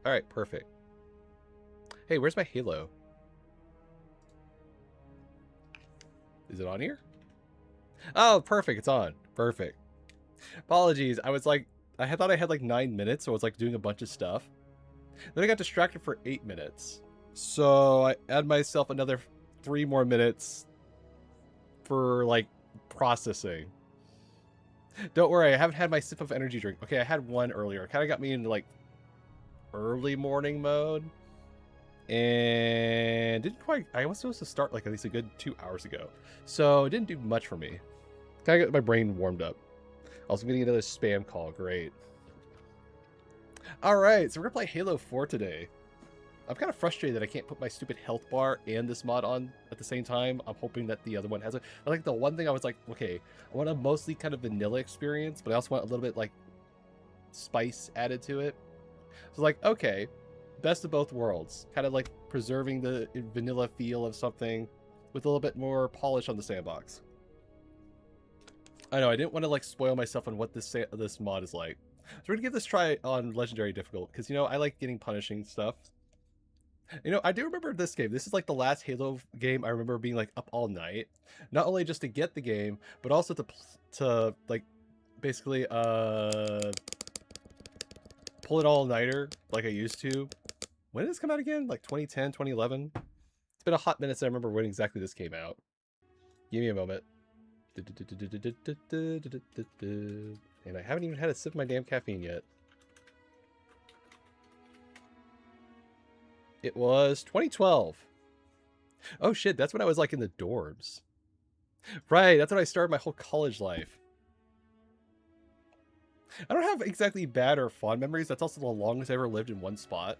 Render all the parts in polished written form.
All right, perfect. Hey, where's my Halo? Is it on here? Oh, perfect. It's on. Perfect. Apologies. I thought I had like 9 minutes, so I was like doing a bunch of stuff. Then I got distracted for 8 minutes. So I add myself another 3 more minutes for like processing. Don't worry, I haven't had my sip of energy drink. Okay, I had one earlier. It kind of got me into like early morning mode. And didn't quite, I was supposed to start like at least a good 2 hours ago. So it didn't do much for me. Kind of got my brain warmed up. Also getting another spam call, great. All right, so we're gonna play Halo 4 today. I'm kind of frustrated that I can't put my stupid health bar and this mod on at the same time. I'm hoping that the other one has it. I like the one thing I was like, okay, I want a mostly kind of vanilla experience, but I also want a little bit like spice added to it. So like, okay, best of both worlds. Kind of like preserving the vanilla feel of something with a little bit more polish on the sandbox. I know, I didn't want to like spoil myself on what this mod is like. So we're gonna give this a try on Legendary Difficult, because, you know, I like getting punishing stuff. You know, I do remember this game. This is like the last Halo game I remember being like up all night. Not only just to get the game, but also to like basically pull it all-nighter like I used to. When did this come out again? Like 2010, 2011? It's been a hot minute since I remember when exactly this came out. Give me a moment. And I haven't even had a sip of my damn caffeine yet. It was 2012. Oh shit, that's when I was like in the dorms. Right, that's when I started my whole college life. I don't have exactly bad or fond memories. That's also the longest I ever lived in one spot.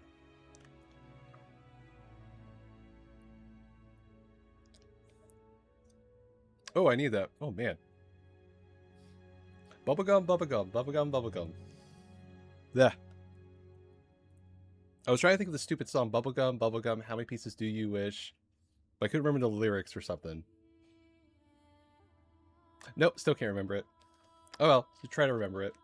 Oh, I need that. Oh man. Bubblegum, bubblegum, bubblegum, bubblegum. Yeah. I was trying to think of the stupid song, Bubblegum, Bubblegum, how many pieces do you wish? But I couldn't remember the lyrics or something. Nope, still can't remember it. Oh well, you try to remember it.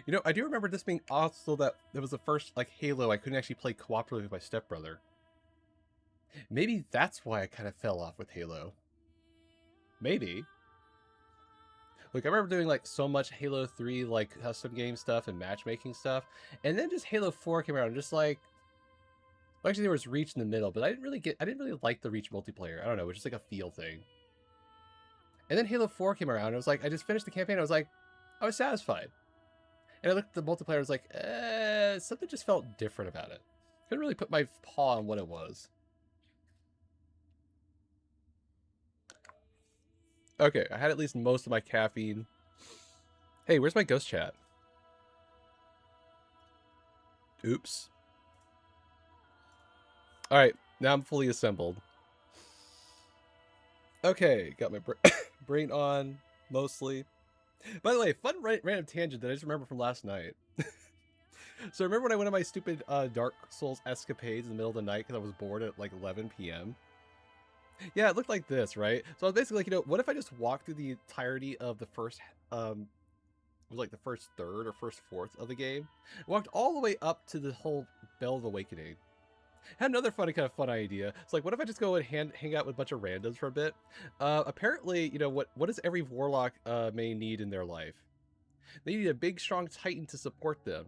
You know, I do remember this being also that it was the first, like, Halo I couldn't actually play cooperatively with my stepbrother. Maybe that's why I kind of fell off with Halo. Maybe. Like, I remember doing, like, so much Halo 3, like, custom game stuff and matchmaking stuff. And then just Halo 4 came around, and just, like... Well, actually, there was Reach in the middle, but I didn't really like the Reach multiplayer. I don't know, it was just, like, a feel thing. And then Halo 4 came around, and it was like, I just finished the campaign, I was like, I was satisfied. And I looked at the multiplayer, I was like, something just felt different about it. Couldn't really put my paw on what it was. Okay, I had at least most of my caffeine. Hey, where's my ghost chat? Oops. Alright, now I'm fully assembled. Okay, got my brain on, mostly. By the way, fun random tangent that I just remember from last night. So remember when I went on my stupid Dark Souls escapades in the middle of the night because I was bored at like 11 p.m.? Yeah, it looked like this, right? So I was basically like, you know, what if I just walked through the entirety of the first, it was like the first third or first fourth of the game? I walked all the way up to the whole Bell of Awakening. Had another funny kind of fun idea. It's like, what if I just go and hang out with a bunch of randoms for a bit? Apparently, you know, what does every warlock may need in their life? They need a big, strong titan to support them.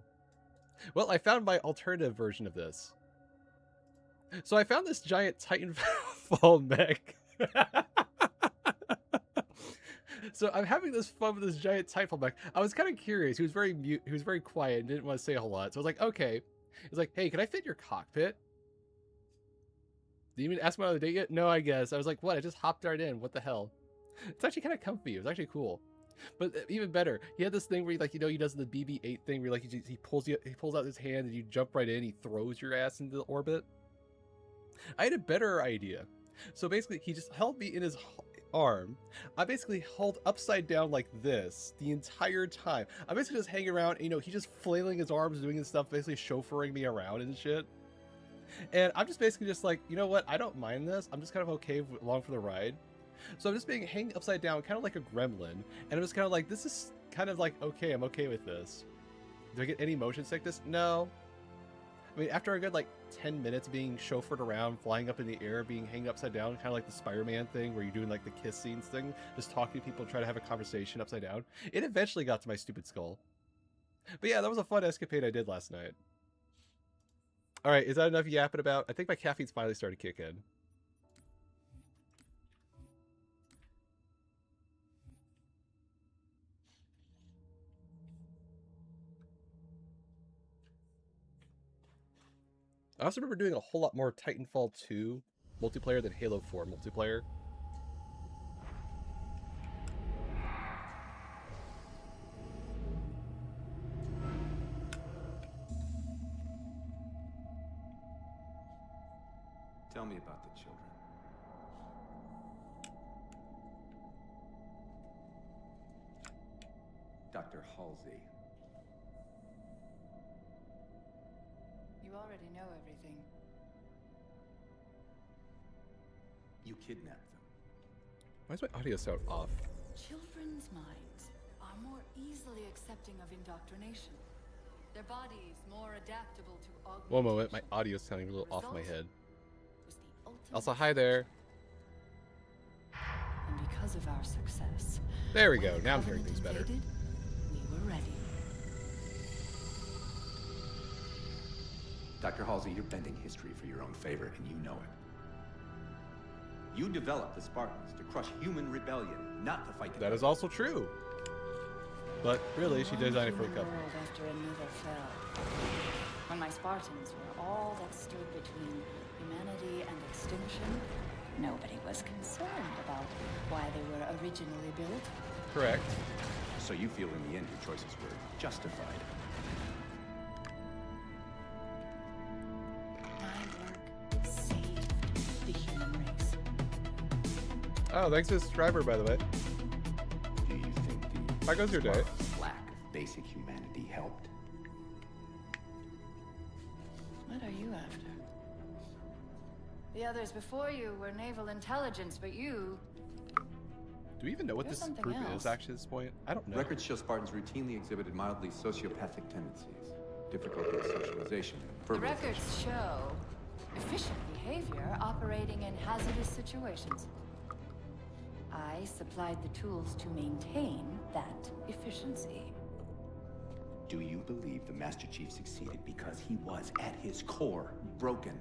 Well, I found my alternative version of this. So I found this giant Titanfall mech. So I'm having this fun with this giant Titanfall mech. I was kind of curious. He was very mute. He was very quiet and didn't want to say a whole lot. So I was like, okay. He's like, hey, can I fit your cockpit? Did you even ask me on the date yet? No, I guess. I was like, what? I just hopped right in. What the hell? It's actually kind of comfy. It was actually cool. But even better, he had this thing where he, like, you know, he does the BB-8 thing where, like, he pulls out his hand and you jump right in. He throws your ass into the orbit. I had a better idea. So basically, he just held me in his arm. I basically held upside down like this the entire time. I basically just hang around, and, you know, he's just flailing his arms, doing his stuff, basically chauffeuring me around and shit. And I'm just basically just like, you know what? I don't mind this. I'm just kind of okay along for the ride. So I'm just being hanging upside down, kind of like a gremlin. And I'm just kind of like, this is kind of like, okay, I'm okay with this. Do I get any motion sickness? No. I mean, after a good like 10 minutes being chauffeured around, flying up in the air, being hanging upside down, kind of like the Spider-Man thing where you're doing like the kiss scenes thing, just talking to people, trying to have a conversation upside down, it eventually got to my stupid skull. But yeah, that was a fun escapade I did last night. All right, is that enough yapping about? I think my caffeine's finally started to kick in. I also remember doing a whole lot more Titanfall 2 multiplayer than Halo 4 multiplayer. Tell me about the children. Dr. Halsey. You already know everything. You kidnapped them. Why does my audio sound off? Children's minds are more easily accepting of indoctrination. Their bodies more adaptable to augmentation. One moment, my audio's sounding a little off my head. Was the ultimate Also, hi there. And because of our success, There we go. Now I'm hearing things better. invaded, we were ready. Dr. Halsey, you're bending history for your own favor, and you know it. You developed the Spartans to crush human rebellion, not to fight the That is also true. But really, she designed it for a couple. World after another fell. When my Spartans were all that stood between humanity and extinction, nobody was concerned about why they were originally built. Correct. So you feel in the end your choices were justified. My work saved the human race. Oh, thanks for the subscriber, by the way. Do you think the How goes your day? Spartans' lack of basic humanity helped? What are you after? The others before you were naval intelligence, but you... Do we even know what There's this something group else. is actually at this point? I don't know. Records show Spartans routinely exhibited mildly sociopathic tendencies, difficulty with socialization, The verbalization. records show efficient behavior operating in hazardous situations. I supplied the tools to maintain that efficiency. Do you believe the Master Chief succeeded because he was, at his core, broken?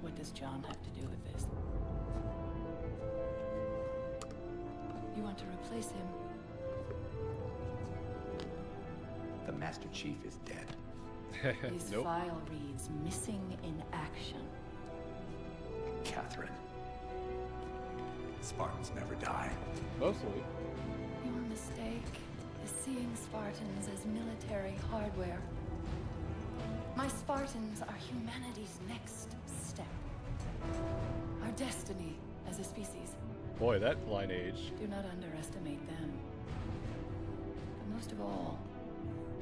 What does John have to do with this? You want to replace him? The Master Chief is dead. His Nope. file reads missing in action. Catherine. Spartans never die. Mostly. Your mistake is seeing Spartans as military hardware. My Spartans are humanity's next step. Our destiny as a species. Boy, that lineage. Do not underestimate them. But most of all,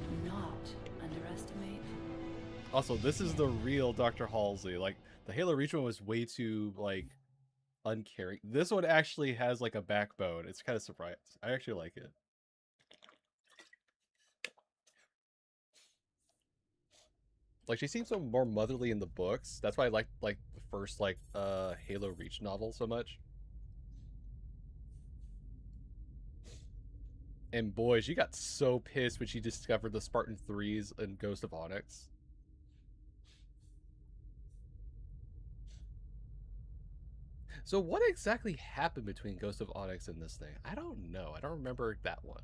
do not underestimate. Also, this is the real Dr. Halsey. Like, the Halo Reach one was way too, like, uncaring. This one actually has, like, a backbone. It's kind of surprising. I actually like it. Like, she seems so more motherly in the books. That's why I like the first, like, Halo Reach novel so much. And boy, she got so pissed when she discovered the Spartan 3s and Ghost of Onyx. So what exactly happened between Ghost of Onyx and this thing? I don't know. I don't remember that one.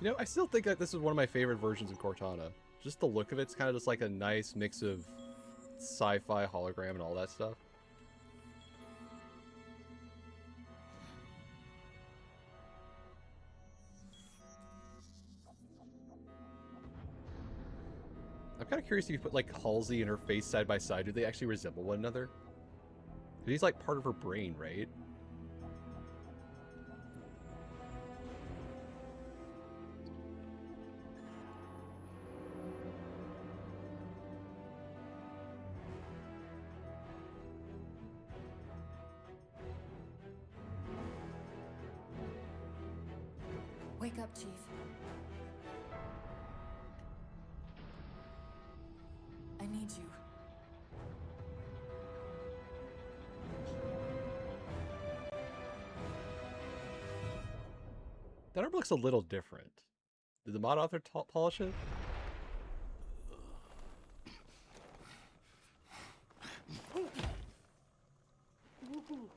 You know, I still think that this is one of my favorite versions of Cortana. Just the look of it's kind of just like a nice mix of sci-fi, hologram, and all that stuff. I'm kind of curious if you put like Halsey and her face side by side, do they actually resemble one another? 'Cause he's like part of her brain, right? Wake up, Chief. I need you. That arm looks a little different. Did the mod author polish it? Easy.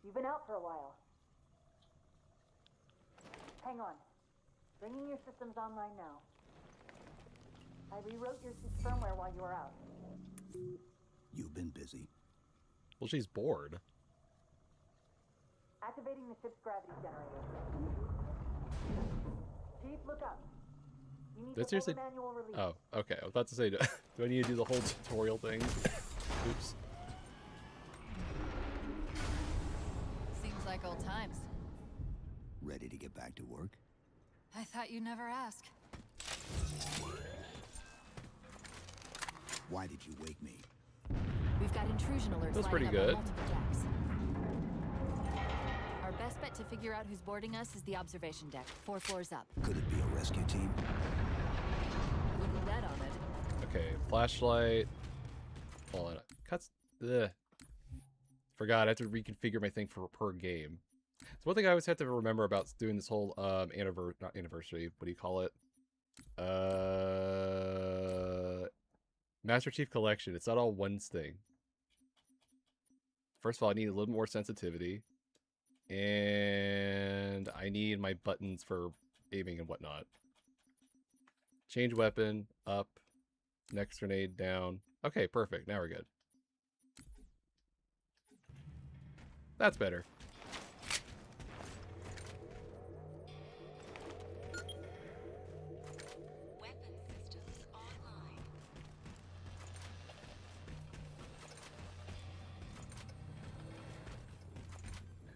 You've been out for a while. Hang on. Bringing your systems online now. I rewrote your suit's firmware while you were out. You've been busy. Well, she's bored. Activating the ship's gravity generator. Chief, look up. You need That's to hold seriously... the manual release. Oh, okay. I was about to say, do I need to do the whole tutorial thing? Oops. Seems like old times. Ready to get back to work? I thought you'd never ask. Why did you wake me? We've got intrusion alerts That's pretty lining up good. on multiple decks. Our best bet to figure out who's boarding us is the observation deck, 4 floors up. Could it be a rescue team? Wouldn't bet on it. Okay, flashlight. Hold on. Cuts. Ugh. Forgot, I have to reconfigure my thing for per game. So one thing I always have to remember about doing this whole not anniversary, what do you call it? Master Chief Collection. It's not all one thing. First of all, I need a little more sensitivity. And I need my buttons for aiming and whatnot. Change weapon, up. Next grenade, down. Okay, perfect. Now we're good. That's better. Weapon systems online.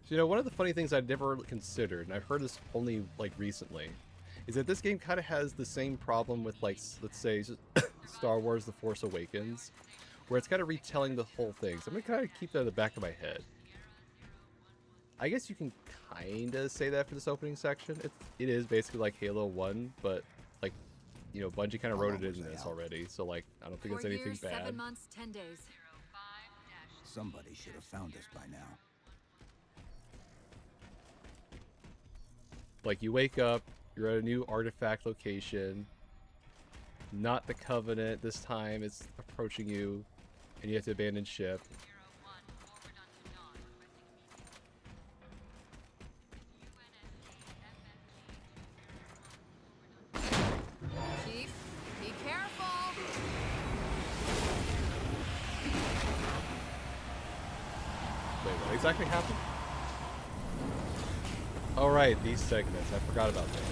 So, you know, one of the funny things I'd never considered, and I've heard this only, like, recently, is that this game kind of has the same problem with, like, let's say, Star Wars The Force Awakens, where it's kind of retelling the whole thing. So I'm going to kind of keep that in the back of my head. I guess you can kind of say that for this opening section. It is basically like Halo 1, but, like, you know, Bungie kind of wrote it in this already. So, like, I don't think it's 4 anything years, 7 bad. months, 10 days. Somebody should have found us by now. Like, you wake up, you're at a new artifact location. Not the Covenant this time, it's approaching you, and you have to abandon ship. Chief, be careful! Wait, what exactly happened? All right, these segments. I forgot about that.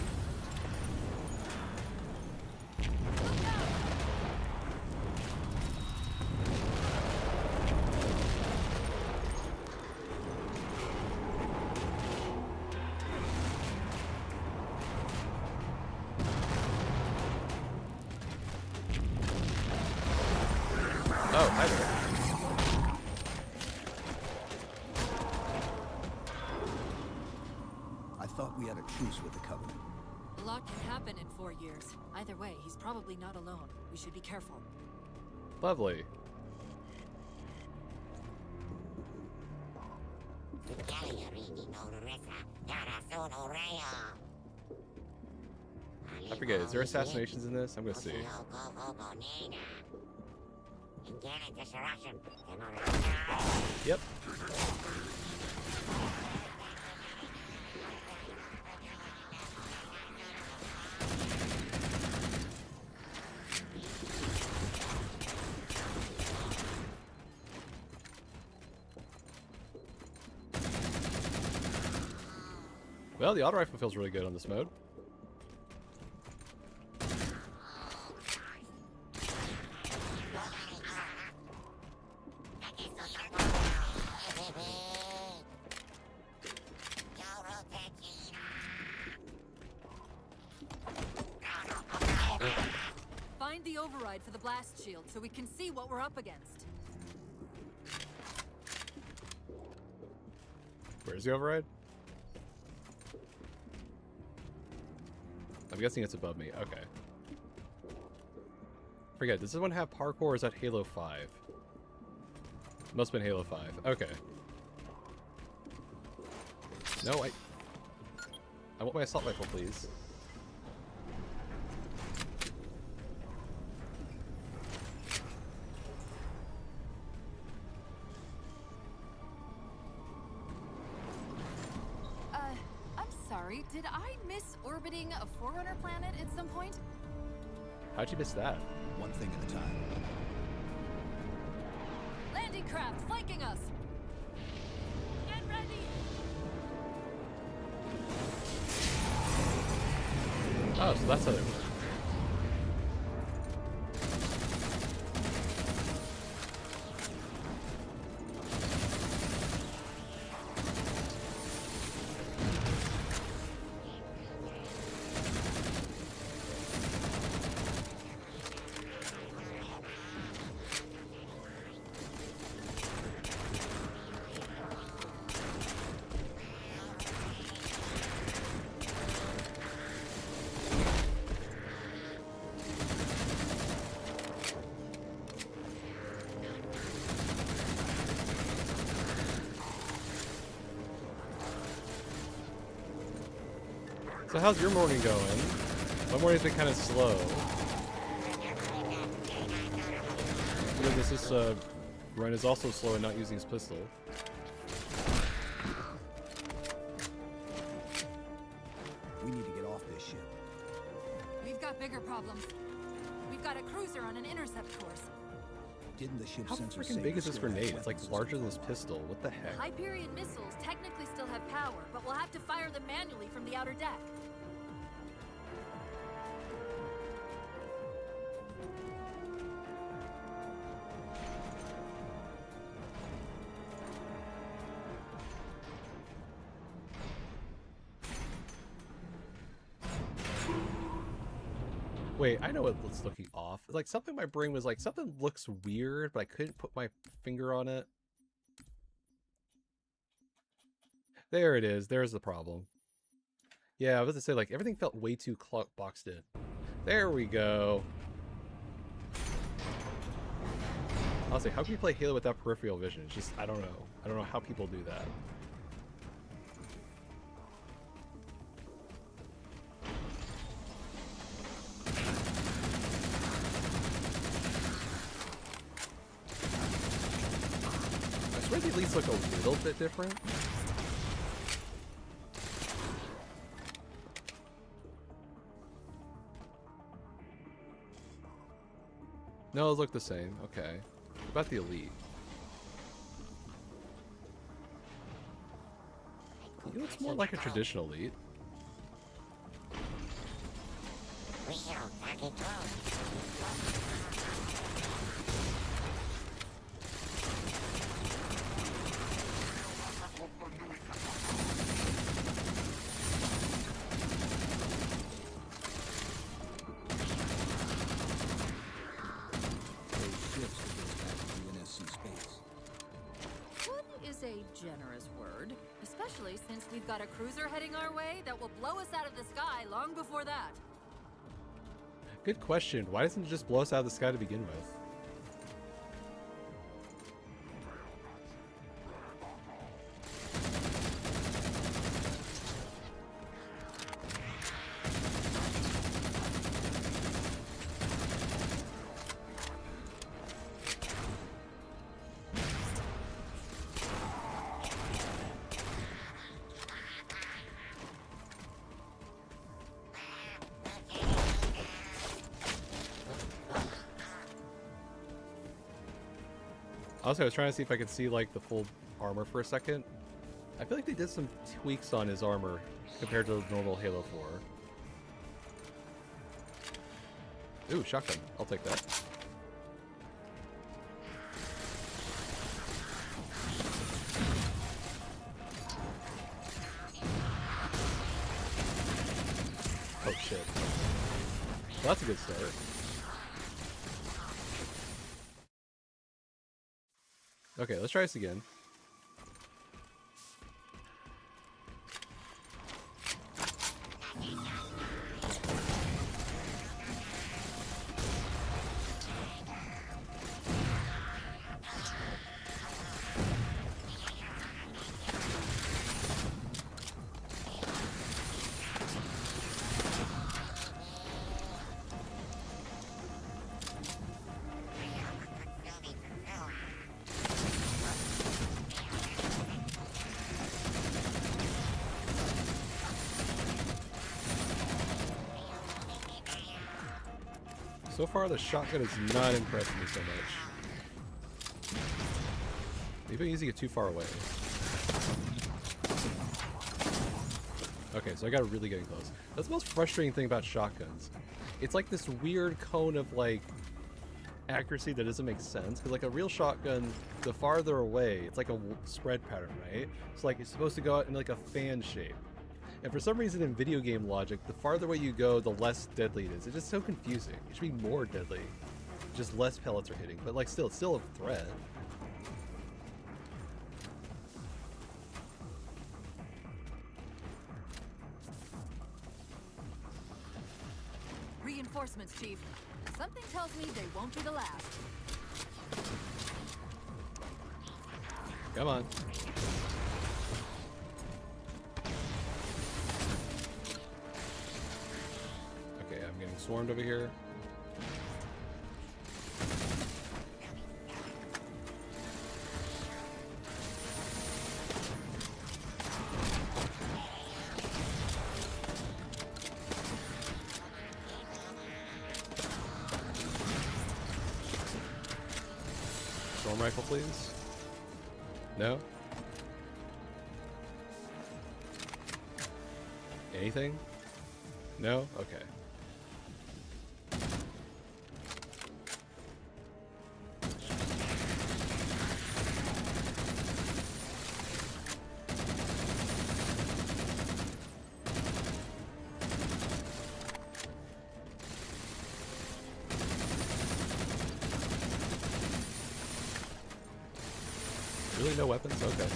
Oh, hi there. I thought we had a truce with the Covenant. A lot can happen in 4 years. Either way, he's probably not alone. We should be careful. Lovely. I forget, is there assassinations in this? I'm gonna see. Yep. Well, the auto rifle feels really good on this mode. Find the override for the blast shield so we can see what we're up against. Where's the override? I'm guessing it's above me. Okay. Forget, does this one have parkour or is that Halo 5? Must have been Halo 5. Okay. No, I want my assault rifle, please. Did I miss orbiting a Forerunner planet at some point? How'd you miss that? One thing at a time. Landing craft flanking us! Get ready! Oh, so that's how they work. So how's your morning going? My morning's been kind of slow. This run is also slow in not using his pistol. We need to get off this ship. We've got bigger problems. We've got a cruiser on an intercept course. Didn't the ship How sensor freaking say big it is this still had grenade? It's like weapons larger than systems this pistol. What the heck? Hyperion missiles technically still have power, but we'll have to fire them manually from the outer deck. Wait, I know what's looking off. Like something in my brain was like, something looks weird, but I couldn't put my finger on it. There it is. There's the problem. Yeah, I was gonna say, like, everything felt way too boxed in. There we go. I'll say, how can you play Halo without peripheral vision? It's just, I don't know. I don't know how people do that. I swear they at least look a little bit different. No, those look the same. Okay. What about the Elite? He looks more like a traditional Elite. Generous word, especially since we've got a cruiser heading our way that will blow us out of the sky long before that. Good question. Why doesn't it just blow us out of the sky to begin with? Also, I was trying to see if I could see, like, the full armor for a second. I feel like they did some tweaks on his armor compared to the normal Halo 4. Ooh, shotgun. I'll take that. Oh shit. Well, that's a good start. Okay, let's try this again. So far, the shotgun is not impressing me so much. Maybe I'm using it too far away. Okay, so I got really getting close. That's the most frustrating thing about shotguns. It's like this weird cone of like accuracy that doesn't make sense. Because like a real shotgun, the farther away, it's like a spread pattern, right? It's like it's supposed to go out in like a fan shape. And for some reason in video game logic, the farther away you go, the less deadly it is. It's just so confusing. It should be more deadly. Just less pellets are hitting, but like still, it's still a threat. Reinforcements, Chief. Something tells me they won't be the last. Come on. Okay, I'm getting swarmed over here. Storm rifle, please. No? Anything? No? Okay. Really no weapons? Okay.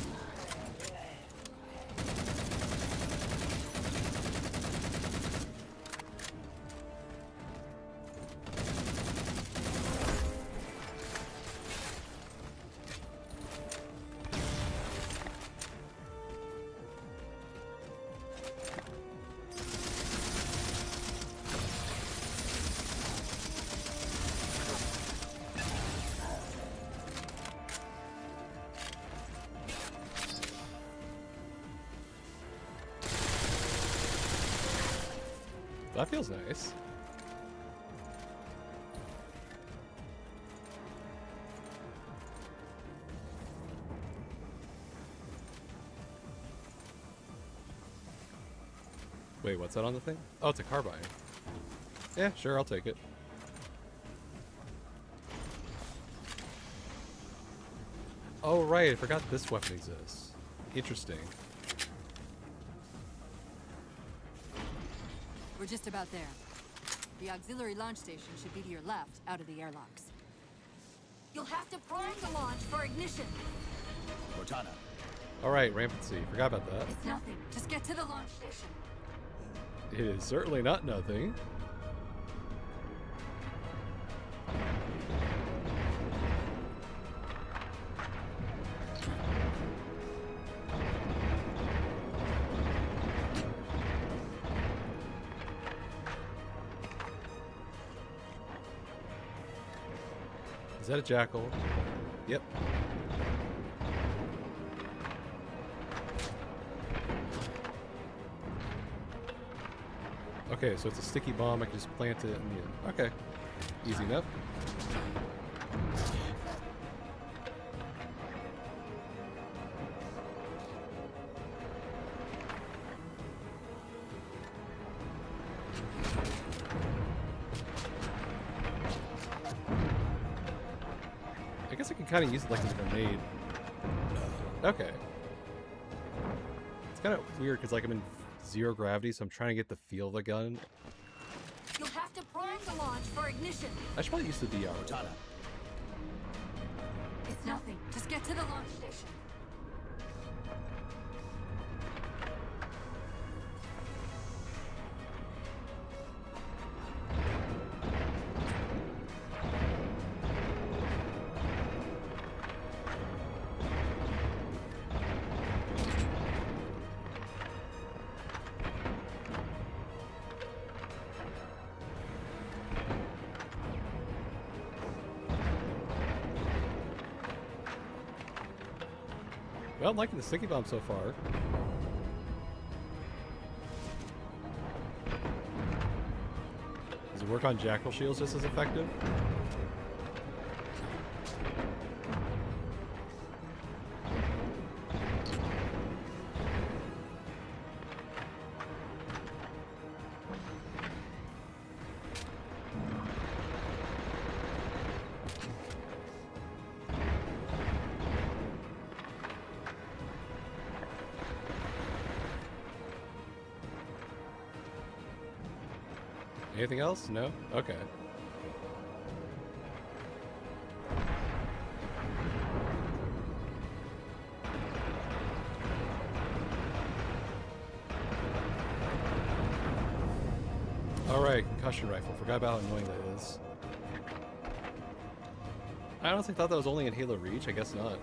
That feels nice. Wait, what's that on the thing? Oh, it's a carbine. Yeah, sure, I'll take it. Oh, right, I forgot this weapon exists. Interesting. We're just about there. The auxiliary launch station should be to your left, out of the airlocks. You'll have to prime the launch for ignition. Cortana. Alright, rampancy. Forgot about that. It's nothing. Just get to the launch station. It is certainly not nothing. Is that a jackal? Yep. Okay, so it's a sticky bomb. I can just plant it in the end. Okay. Easy enough. guess I can kind of use it like a grenade. Okay. It's kind of weird because like I'm in 0 gravity, so I'm trying to get the feel of the gun. You'll have to prime the launch for ignition. I should probably use the VR. It's nothing. Just get to the launch station. Well, I'm liking the sticky bomb so far. Does it work on jackal shields just as effective? Anything else? No? Okay. Alright, concussion rifle. Forgot about how annoying that is. I honestly thought that was only in Halo Reach. I guess not.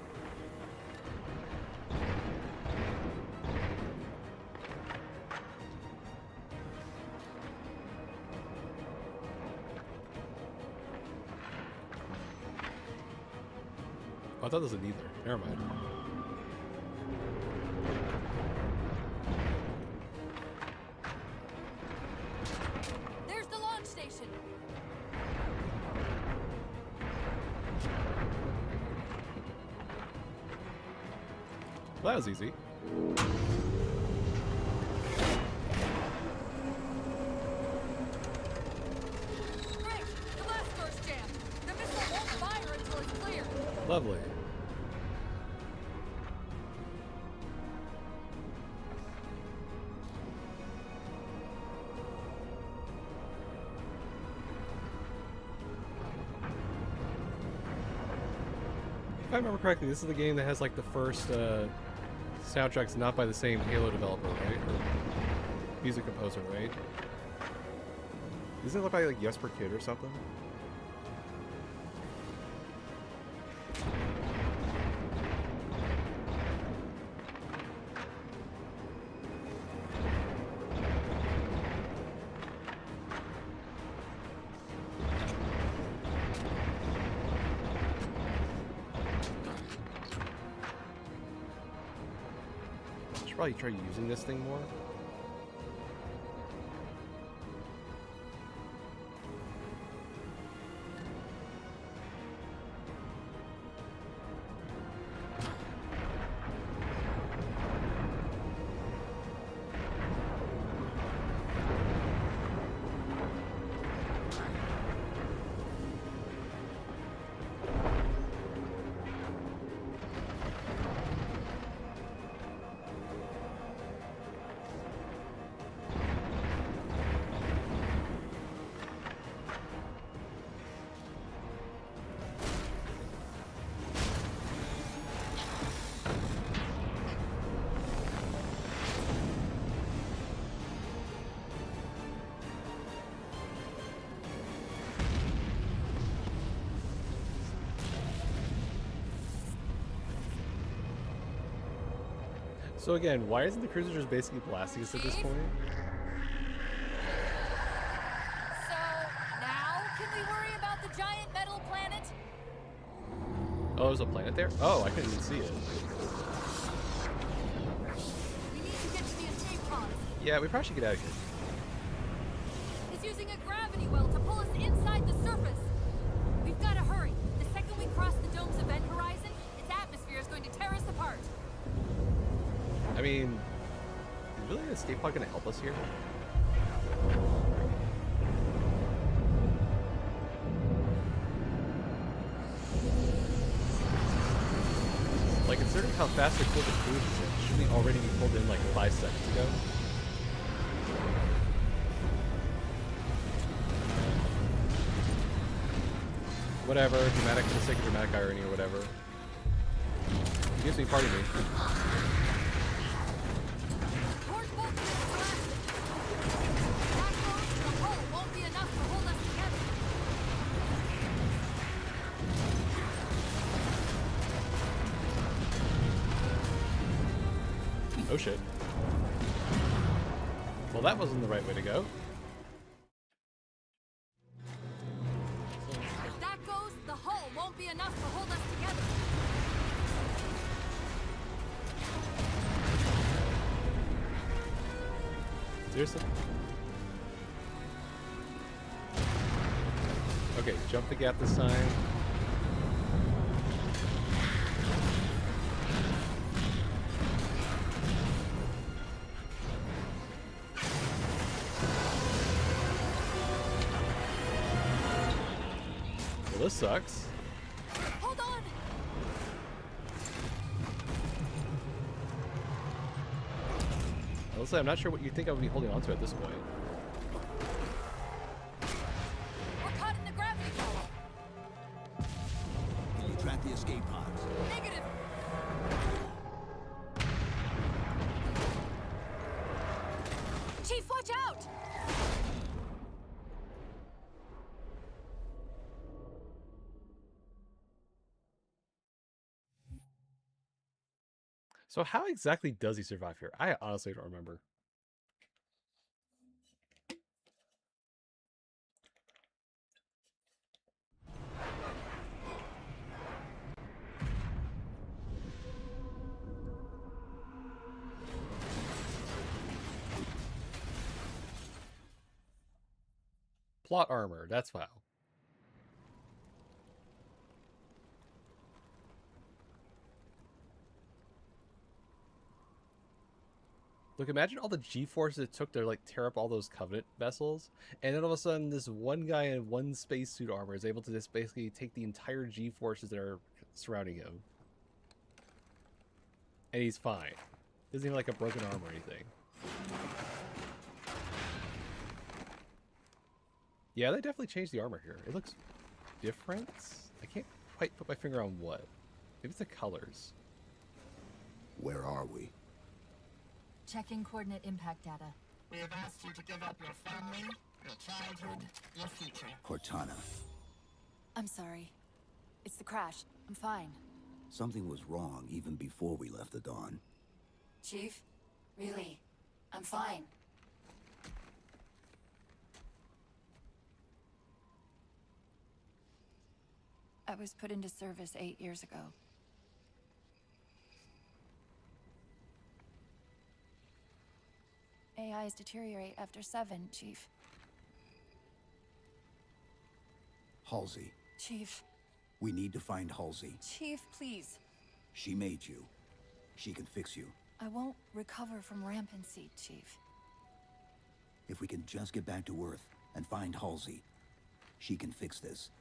I thought this was neither. Never mind. There's the launch station. Well, that was easy. Great! The blast door's jammed. The missile won't fire until it's clear. Lovely. If I remember correctly, this is the game that has like the first soundtracks not by the same Halo developer, right? Or music composer, right? Isn't it by like Jesper Kyd or something? Probably try using this thing more. So again, why isn't the cruiser just basically blasting us at this point? So, now can we worry about the giant metal planet? Oh, there's a planet there? Oh, I couldn't even see it. We need to get to the escape pods. Yeah, we probably should get out of here. It's using a gravity well to pull us inside the surface. We've got to hurry. The second we cross the dome's event horizon, its atmosphere is going to tear us apart. I mean, is really an escape pod gonna help us here? how fast they pulled the cruise in. Shouldn't they already be pulled in like 5 seconds ago? Whatever, dramatic for the sake of dramatic irony or whatever. It gives me part of me. Port Vulcan is collapsing. That goes, the hull won't be enough to hold us together. Oh shit. Well, that wasn't the right way to go. If that goes, the hull won't be enough to hold us together. Seriously? Okay, jump the gap this time. Well, this sucks. Hold on! Honestly, I'm not sure what you think I would be holding onto at this point. We're caught in the gravity ball. Can you track the escape pods? Negative. Chief, watch out! So how exactly does he survive here? I honestly don't remember. Plot armor, that's foul. Look, imagine all the G-forces it took to like tear up all those Covenant vessels, and then all of a sudden this one guy in one spacesuit armor is able to just basically take the entire G-forces that are surrounding him. And he's fine. Doesn't even like a broken arm or anything. Yeah, they definitely changed the armor here. It looks different. I can't quite put my finger on what. Maybe it's the colors. Where are we? Checking coordinate impact data. We have asked you to give up your family, your childhood, your future. Cortana. I'm sorry. It's the crash. I'm fine. Something was wrong even before we left the Dawn. Chief? Really? I'm fine. I was put into service 8 years ago. AIs deteriorate after 7, Chief. Halsey. Chief. We need to find Halsey. Chief, please. She made you. She can fix you. I won't recover from rampancy, Chief. If we can just get back to Earth and find Halsey, she can fix this.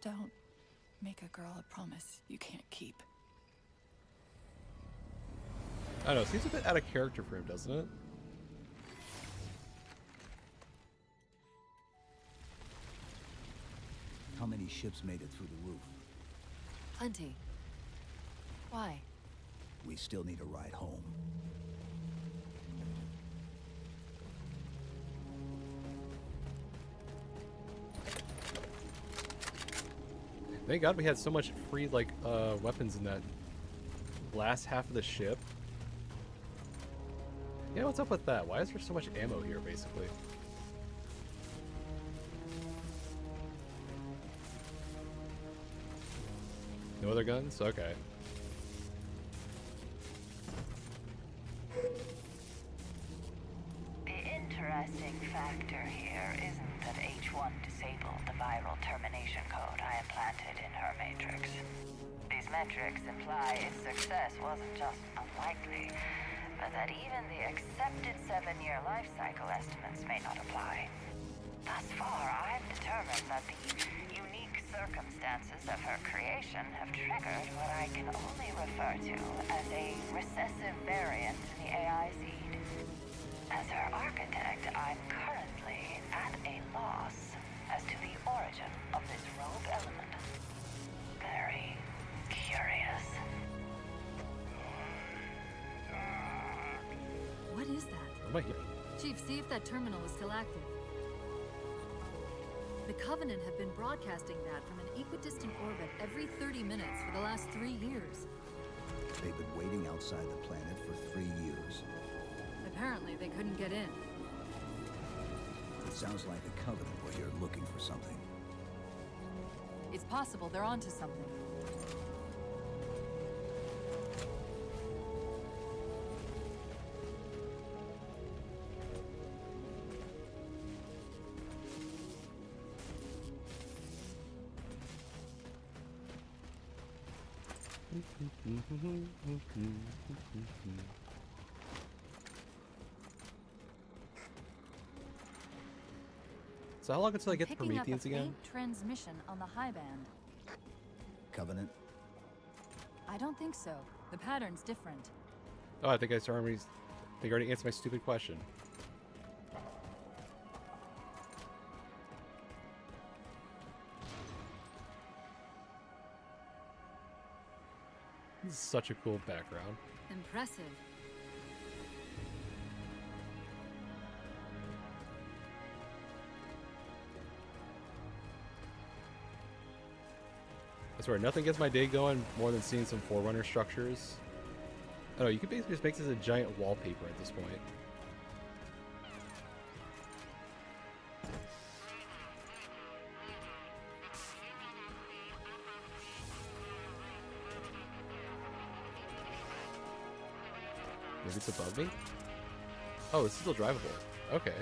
Don't make a girl a promise you can't keep. I don't know, it seems a bit out of character for him, doesn't it? How many ships made it through the roof? Plenty. Why? We still need a ride home. Thank God we had so much free, like, weapons in that last half of the ship. Yeah, what's up with that? Why is there so much ammo here, basically? No other guns? Okay. The interesting factor here isn't that H1 disabled the viral termination code I implanted in her matrix. These metrics imply its success wasn't just unlikely, but that even the accepted 7-year life cycle estimates may not apply. Thus far, I've determined that the unique circumstances of her creation have triggered what I can only refer to as a recessive variant in the AI seed. As her architect, I'm currently at a loss as to the origin of this rogue element. Very curious. What is that? What am I hearing? Chief, see if that terminal is still active. The Covenant have been broadcasting that from an equidistant orbit every 30 minutes for the last 3 years. They've been waiting outside the planet for 3 years. Apparently, they couldn't get in. It sounds like a Covenant where you're looking for something. It's possible they're onto something. So how long until I get the Picking up a Prometheans again? faint transmission on the high band. Covenant? I don't think so. The pattern's different. Oh, I think I already answered my stupid question. This is such a cool background. Impressive. I swear, nothing gets my day going more than seeing some Forerunner structures. I don't know, you could basically just make this a giant wallpaper at this point. Maybe it's above me? Oh, it's still drivable. Okay.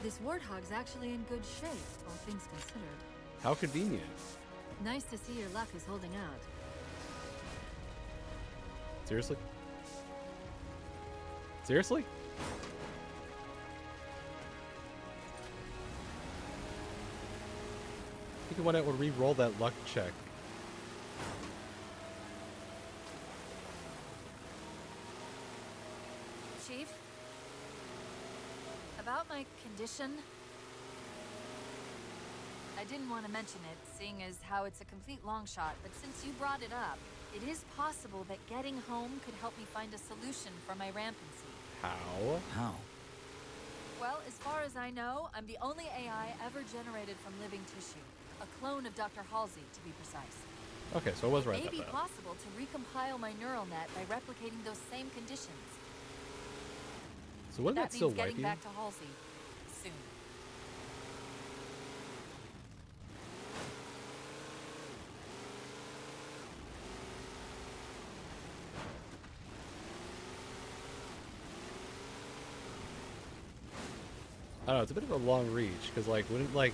This warthog's actually in good shape, all things considered. How convenient. Nice to see your luck is holding out. Seriously? Seriously? I think the one that would re-roll that luck check. Chief? About my condition? I didn't want to mention it, seeing as how it's a complete long shot, but since you brought it up, it is possible that getting home could help me find a solution for my rampancy. How? How? Well, as far as I know, I'm the only AI ever generated from living tissue. A clone of Dr. Halsey, to be precise. Okay, so I was right It may about be that. possible to recompile my neural net by replicating those same conditions. So wouldn't that That still means wipe getting you? back to Halsey. Soon. I don't know, it's a bit of a long reach, because, like, wouldn't, like,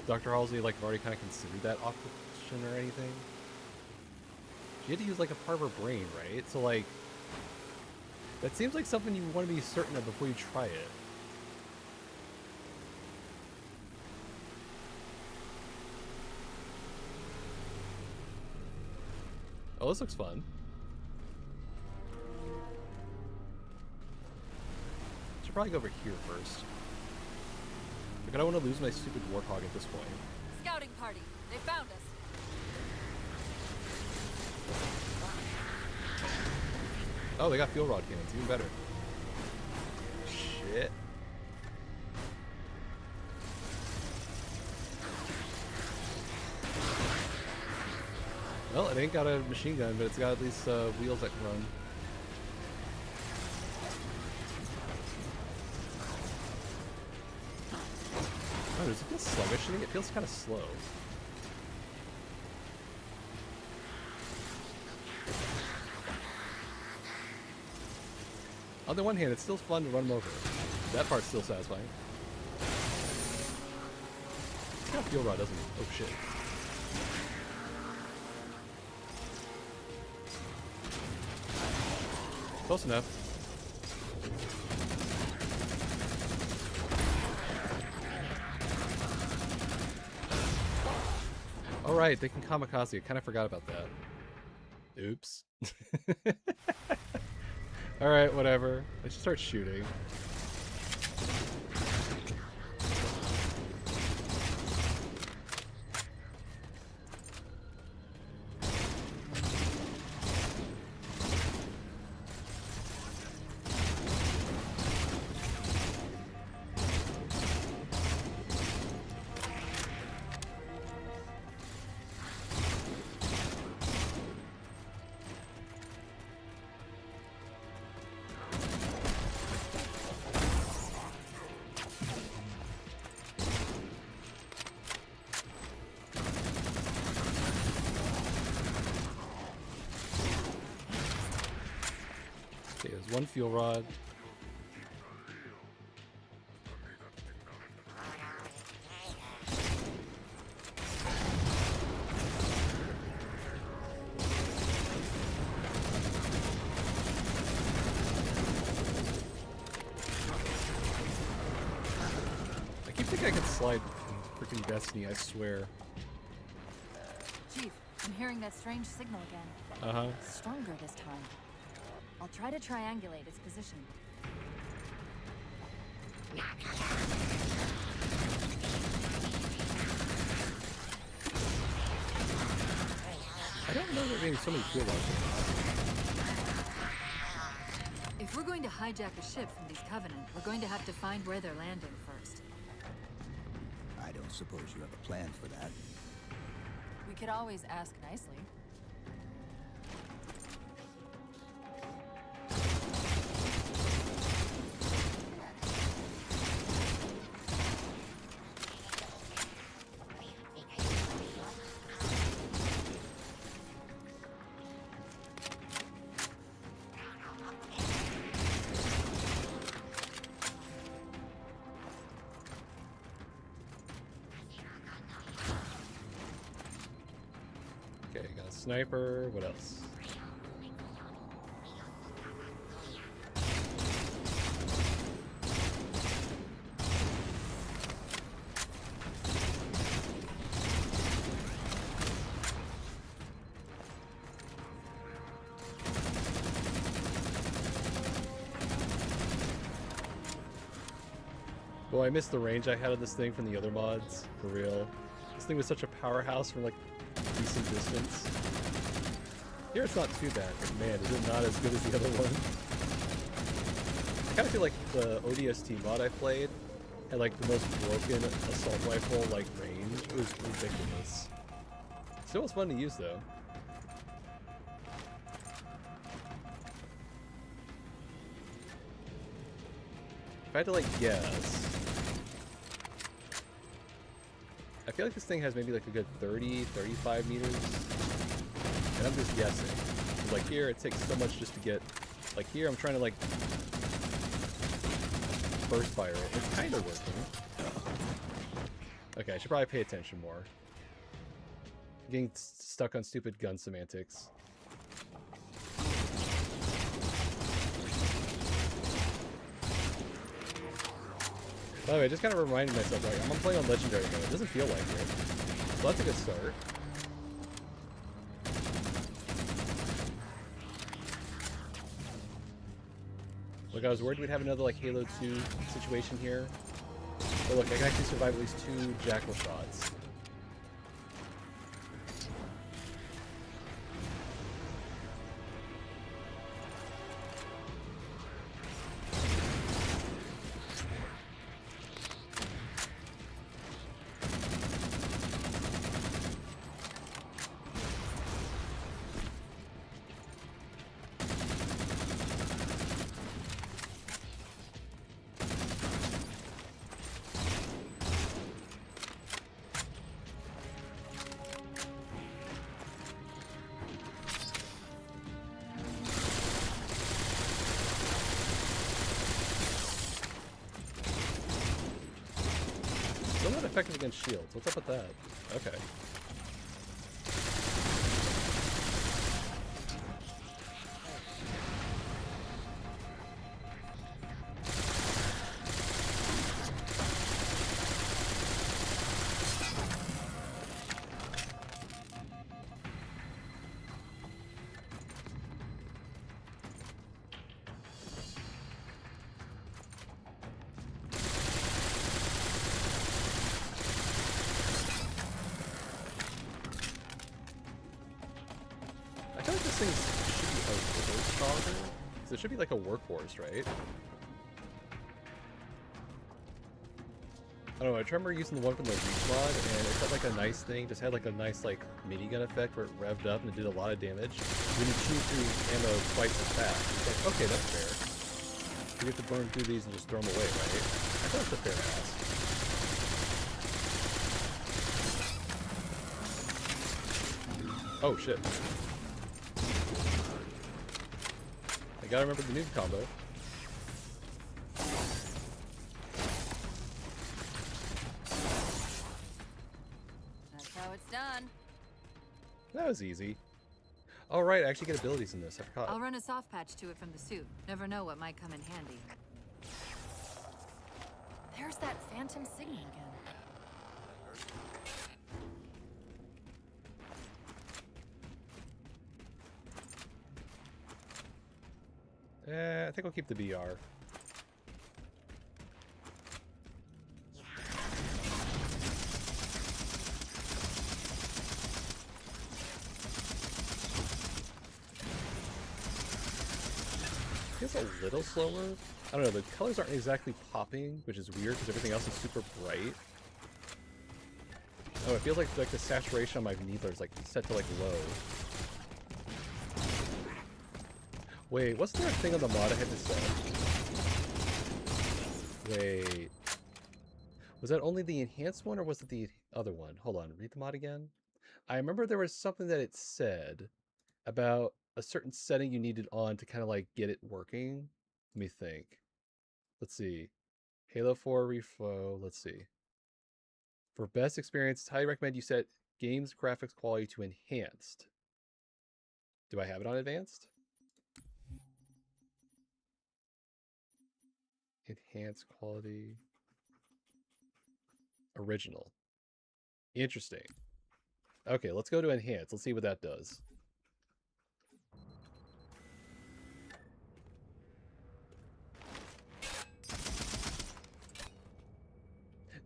Dr. Halsey, like, have already kind of considered that option or anything? She had to use, like, a part of her brain, right? So, like, that seems like something you want to be certain of before you try it. Oh, this looks fun. Should probably go over here first. Like, I don't want to lose my stupid warthog at this point. Scouting party. They found us. Oh, they got fuel rod cannons. Even better. Shit. Well, it ain't got a machine gun, but it's got at least wheels that can run. Oh, does it feel sluggish? I think it feels kind of slow. On the one hand, it's still fun to run them over. That part's still satisfying. It's got a fuel rod, doesn't it? Oh shit. Close enough. right, they can kamikaze. I kind of forgot about that. Oops. Alright, whatever. Let's just start shooting. Okay, there's one fuel rod. I keep thinking I can slide in freaking Destiny, I swear. Chief, I'm hearing that strange signal again. Uh-huh. Stronger this time. I'll try to triangulate its position. I don't know there being so many fuel rods. If we're going to hijack a ship from these Covenant, we're going to have to find where they're landing first. I don't suppose you have a plan for that. We could always ask nicely. Okay, got a sniper. What else? Well, I missed the range I had of this thing from the other mods, for real. This thing was such a powerhouse from like decent distance. Here it's not too bad, but man, is it not as good as the other one. I kind of feel like the ODST mod I played had like the most broken assault rifle like range. It was ridiculous. Still was fun to use though. If I had to like guess, I feel like this thing has maybe like a good 30, 35 meters. And I'm just guessing. Like here, it takes so much just to get, like here, I'm trying to like burst fire it. It's kind of working. Okay, I should probably pay attention more. I'm getting stuck on stupid gun semantics. By the way, I just kind of reminded myself, like, I'm playing on Legendary mode. It doesn't feel like it. So that's a good start. Look, I was worried we'd have another, like, Halo 2 situation here. But look, I can actually survive at least 2 Jackal shots. Still not effective against shields. What's up with that? Okay. things should be a little stronger. So it should be like a workhorse, right? I don't know, I remember using the one from the Reach mod, and it had like a nice thing, just had like a nice like minigun effect where it revved up and it did a lot of damage. When you chew through ammo twice as fast, it's like, okay, that's fair. You get to burn through these and just throw them away, right? I thought it's a fair ask. Oh shit. I gotta remember the noob combo. That was easy. Oh right, I actually get abilities in this. I forgot. I'll run a soft patch to it from the suit. Never know what might come in handy. There's that phantom signal again. I think I'll keep the BR. Feels a little slower. I don't know, the colors aren't exactly popping, which is weird because everything else is super bright. Oh, it feels like the saturation on my needler is like set to like low. Wait, what's the thing on the mod I had to set? Wait. Was that only the enhanced one or was it the other one? Hold on, read the mod again. I remember there was something that it said about a certain setting you needed on to kind of like get it working. Let me think. Let's see. Halo 4 Reflow. Let's see. For best experience, I highly recommend you set game's graphics quality to enhanced. Do I have it on advanced? Enhanced quality. Original. Interesting. Okay, let's go to enhanced. Let's see what that does.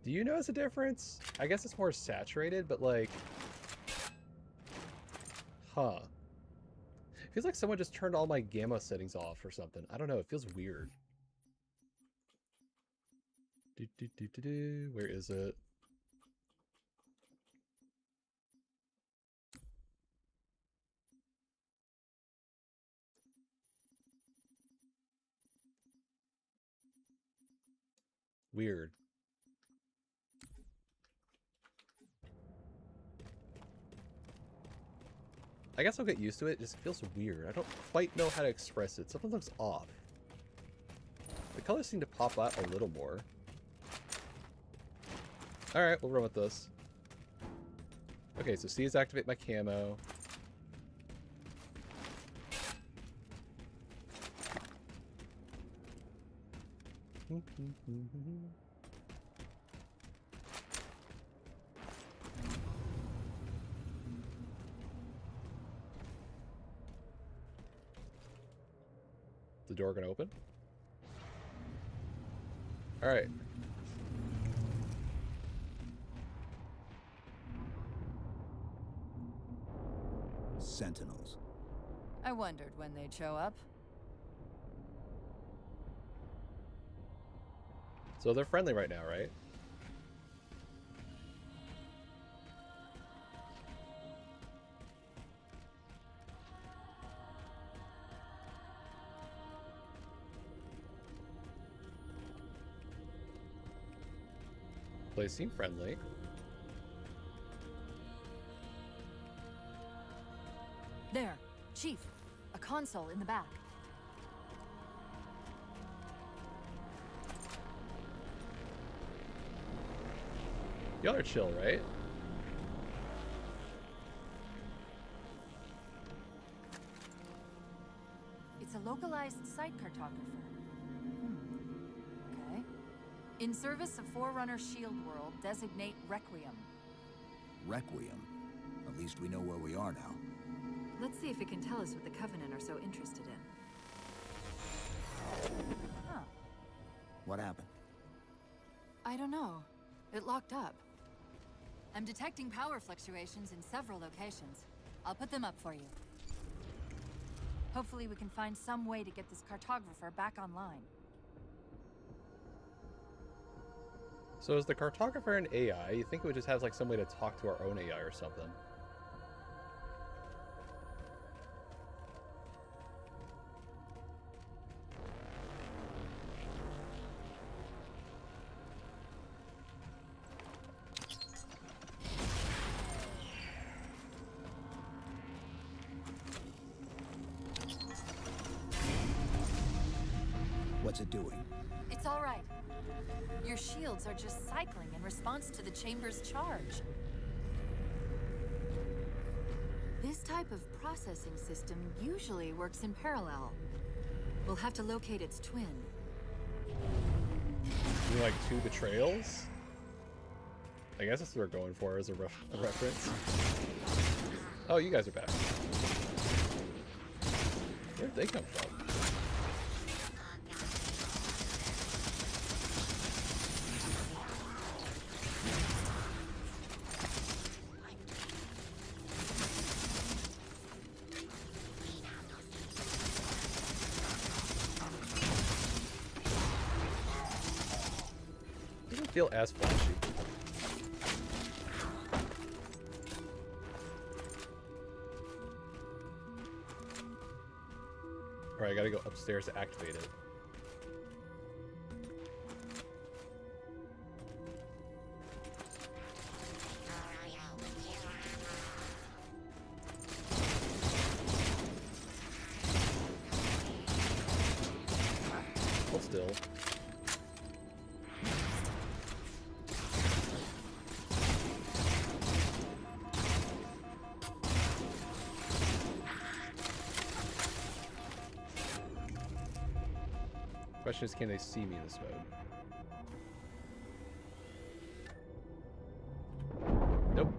Do you notice a difference? I guess it's more saturated, but like... Huh. It feels like someone just turned all my gamma settings off or something. I don't know, it feels weird. Where is it? Weird. I guess I'll get used to it. It just feels weird. I don't quite know how to express it. Something looks off. The colors seem to pop out a little more. Alright, we'll run with this. Okay, so C is activate my camo. The door gonna open? Alright. Sentinels. I wondered when they'd show up. So they're friendly right now, right? They seem friendly. There, Chief. A console in the back. Y'all are chill, right? It's a localized site cartographer. Okay. In service of Forerunner Shield World, designate Requiem. Requiem. At least we know where we are now. Let's see if it can tell us what the Covenant are so interested in. Huh. What happened? I don't know. It locked up. I'm detecting power fluctuations in several locations. I'll put them up for you. Hopefully we can find some way to get this cartographer back online. So is the cartographer an AI? You think it would just have like some way to talk to our own AI or something? What's it doing? It's all right. Your shields are just cycling in response to the chamber's charge. This type of processing system usually works in parallel. We'll have to locate its twin. You like 2 betrayals? I guess that's what we're going for as a reference. Oh, you guys are back. Where'd they come from? Doesn't feel as flashy. Alright, I gotta go upstairs to activate it. Hold still. Question is, can they see me in this mode? Nope.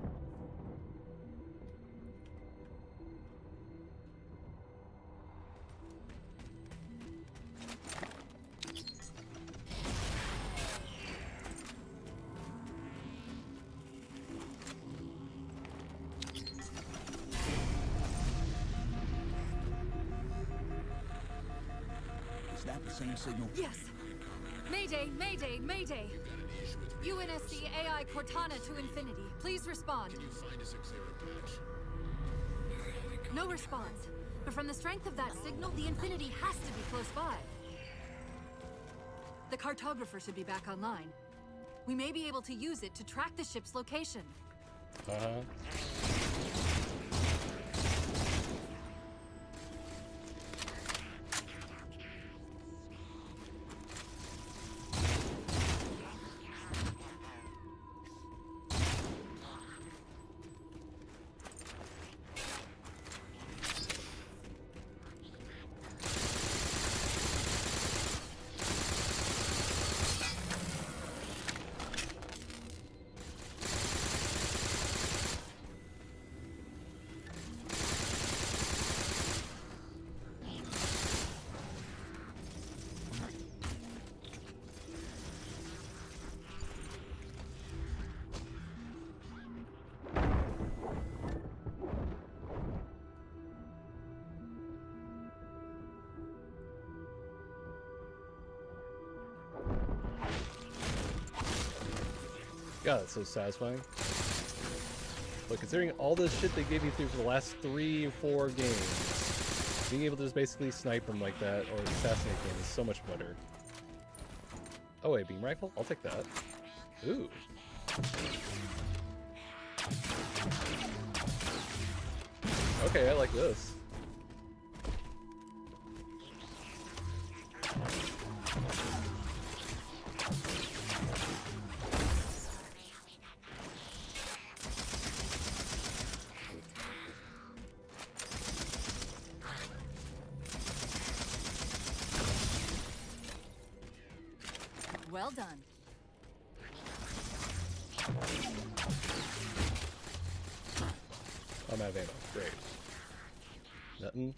Is that the same signal? Yes! Mayday, mayday, mayday! UNSC AI Cortana to Infinity. Please respond. No response. But from the strength of that signal, the Infinity has to be close by. The cartographer should be back online. We may be able to use it to track the ship's location. Uh-huh. God, that's so satisfying. But considering all the shit they gave me through for the last 3 or 4 games, being able to just basically snipe them like that or assassinate them is so much better. Oh, a beam rifle? I'll take that. Ooh. Okay, I like this. Well done. I'm out of ammo. Great. Nothing.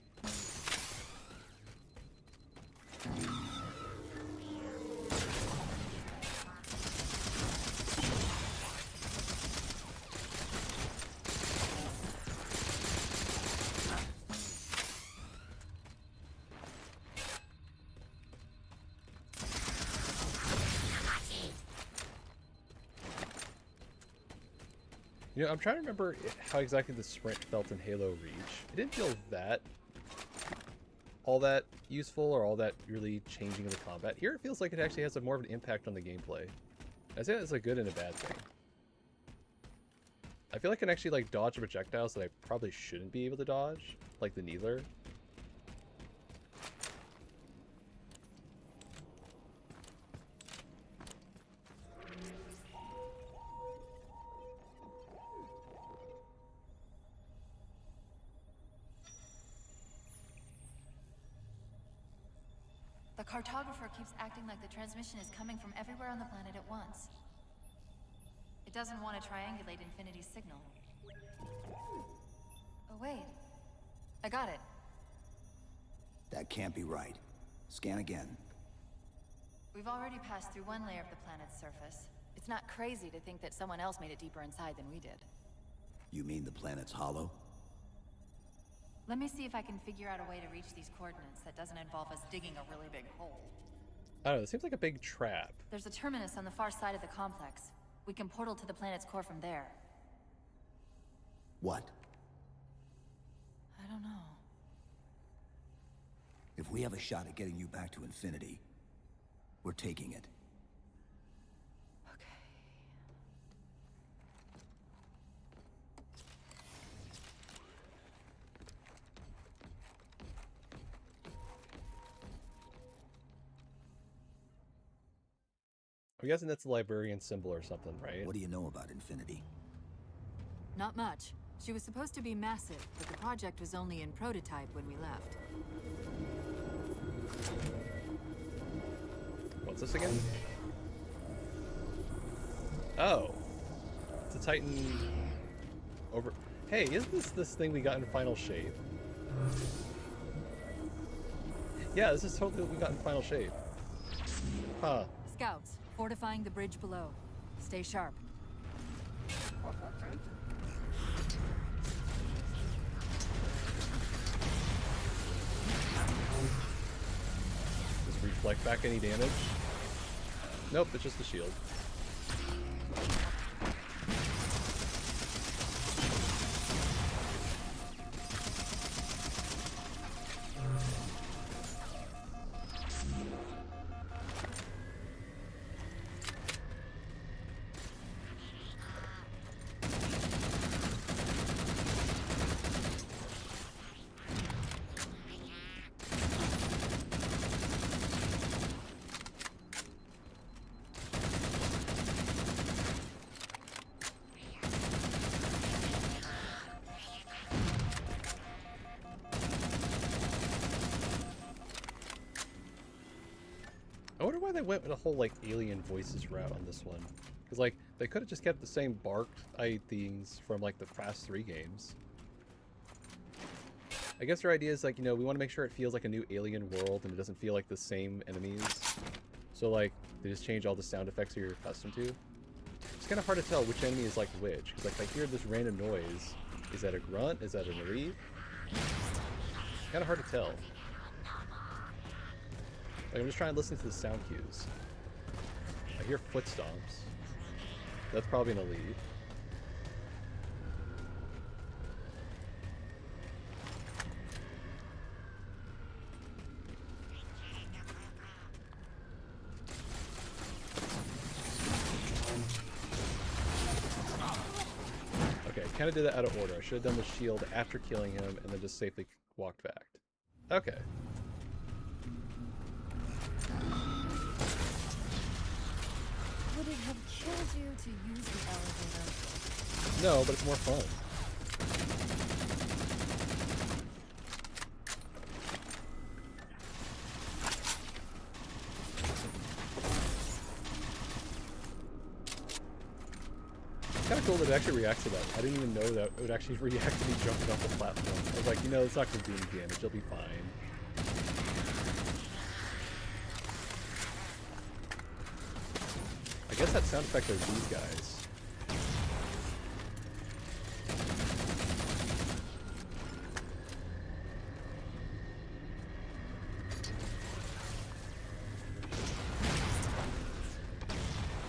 You know, I'm trying to remember how exactly the sprint felt in Halo Reach. It didn't feel that all that useful or all that really changing of the combat. Here it feels like it actually has more of an impact on the gameplay. I say that's a good and a bad thing. I feel like I can actually like dodge projectiles that I probably shouldn't be able to dodge, like the Needler. The cartographer keeps acting like the transmission is coming from everywhere on the planet at once. It doesn't want to triangulate Infinity's signal. Oh wait. I got it. That can't be right. Scan again. We've already passed through one layer of the planet's surface. It's not crazy to think that someone else made it deeper inside than we did. You mean the planet's hollow? Let me see if I can figure out a way to reach these coordinates that doesn't involve us digging a really big hole. I don't know, it seems like a big trap. There's a terminus on the far side of the complex. We can portal to the planet's core from there. What? I don't know. If we have a shot at getting you back to Infinity, we're taking it. Okay. I'm guessing that's the librarian symbol or something, right? What do you know about Infinity? Not much. She was supposed to be massive, but the project was only in prototype when we left. What's this again? Oh. It's a Titan over... Hey, isn't this thing we got in Final Shape? Yeah, this is totally what we got in Final Shape. Huh. Scouts, fortifying the bridge below. Stay sharp. Does it reflect back any damage? Nope, it's just the shield. I wonder why they went with a whole like alien voices route on this one. Because like they could have just kept the same bark things from like the past 3 games. I guess their idea is like, you know, we want to make sure it feels like a new alien world and it doesn't feel like the same enemies. So like they just change all the sound effects that you're accustomed to. It's kind of hard to tell which enemy is like which. Because like if I hear this random noise, is that a grunt? Is that a Marie? Kind of hard to tell. Like, I'm just trying to listen to the sound cues. I hear foot stomps. That's probably an elite. Okay, kind of did that out of order. I should have done the shield after killing him and then just safely walked back. Okay. Would it have killed you to use the elevator? No, but it's more fun. It's kind of cool that it actually reacts to that. I didn't even know that it would actually react to me jumping off the platform. I was like, you know, it's not going to do any damage. It'll be fine. I guess that sound effect are these guys.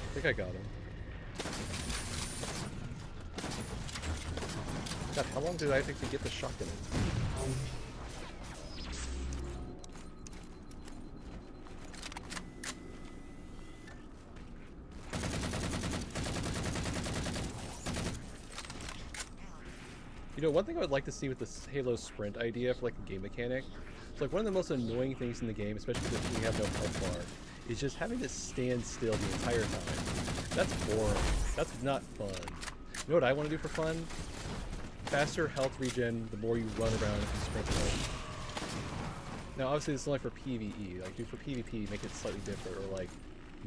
I think I got him. God, how long did I take to get the shotgun in? You know, one thing I would like to see with this Halo Sprint idea for like a game mechanic, it's like one of the most annoying things in the game, especially if you have no health bar, is just having to stand still the entire time. That's boring. That's not fun. You know what I want to do for fun? Faster health regen the more you run around and sprint away. Now obviously this is only for PvE, like do for PvP make it slightly different, or like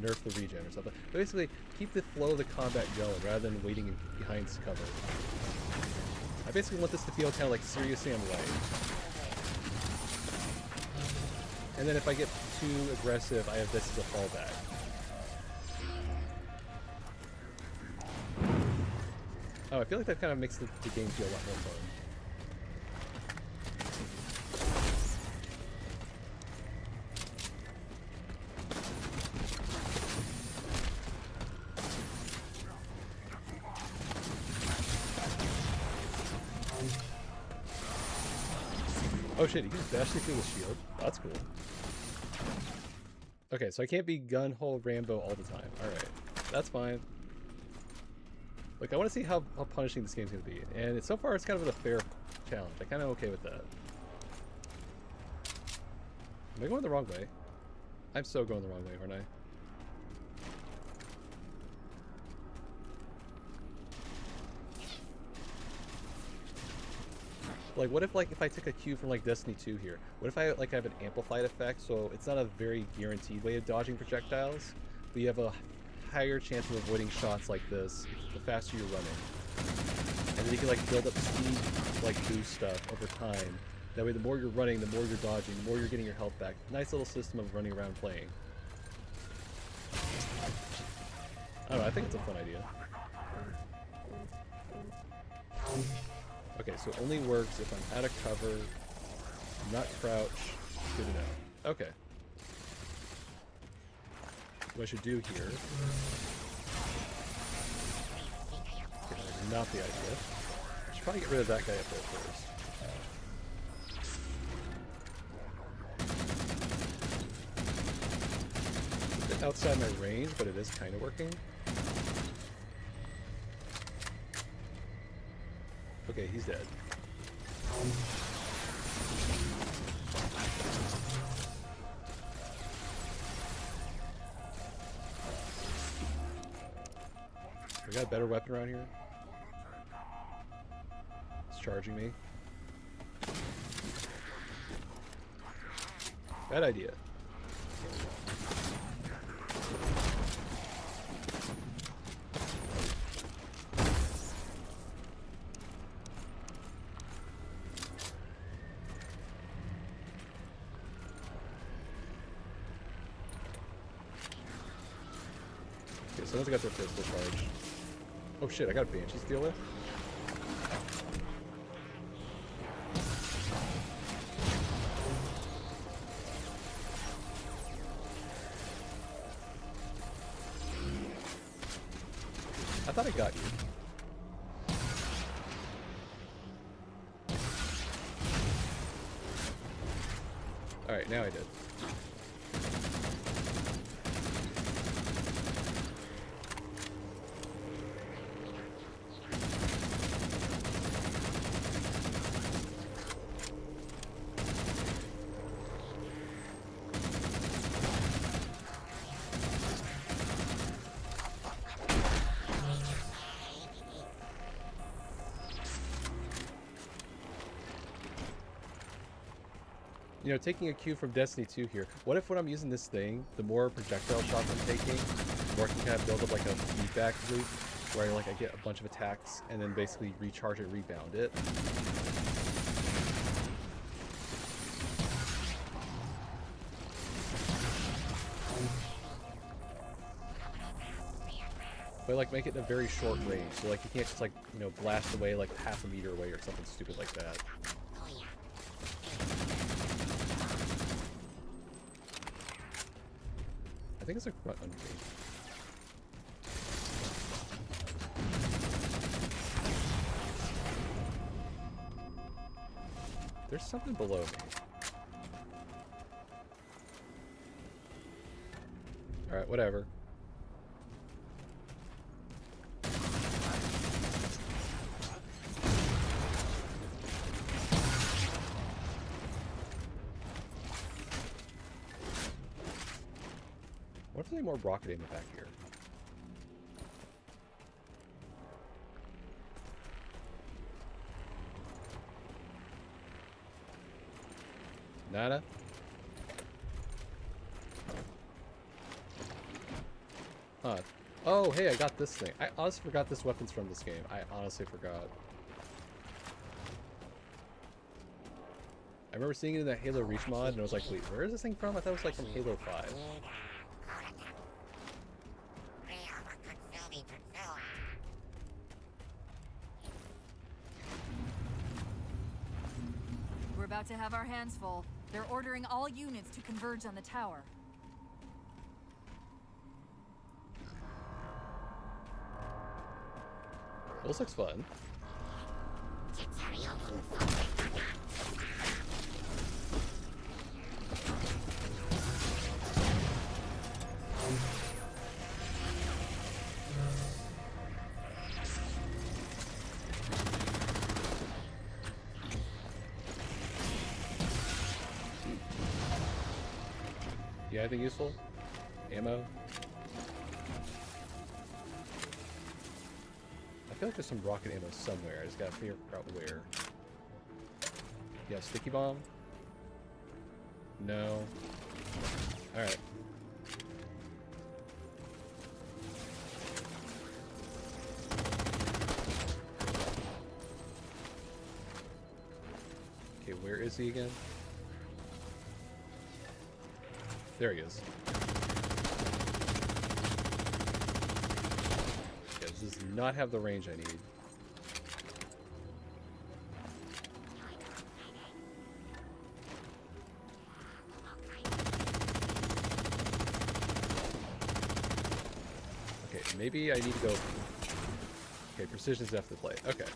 nerf the regen or something. But basically keep the flow of the combat going rather than waiting behind cover. I basically want this to feel kind of like Serious Sam Light. And then if I get too aggressive, I have this as a fallback. Oh, I feel like that kind of makes the game feel a lot more fun. Oh shit, you can just dash through the shield. That's cool. Okay, so I can't be gun-hole Rambo all the time. Alright, that's fine. Look, I want to see how punishing this game's going to be. And so far, it's kind of a fair challenge. I'm kind of okay with that. Am I going the wrong way? I'm so going the wrong way, aren't I? Like, what if, like, if I took a cue from, like, Destiny 2 here? What if I, like, have an amplified effect, so it's not a very guaranteed way of dodging projectiles, but you have a higher chance of avoiding shots like this the faster you're running. And then you can, like, build up speed, like, boost stuff over time. That way, the more you're running, the more you're dodging, the more you're getting your health back. Nice little system of running around playing. I don't know, I think it's a fun idea. Okay, so it only works if I'm out of cover, not crouch, good to know. Okay. What I should do here... Okay, that's not the idea. I should probably get rid of that guy up there first. It's a bit outside my range, but it is kind of working. Okay, he's dead. We got a better weapon around here? It's charging me. Bad idea. Someone's got their pistol charged. Oh shit, I got a Banshee to deal with? I thought I got you. Alright, now I did. You know, taking a cue from Destiny 2 here, what if when I'm using this thing, the more projectile shots I'm taking, the more I can kind of build up like a feedback loop, where like I get a bunch of attacks and then basically recharge and rebound it. But like make it in a very short range, so like you can't just like, you know, blast away like half a meter away or something stupid like that. I think it's like right underneath. There's something below me. Alright, whatever. What if there's any more rocket ammo back here? Nada? Huh. Oh, hey, I got this thing. I honestly forgot this weapon's from this game. I honestly forgot. I remember seeing it in that Halo Reach mod, and I was like, wait, where is this thing from? I thought it was like from Halo 5. We're about to have our hands full. They're ordering all units to converge on the tower. This looks fun. Yeah, anything useful? Ammo? I feel like there's some rocket ammo somewhere. I just gotta figure out where. Yeah, sticky bomb? No. Alright. Okay, where is he again? There he is. Yeah, this does not have the range I need. Okay, maybe I need to go... Okay, precision's definitely play. Okay.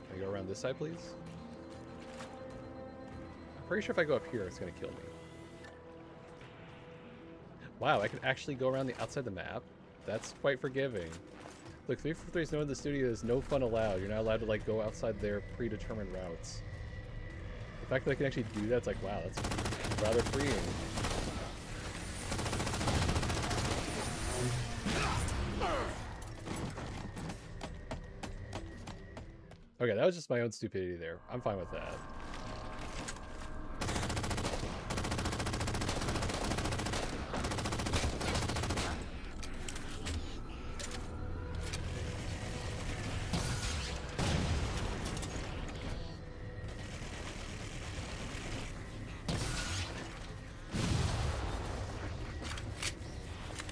Can I go around this side, please? I'm pretty sure if I go up here, it's gonna kill me. Wow, I can actually go around the outside of the map? That's quite forgiving. Look, 343 is known in the studio as no fun allowed. You're not allowed to, like, go outside their predetermined routes. The fact that I can actually do that, it's like, wow, that's rather freeing. Okay, that was just my own stupidity there. I'm fine with that.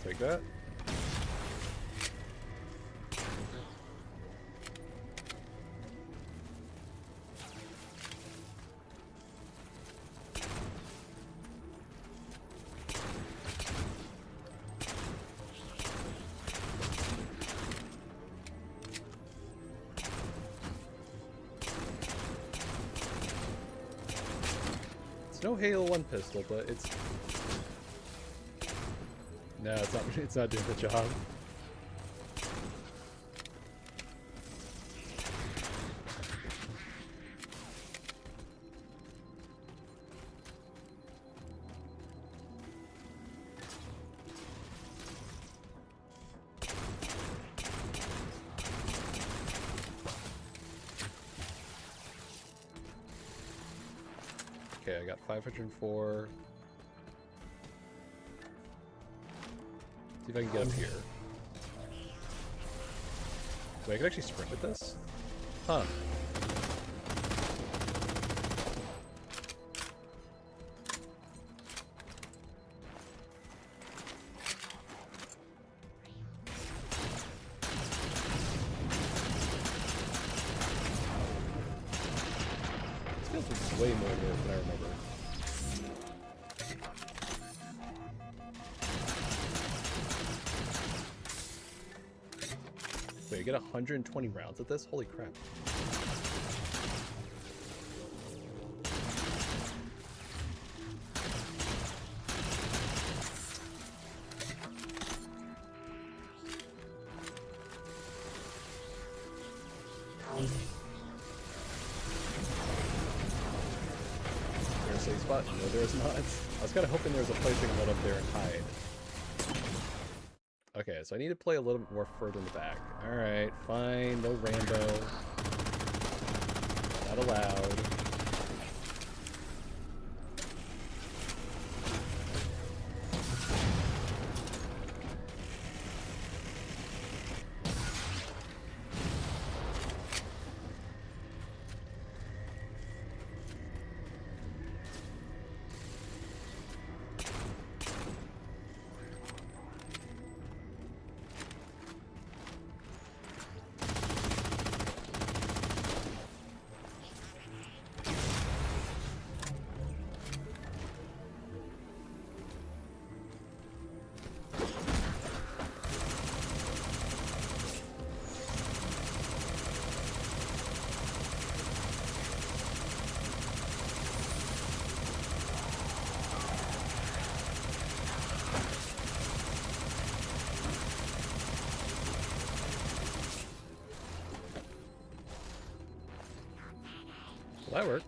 Take that. It's no Halo 1 pistol, but it's... No, it's not doing the job. Okay, I got 504. See if I can get up here. Wait, I can actually sprint with this? Huh. This feels way more work than I remember. You get 120 rounds at this? Holy crap. There's a safe spot? No, there's not. I was kind of hoping there was a place I could run up there and hide. Okay, so I need to play a little bit more further in the back. Alright, fine. No Rambo. Not allowed. Well, that worked.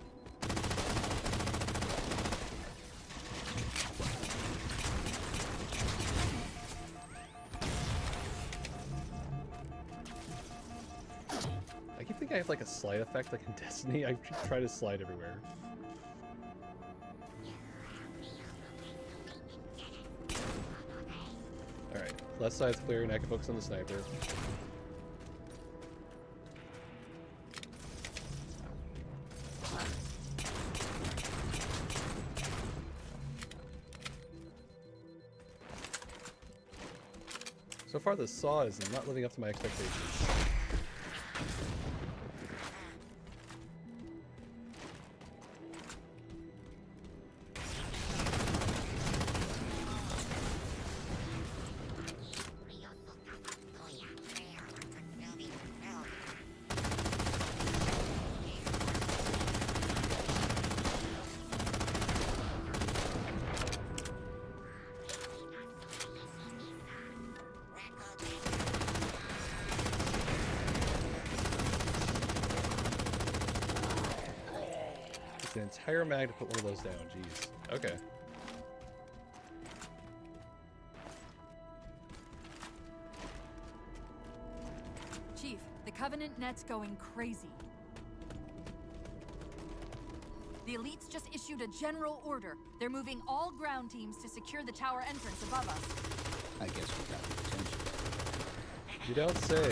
I keep thinking I have like a slide effect like in Destiny. I try to slide everywhere. Alright, left side's clear and I can focus on the sniper. So far, the saw is not living up to my expectations. An entire mag to put one of those down, jeez. Okay. Chief, the Covenant net's going crazy. The elites just issued a general order. They're moving all ground teams to secure the tower entrance above us. I guess we got the attention. You don't say.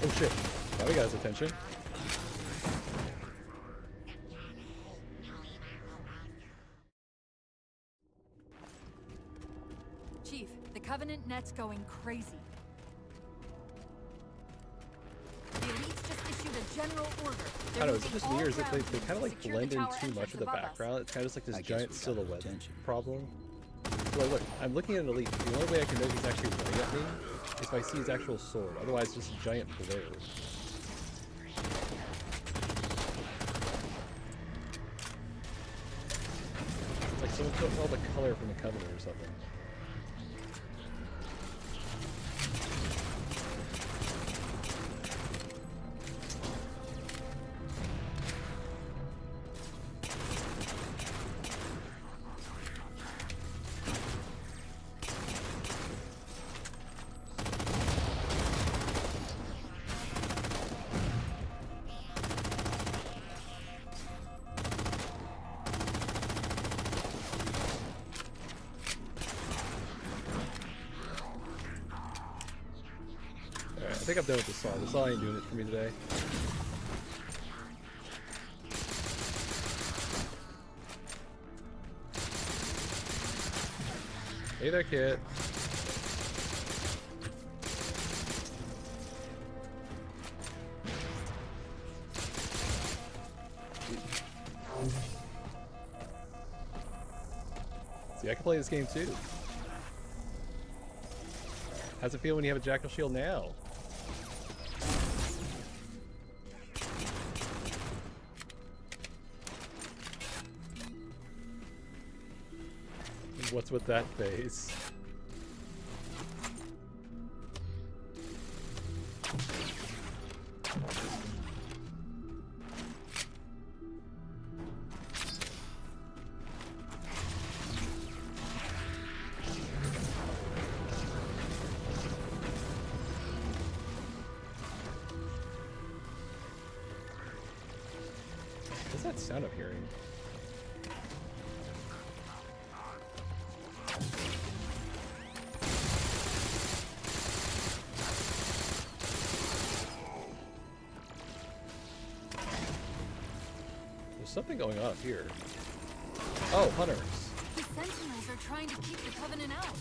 Oh shit. Now we got his attention. Chief, the Covenant net's going crazy. The elites just issued a general order. I don't know, is it just me or is it they kind of like blend in too much of the background? It's kind of just like this giant silhouette problem. So look, I'm looking at an elite. The only way I can know he's actually running at me is if I see his actual sword. Otherwise, it's just a giant blur. It's like someone took all the color from the Covenant or something. I think I'm done with the saw. The saw ain't doing it for me today. Hey there, kid. See, I can play this game too. How's it feel when you have a jackal shield now? What's with that face? What's that sound I'm hearing? There's something going on up here. Oh, hunters. The Sentinels are trying to keep the Covenant out.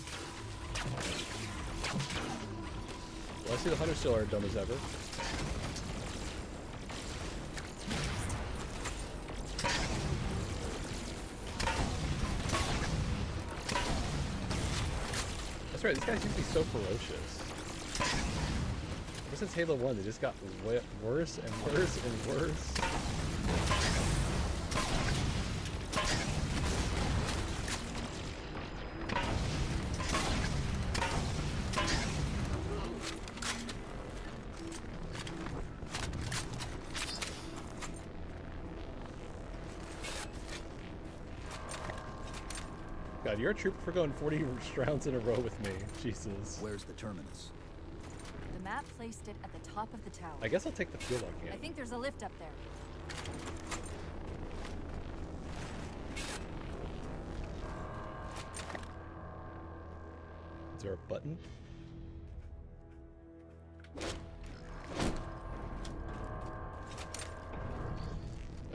Well, I see the hunters still are dumb as ever. That's right, these guys used to be so ferocious. Ever since Halo 1, they just got worse and worse and worse. God, you're a trooper for going 40 rounds in a row with me. Jesus. Where's the terminus? The map placed it at the top of the tower. I guess I'll take the fuel on I cannon. think there's a lift up there. Is there a button?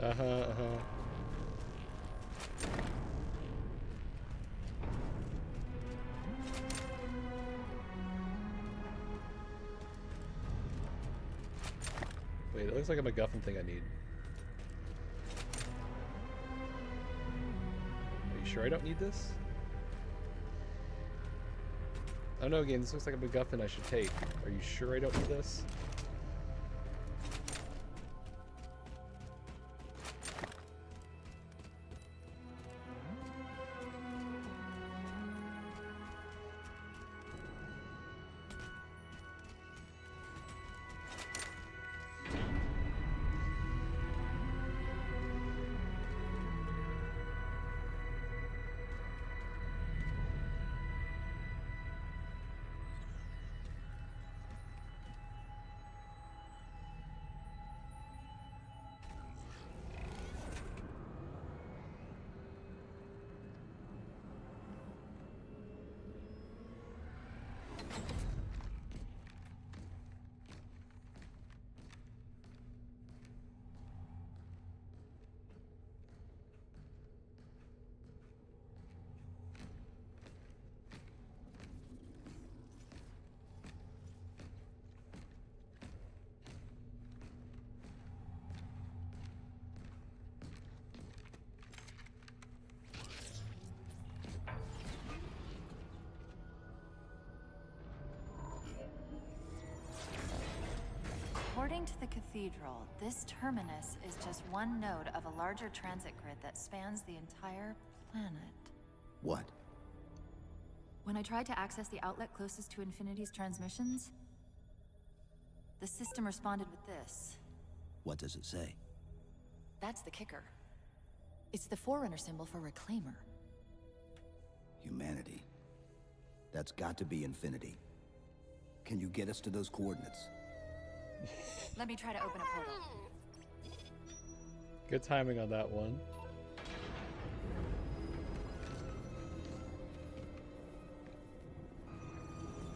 Uh-huh. Wait, it looks like a MacGuffin thing I need. Are you sure I don't need this? Oh no, again, this looks like a MacGuffin I should take. Are you sure I don't need this? According to the cathedral, this terminus is just one node of a larger transit grid that spans the entire planet. What? When I tried to access the outlet closest to Infinity's transmissions, the system responded with this. What does it say? That's the kicker. It's the Forerunner symbol for Reclaimer. Humanity. That's got to be Infinity. Can you get us to those coordinates? Let me try to open a portal. Good timing on that one.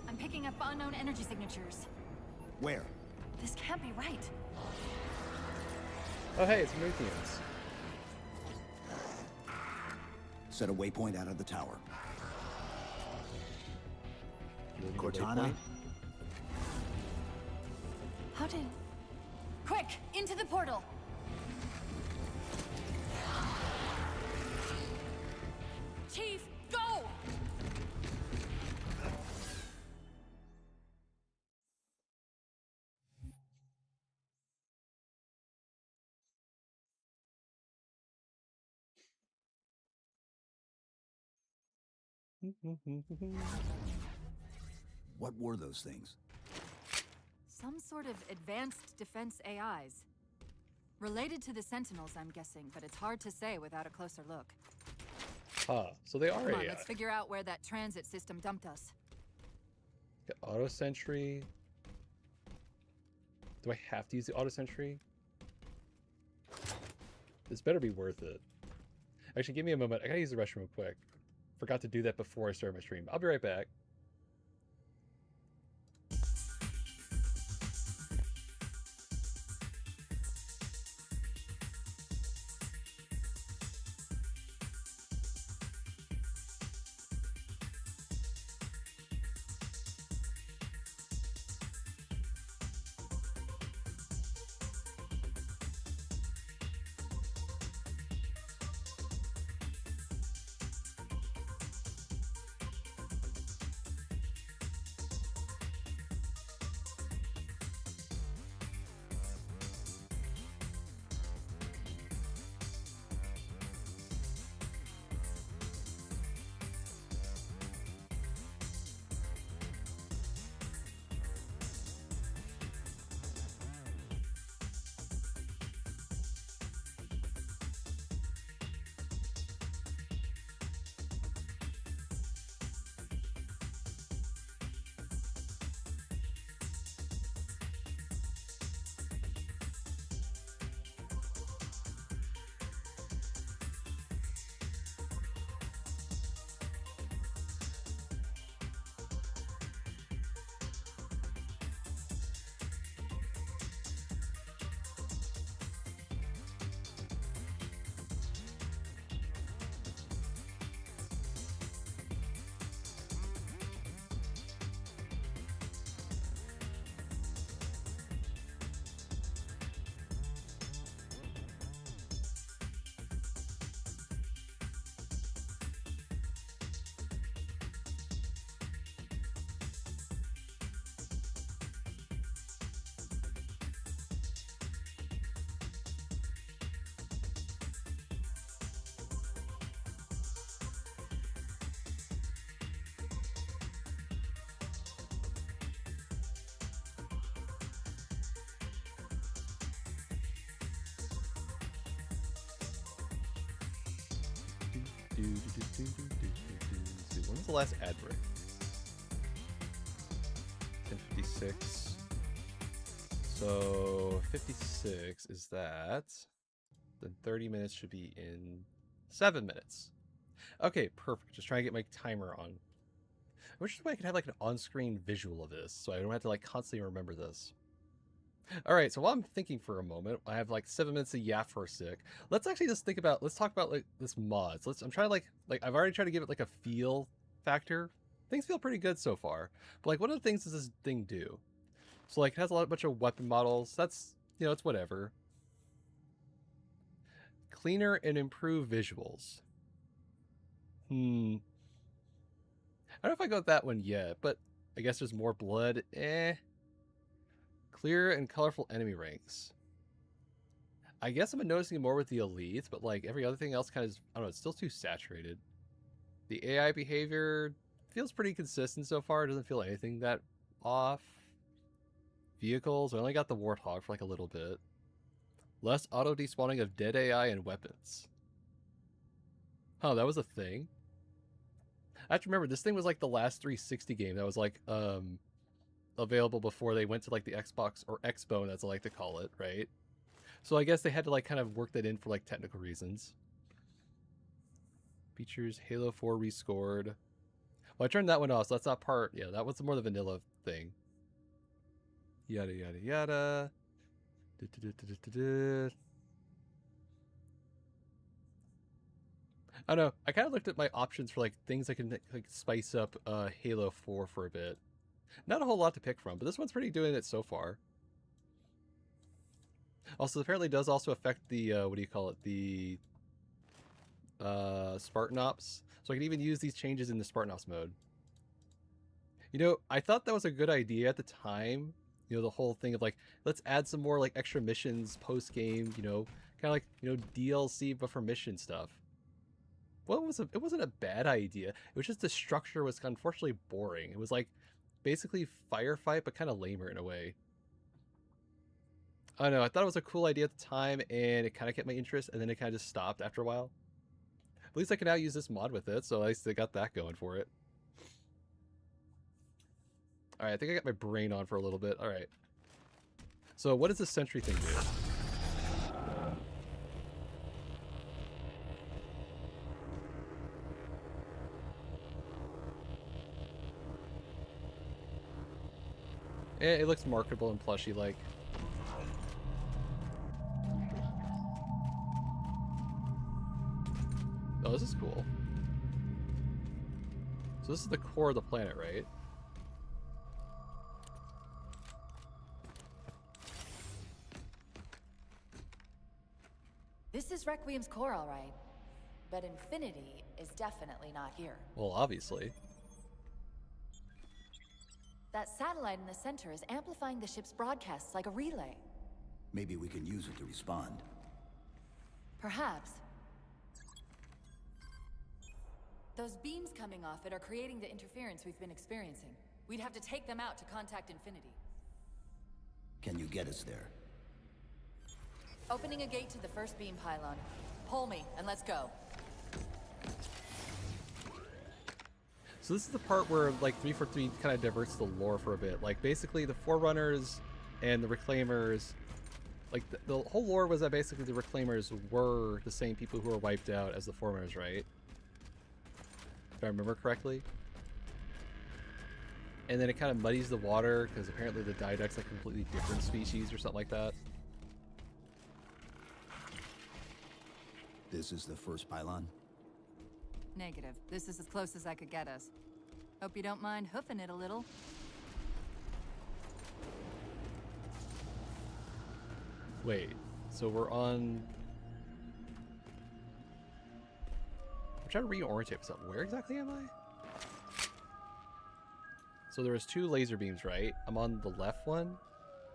I'm picking up unknown energy signatures. Where? This can't be right. Oh hey, it's Muthians. Set a waypoint out of the tower. Moving a Cortana? waypoint. How did... Quick! Into the portal! Chief, go! What were those things? Some sort of advanced defense AIs. Related to the Sentinels, I'm guessing, but it's hard to say without a closer look. Huh, so they are Come on, AI. let's figure out where that transit system dumped us. Auto sentry. Do I have to use the auto sentry? This better be worth it. Actually, give me a moment. I gotta use the restroom real quick. Forgot to do that before I started my stream. I'll be right back. When was the last ad break? 10:56. So 56 is that. Then 30 minutes should be in 7 minutes. Okay, perfect. Just trying to get my timer on. I wish I could have like an on-screen visual of this, so I don't have to like constantly remember this. All right, so while I'm thinking for a moment, I have like 7 minutes of yap for a sec. Let's actually just think about, let's talk about like this mod. So I'm trying to like I've already tried to give it like a feel factor. Things feel pretty good so far. But like, what other things does this thing do? So like, it has a bunch of weapon models. That's, you know, it's whatever. Cleaner and improved visuals. I don't know if I go with that one yet, but I guess there's more blood. Clear and colorful enemy ranks. I guess I've been noticing it more with the elites, but like every other thing else kind of, I don't know, it's still too saturated. The AI behavior feels pretty consistent so far. It doesn't feel anything that off. Vehicles, I only got the Warthog for like a little bit. Less auto despawning of dead AI and weapons. Oh, that was a thing. I have to remember, this thing was like the last 360 game that was like available before they went to like the Xbox or Xbone, as I like to call it, right? So I guess they had to like kind of work that in for like technical reasons. Features, Halo 4 rescored. Well, I turned that one off, so that's not part, yeah, that was more the vanilla thing. Yada, yada, yada. I don't know, I kind of looked at my options for like things I can like spice up Halo 4 for a bit. Not a whole lot to pick from, but this one's pretty doing it so far. Also, apparently does also affect the, what do you call it, the Spartan Ops. So I can even use these changes in the Spartan Ops mode. You know, I thought that was a good idea at the time. You know, the whole thing of like, let's add some more like extra missions post-game, you know, kind of like, you know, DLC but for mission stuff. it wasn't a bad idea. It was just the structure was unfortunately boring. It was like basically firefight, but kind of lamer in a way. I don't know. I thought it was a cool idea at the time, and it kind of kept my interest, and then it kind of just stopped after a while. At least I can now use this mod with it, so at least they got that going for it. All right, I think I got my brain on for a little bit. All right. So what does this sentry thing do? It looks marketable and plushy-like. Oh, this is cool. So this is the core of the planet, right? This is Requiem's core, all right. But Infinity is definitely not here. Well, obviously. That satellite in the center is amplifying the ship's broadcasts like a relay. Maybe we can use it to respond. Perhaps. Those beams coming off it are creating the interference we've been experiencing. We'd have to take them out to contact Infinity. Can you get us there? Opening a gate to the first beam pylon. Pull me, and let's go. So this is the part where like 343 kind of diverts the lore for a bit. Like basically the Forerunners and the Reclaimers, like the whole lore was that basically the Reclaimers were the same people who were wiped out as the Forerunners, right? If I remember correctly. And then it kind of muddies the water because apparently the Didacht's like a completely different species or something like that. This is the first pylon? Negative. This is as close as I could get us. Hope you don't mind hoofing it a little. Wait, so we're on... I'm trying to reorientate myself. Where exactly am I? So there was 2 laser beams, right? I'm on the left one.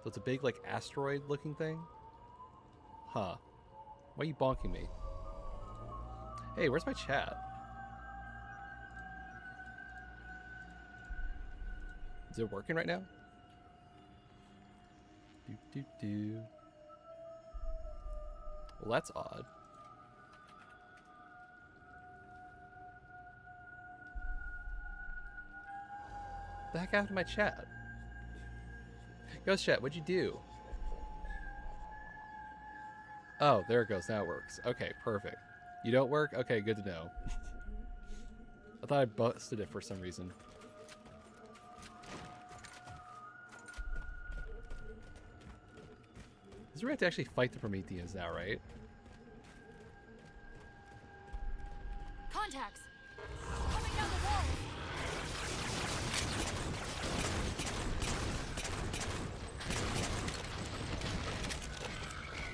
So it's a big, like, asteroid-looking thing. Huh. Why are you bonking me? Hey, where's my chat? Is it working right now? Do. Well, that's odd. The heck happened to my chat? Ghost chat, what'd you do? Oh, there it goes. Now it works. Okay, perfect. You don't work? Okay, good to know. I thought I busted it for some reason. This is where we have to actually fight the Prometheans now, right? Contacts! Coming down the wall!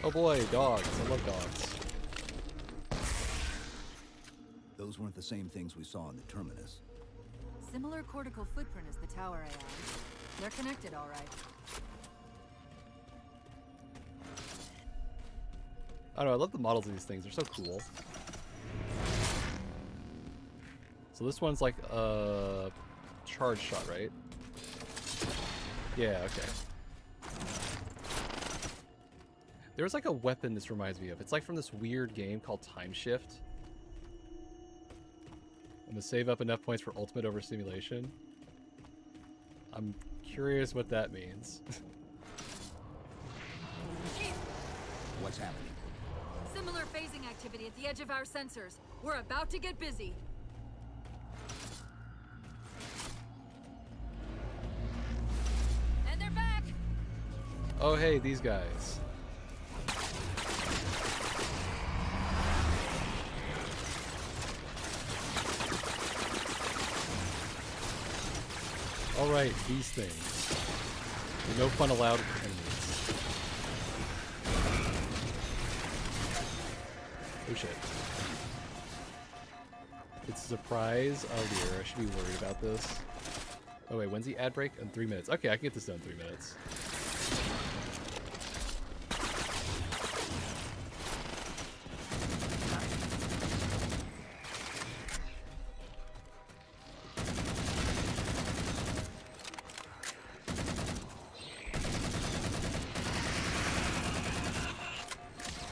Oh boy, dogs. I love dogs. Those weren't the same things we saw in the Terminus. Similar cortical footprint as the tower AI. They're connected, all right. I don't know, I love the models of these things. They're so cool. So this one's like a charge shot, right? Yeah, okay. There's like a weapon this reminds me of. It's like from this weird game called Time Shift. I'm gonna save up enough points for ultimate overstimulation. I'm curious what that means. What's happening? Similar phasing activity at the edge of our sensors. We're about to get busy. And they're back! Oh hey, these guys. Alright, these things. No fun allowed with enemies. Oh shit. It's a surprise. Oh dear, I should be worried about this. Oh wait, when's the ad break? In 3 minutes. Okay, I can get this done in 3 minutes.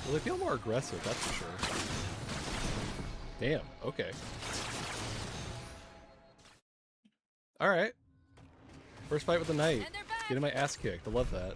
Well, they feel more aggressive, that's for sure. Damn, okay. Alright. First fight with the knight. Getting my ass kicked. I love that.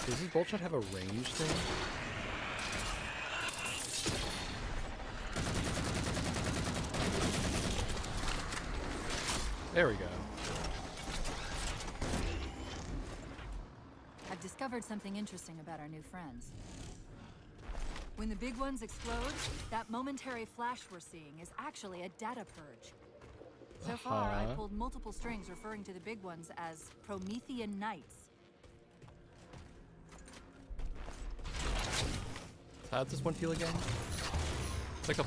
Does this bolt shot have a range thing? There we go. I've discovered something interesting about our new friends. When the big ones explode, that momentary flash we're seeing is actually a data purge. So far, I've pulled multiple strings referring to the big ones as Promethean Knights. How's this one feel again? It's like a... I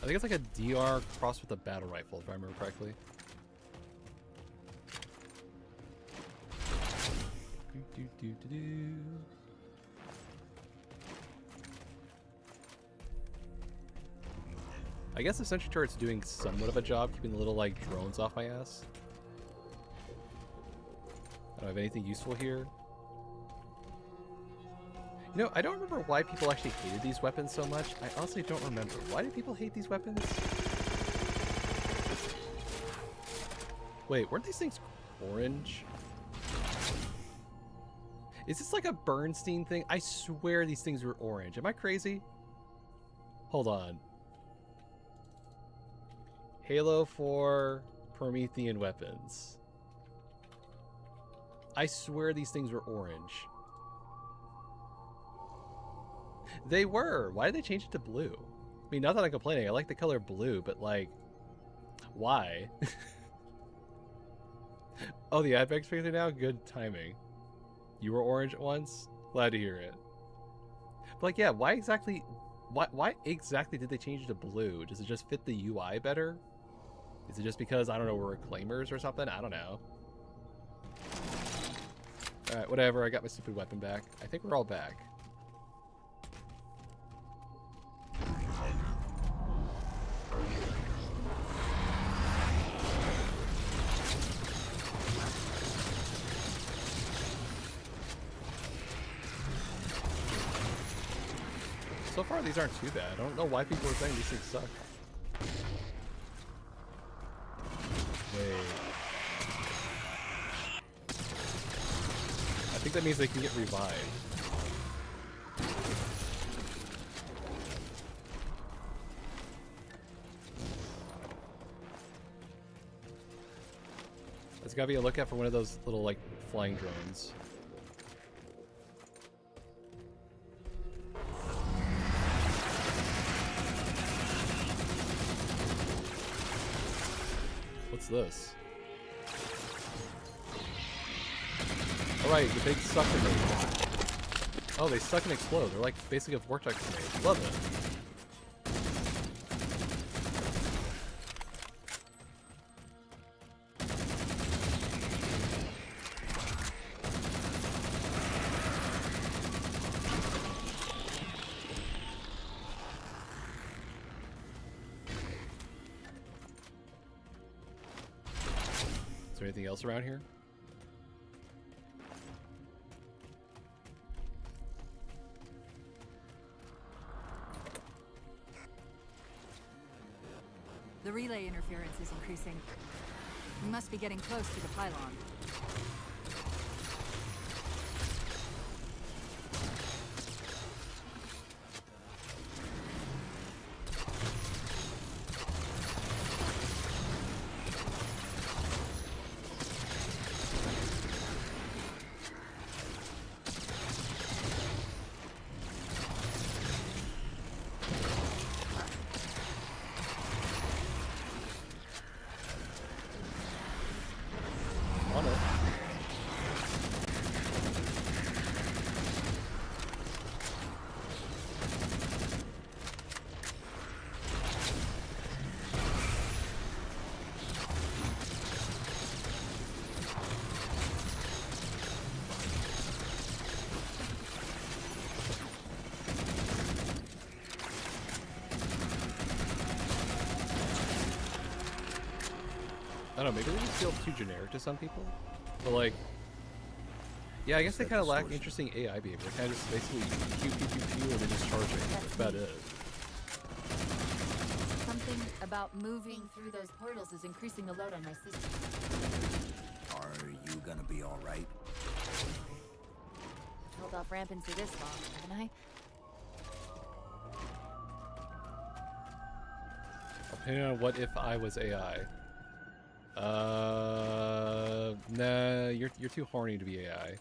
think it's like a DR crossed with a battle rifle, if I remember correctly. I guess the sentry turret's doing somewhat of a job keeping the little, like, drones off my ass. I don't have anything useful here. You know, I don't remember why people actually hated these weapons so much. I honestly don't remember. Why do people hate these weapons? Wait, weren't these things orange? Is this like a Bernstein thing? I swear these things were orange. Am I crazy? Hold on. Halo 4 Promethean weapons. I swear these things were orange. They were. Why did they change it to blue? I mean, not that I'm complaining. I like the color blue, but like, why? Oh, the ad back's fixing now? Good timing. You were orange at once? Glad to hear it. But like, yeah, why exactly did they change it to blue? Does it just fit the UI better? Is it just because, I don't know, we're reclaimers or something? I don't know. Alright, whatever. I got my stupid weapon back. I think we're all back. So far, these aren't too bad. I don't know why people are saying these things suck. Wait. I think that means they can get revived. There's gotta be a lookout for one of those little, like, flying drones. What's this? Alright, the big suck and they... Oh, they suck and explode. They're like basically a vortex grenade. Love it. Is there anything else around here? The relay interference is increasing. We must be getting close to the pylon. On it. I don't know, maybe they just feel too generic to some people. But like, yeah, I guess they kind of lack interesting AI behavior. Kind of just basically pew pew pew pew and then just charging. That's about it. Something about moving through those portals is increasing the load on my system. Are you gonna be all right? I've held off rampancy this long, haven't I? Depending on what if I was AI. Nah, you're too horny to be AI.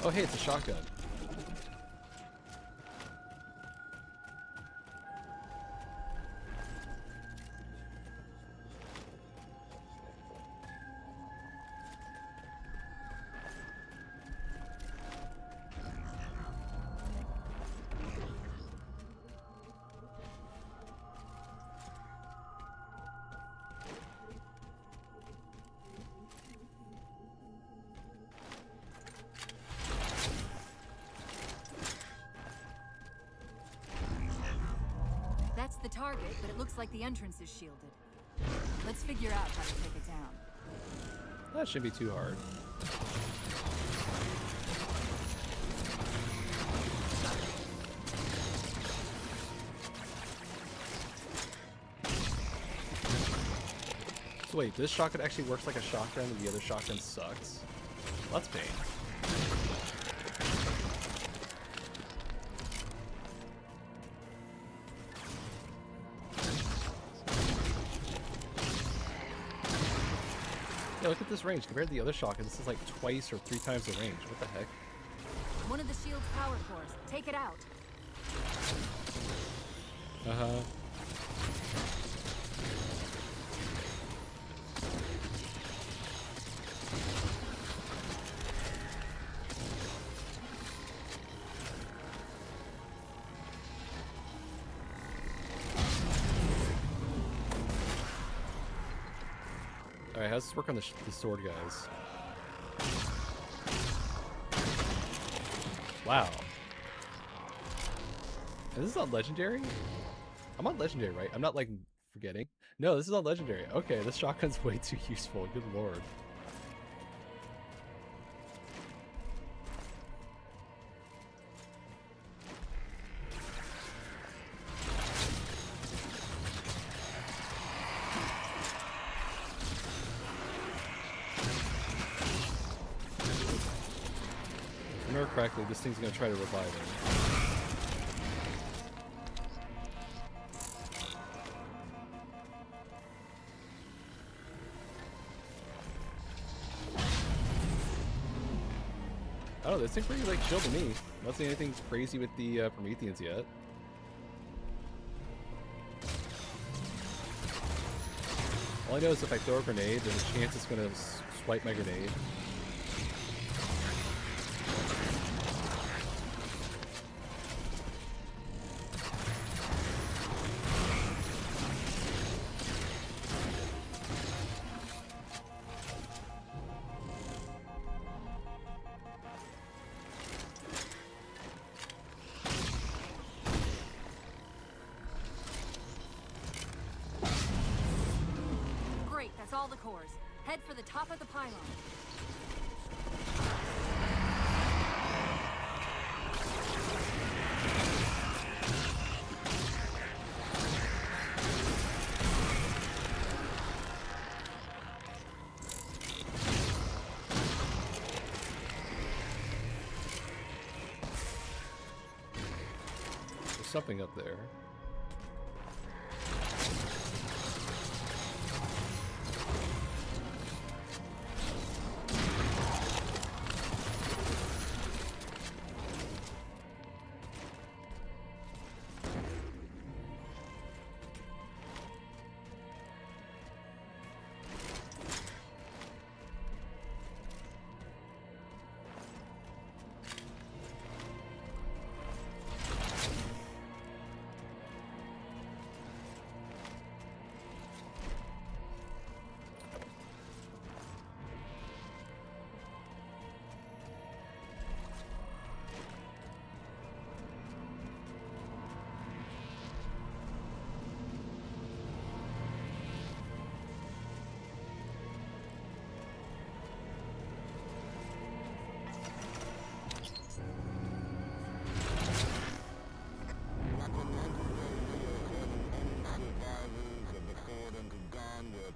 Oh hey, it's a shotgun. That's the target, but it looks like the entrance is shielded. Let's figure out how to take it down. That shouldn't be too hard. So wait, this shotgun actually works like a shotgun and the other shotgun sucks? Well, that's pain. Yeah, look at this range. Compared to the other shotgun, this is like twice or 3 times the range. What the heck? One of the shield's power cores. Take it out. Uh-huh. Alright, how's this work on the sword guys? Wow. Is this on legendary? I'm on legendary, right? I'm not like forgetting. No, this is on legendary. Okay, this shotgun's way too useful. Good lord. If I remember correctly, this thing's gonna try to revive him. Oh, this thing's pretty like chill to me. Not seeing anything crazy with the Prometheans yet. All I know is if I throw a grenade, there's a chance it's gonna swipe my grenade. Great, that's all the cores. Head for the top of the pylon. There's something up there.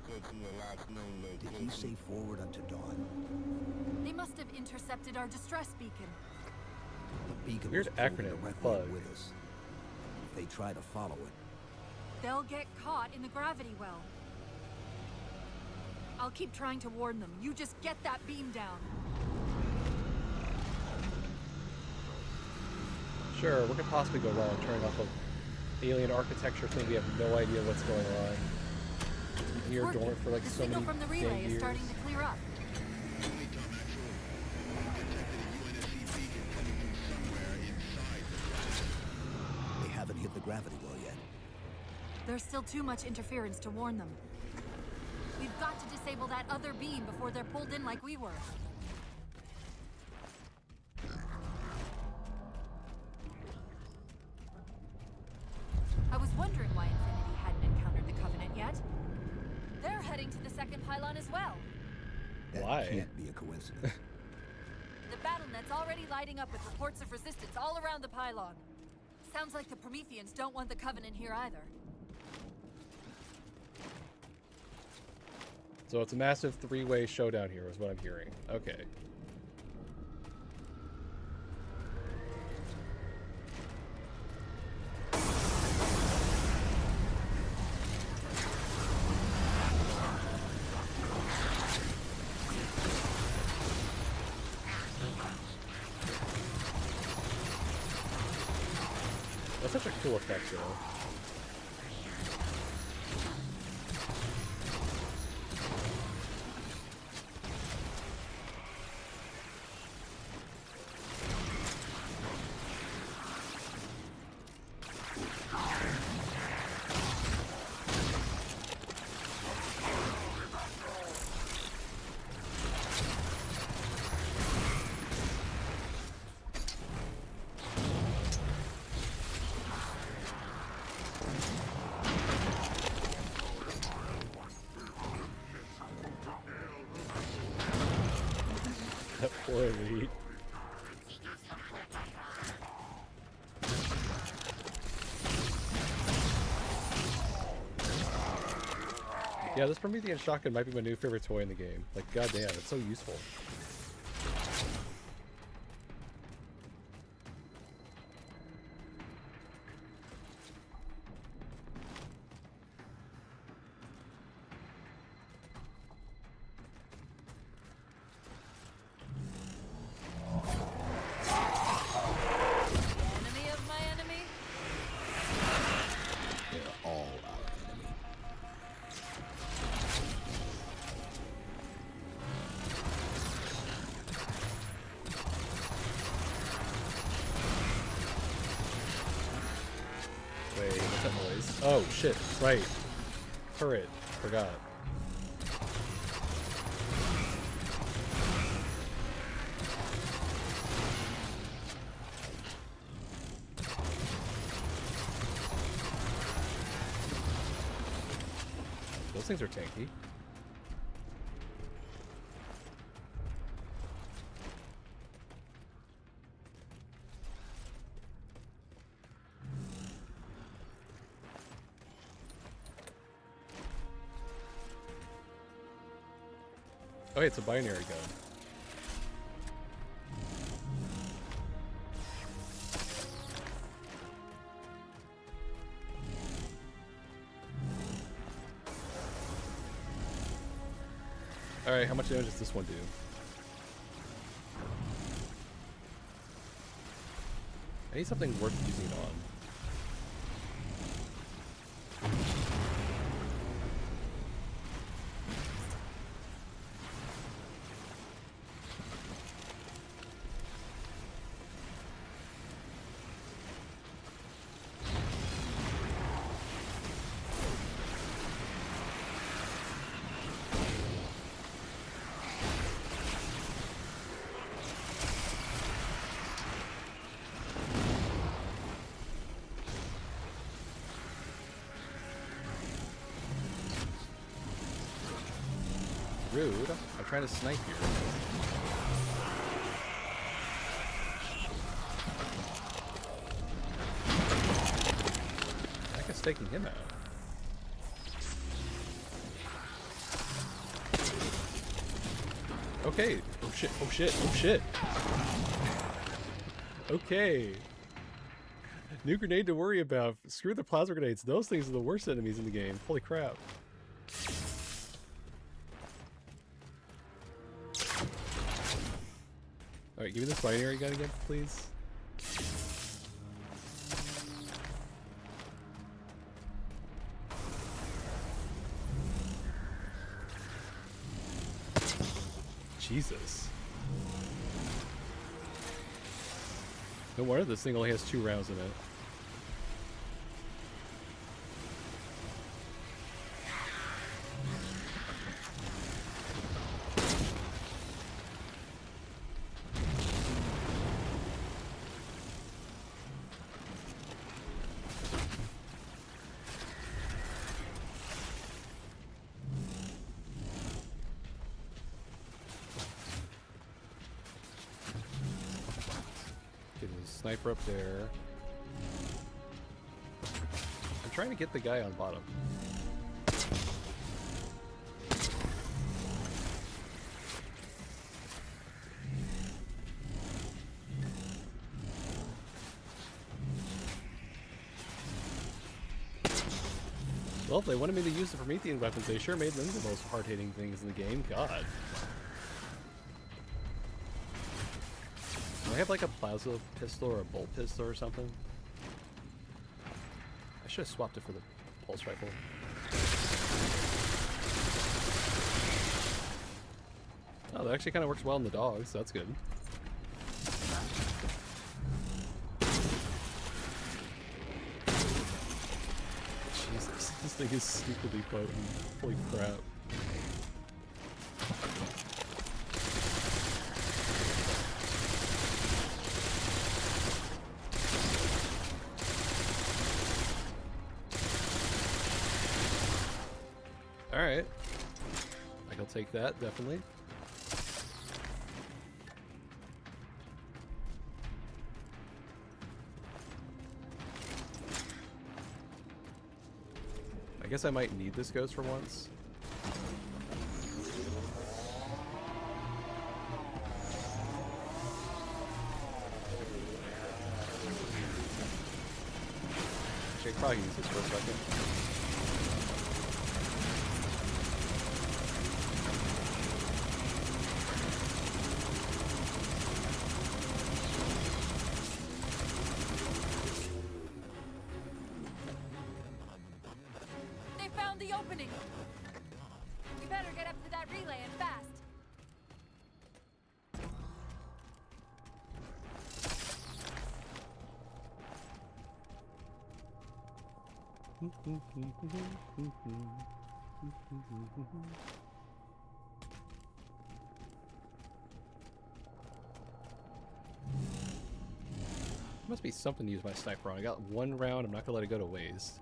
Did he say forward unto dawn? They must have intercepted our distress beacon. The beacon Weird was pulled acronym, directly FUG. with us. If they try to follow it, They'll get caught in the gravity well. I'll keep trying to warn them. You just get that beam down. Sure, what could possibly go wrong turning off an alien architecture thing? We have no idea what's going on. Here Working. dormant for like The so signal many from the dang relay is years. starting to clear up. they haven't hit the gravity well yet. There's still too much interference to warn them. We've got to disable that other beam before they're pulled in like we were. I was wondering why Infinity hadn't encountered the Covenant yet. They're heading to the second pylon as well. That Why? can't be a coincidence. The BattleNet's already lighting up with reports of resistance all around the pylon. Sounds like the Prometheans don't want the Covenant here either. So it's a massive three-way showdown here is what I'm hearing. Okay. That's such a cool effect, though. That poor elite. Yeah, this Promethean shotgun might be my new favorite toy in the game. Like, goddamn, it's so useful. Enemy of my enemy? They're all our enemy. Wait, what's that noise? Oh, shit, right. Turret. Forgot. Those things are tanky. Oh, wait, it's a binary gun. Alright, how much damage does this one do? I need something worth using it on. Rude. I'm trying to snipe here. I guess taking him out. Okay. Oh shit. Oh shit. Oh shit. Okay. New grenade to worry about. Screw the plasma grenades. Those things are the worst enemies in the game. Holy crap. Alright, give me this binary gun again, please. Jesus. No wonder this thing only has 2 rounds in it. Sniper up there. I'm trying to get the guy on bottom. Well, if they wanted me to use the Promethean weapons, they sure made them the most hard-hitting things in the game. God. Do I have like a plasma pistol or a bolt pistol or something? I should have swapped it for the pulse rifle. Oh, that actually kind of works well in the dogs, so that's good. Jesus, this thing is stupidly potent. Holy crap. Alright. I can take that, definitely. I guess I might need this ghost for once. Actually, I could probably use this for a second. Must be something to use my sniper on. I got 1 round. I'm not gonna let it go to waste.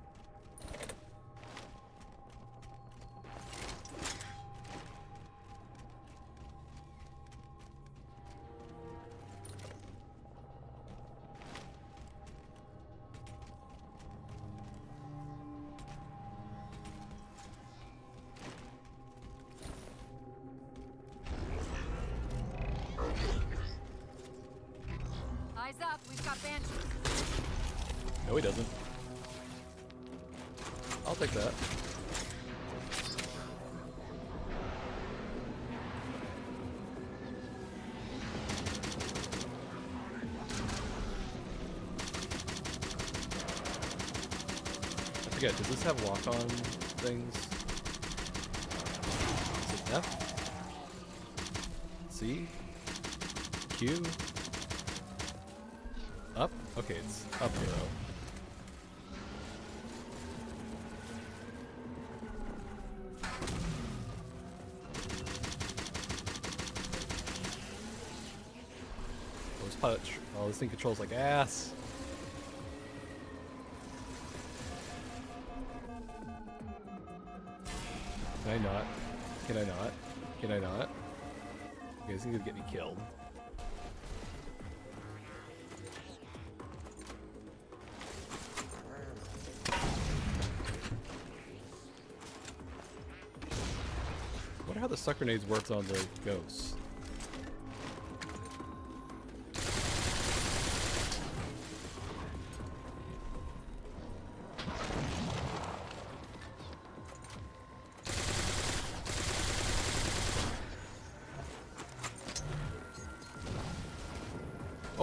Eyes up, we've got banshees. No, he doesn't. I'll take that. I forget, does this have lock-on things? Is it F? C? Q? Up? Okay, it's up arrow. Oh, this thing controls like ass. Can I not? Can I not? Can I not? Okay, this thing's gonna get me killed. I wonder how the suck grenades works on the ghosts.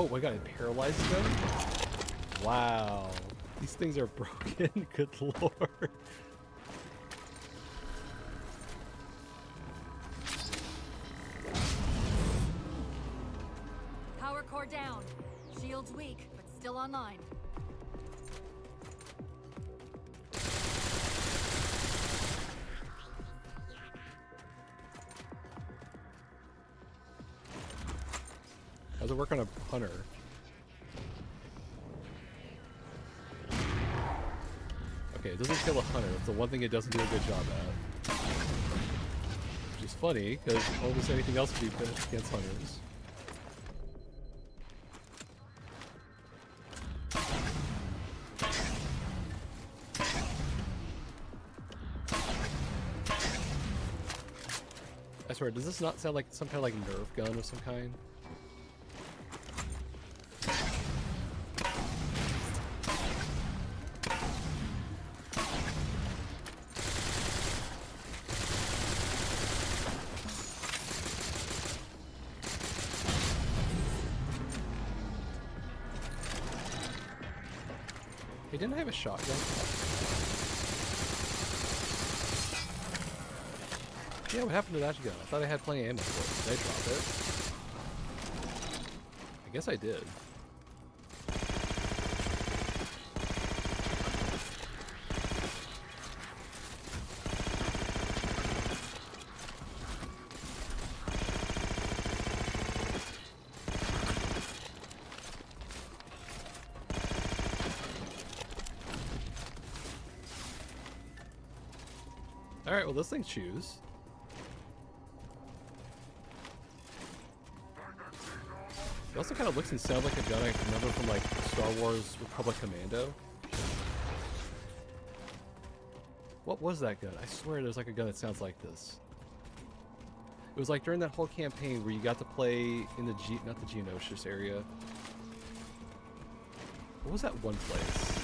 Oh my god, it paralyzes them? Wow. These things are broken. Good lord. Power core down. Shield's weak, but still online. How's it work on a hunter? Okay, it doesn't kill a hunter. It's the one thing it doesn't do a good job at. Which is funny, because almost anything else would be good against hunters. I swear, does this not sound like some kind of like Nerf gun of some kind? Hey, didn't I have a shotgun? Yeah, what happened to that gun? I thought I had plenty of ammo for it. Did I drop it? I guess I did. Alright, well this thing chews. It also kind of looks and sounds like a gun I remember from like Star Wars Republic Commando. What was that gun? I swear there's like a gun that sounds like this. It was like during that whole campaign where you got to play in the not the Geonosis area. What was that one place?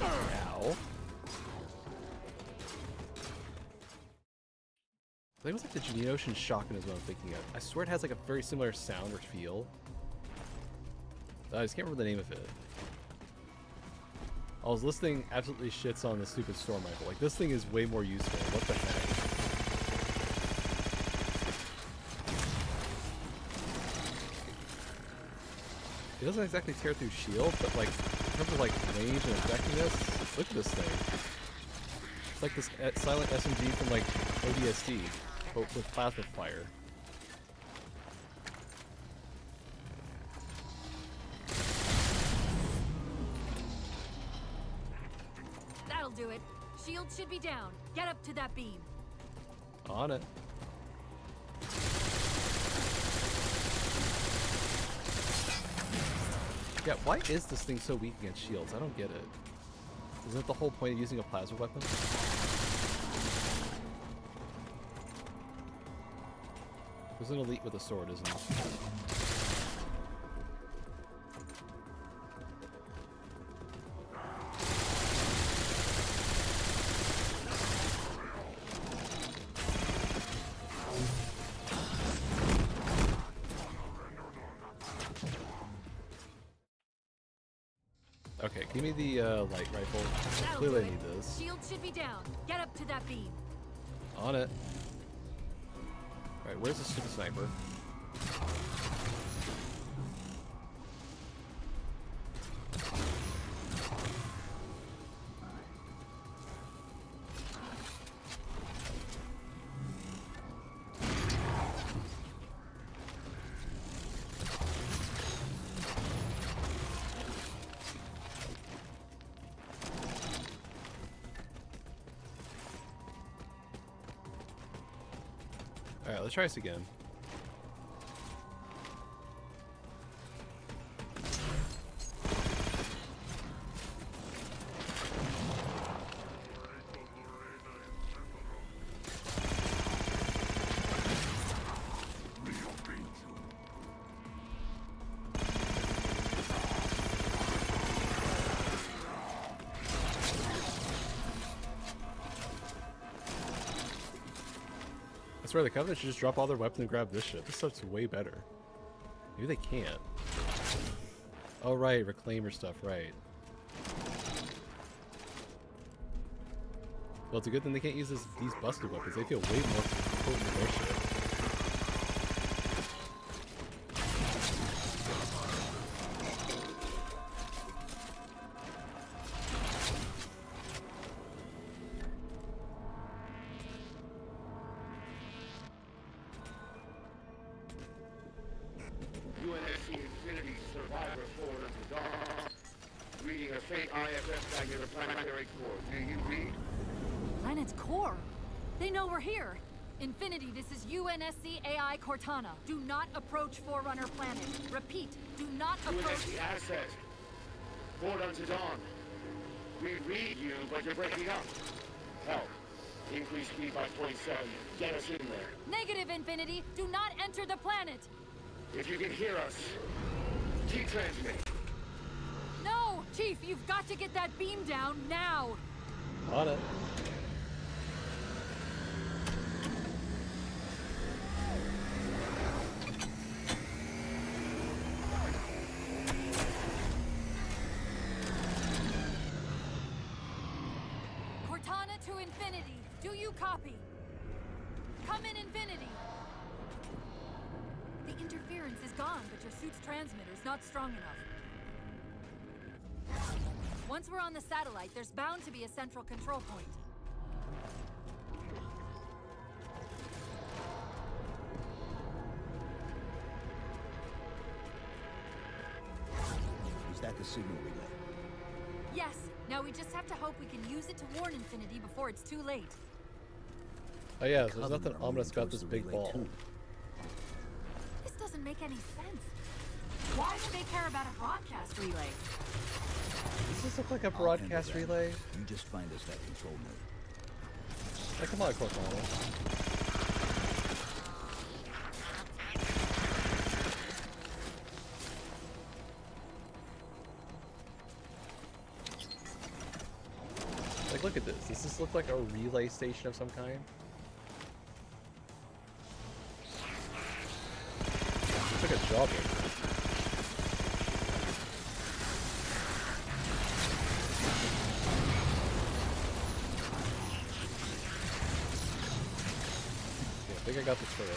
Ow. I think it was like the Geonosis shotgun is what I'm thinking of. I swear it has like a very similar sound or feel. I just can't remember the name of it. I was listening absolutely shits on the stupid storm rifle. Like, this thing is way more useful. What the heck? It doesn't exactly tear through shield, but like, in terms of like range and effectiveness, look at this thing. It's like this silent SMG from like ODST, but with plasma fire. That'll do it. Shield should be down. Get up to that beam. On it. Yeah, why is this thing so weak against shields? I don't get it. Isn't that the whole point of using a plasma weapon? There's an elite with a sword, isn't it? Okay, give me the light rifle. Clearly I need this. Shield should be down. Get up to that beam. On it. Alright, where's the stupid sniper? Alright, let's try this again. I swear the Covenant should just drop all their weapons and grab this shit. This stuff's way better. Maybe they can't. Oh right, Reclaimer stuff, right. Well, it's a good thing they can't use these busted weapons. They feel way more potent than their shit. UNSC Infinity Survivor Forward of the Dawn. Reading a faint IFF tag in the planetary core. Do you read? Planet's core? They know we're here. Infinity, this is UNSC AI Cortana. Do not approach Forerunner planet. Repeat, do not approach... UNSC asset. Forward unto dawn. We read you, but you're breaking up. Help. Increase speed by 27. Get us in there. Negative, Infinity. Do not enter the planet. If you can hear us, keep transmitting. No! Chief, you've got to get that beam down now. On it. Cortana to Infinity. Do you copy? Come in, Infinity. The interference is gone, but your suit's transmitter's not strong enough. Once we're on the satellite, there's bound to be a central control point. Is that the signal relay? Yes. Now we just have to hope we can use it to warn Infinity before it's too late. Oh yeah, so there's nothing ominous about this big ball. This doesn't make any sense. Why would they care about a broadcast relay? Does this look like a broadcast relay? You just find us that control node. Like, come on, Cortana. Like, look at this. Does this look like a relay station of some kind? It's like a job. I think I got this for it.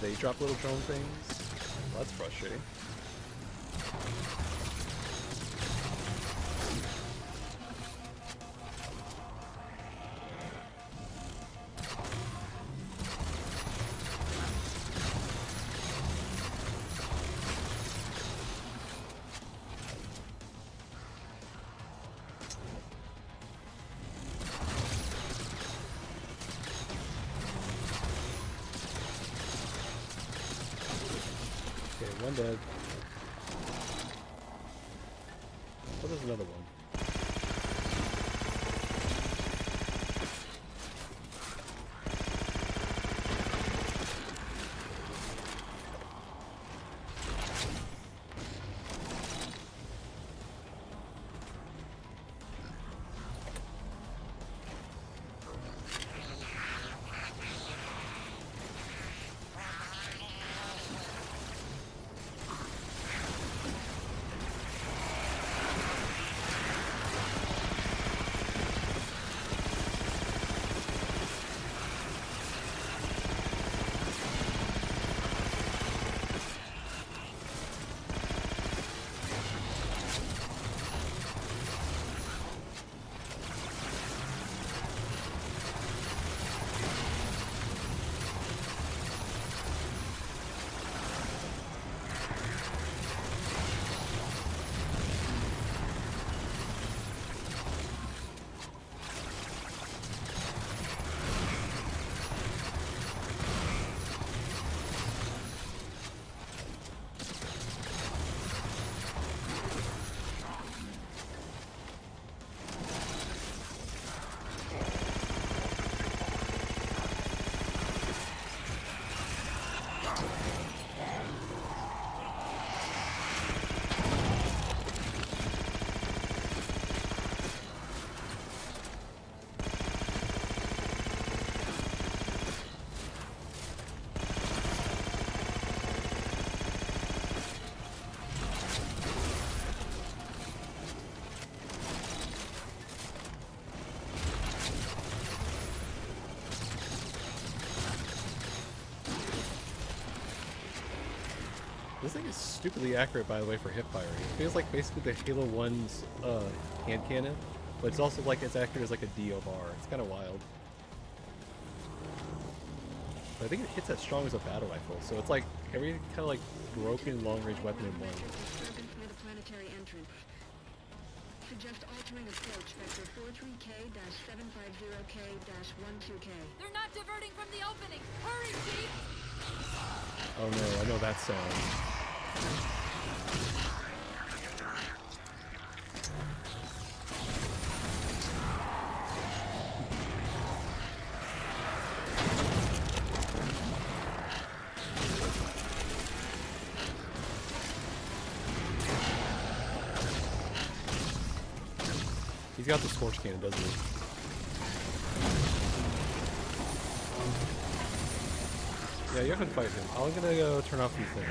They drop little drone things. Well, that's frustrating. One dead. Oh, there's another one. This thing is stupidly accurate, by the way, for hip firing. It feels like basically the Halo 1's hand cannon, but it's also like as accurate as like a DOR. It's kind of wild. But I think it hits as strong as a battle rifle, so it's like every kind of like broken long-range weapon in one. Near the planetary entrance. Suggest altering approach vector 43K-750K-12K. They're not diverting from the opening. Hurry, Chief! Oh no, I know that sound. He's got the scorch cannon, doesn't he? Yeah, you can fight him. I'm gonna go turn off these things.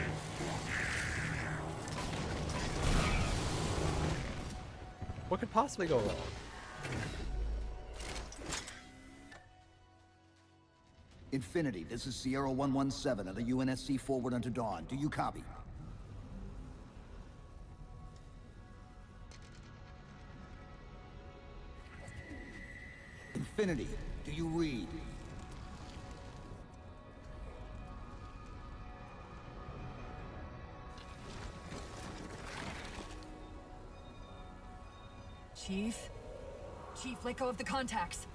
What could possibly go wrong? Infinity, this is Sierra 117 of the UNSC forward unto dawn. Do you copy? Infinity, do you read? Chief? Chief, let go of the contacts.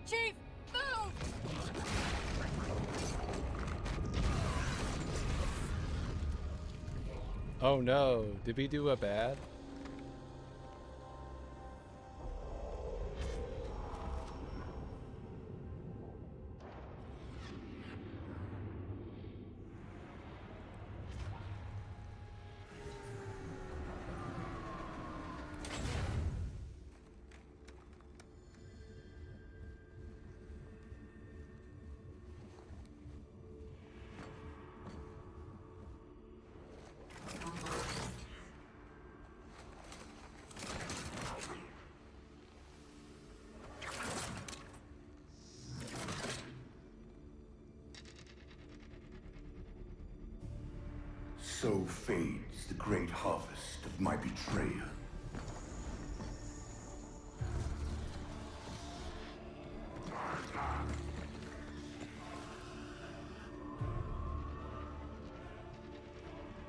Chief, move! Oh no, did we do a bad? So fades the great harvest of my betrayal.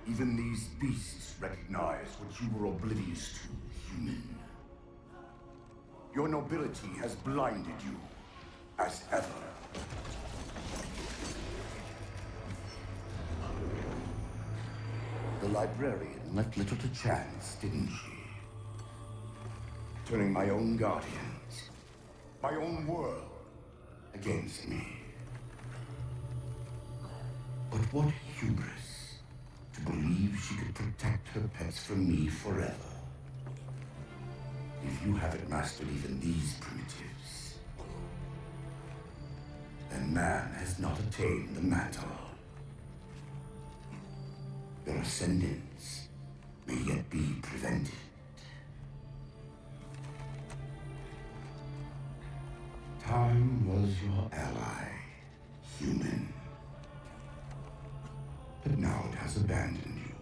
Even these beasts recognize what you were oblivious to, human. Your nobility has blinded you, as ever. The librarian left little to chance, didn't she? Turning my own guardians, my own world, against me. But what hubris to believe she could protect her pets from me forever. If you haven't mastered even these primitives, then man has not attained the mantle. Their ascendance may yet be prevented. Time was your ally, human. But now it has abandoned you.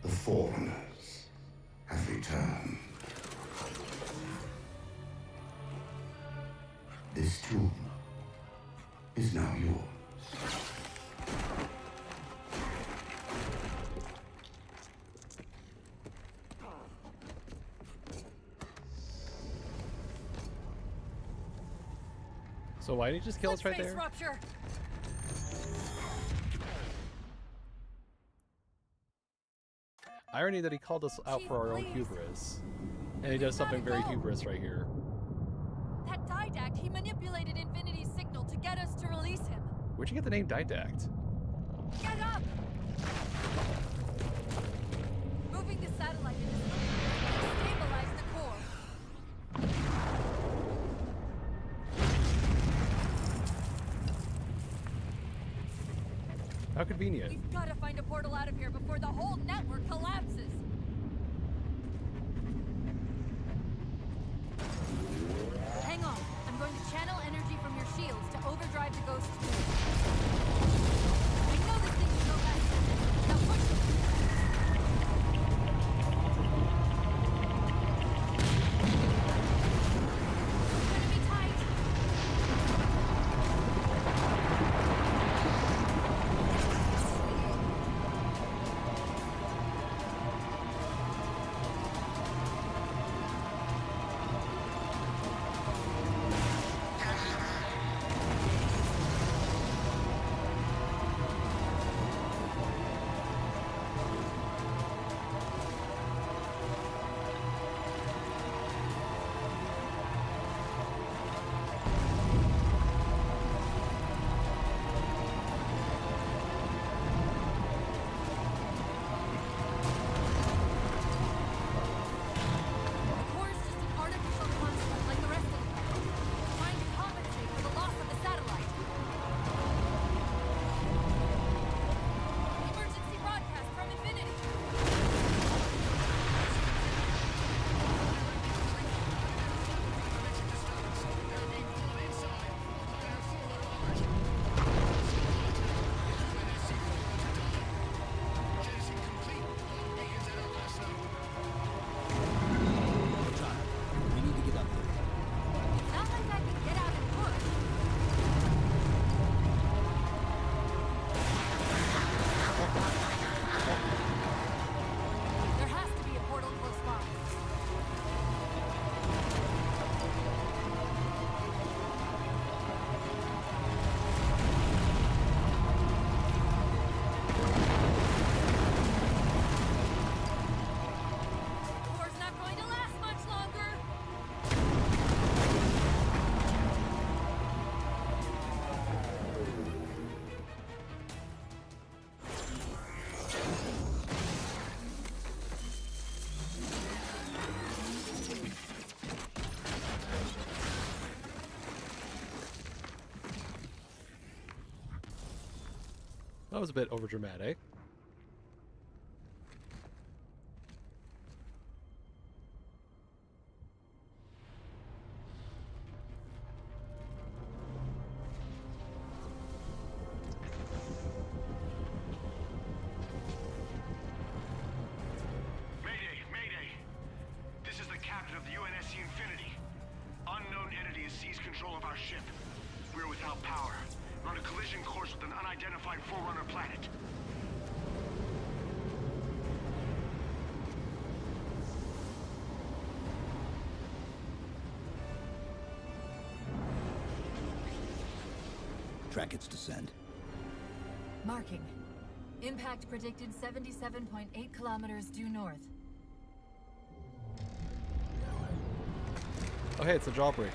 The Foreigners have returned. This tomb is now yours. So why didn't he just kill us right there? Rupture. Irony that he called us out for our own hubris. And he does something very hubris right here. That Didact, he manipulated Infinity's signal to get us to release him. Where'd you get the name Didact? Get up! Moving the satellite into space, stabilize the core. How convenient. We've got to find a portal out of here before the whole network collapses. Hang on. I'm going to channel That was a bit overdramatic. Track its descent. Marking. Impact predicted 77.8 kilometers due north. Oh hey, it's a jawbreaker.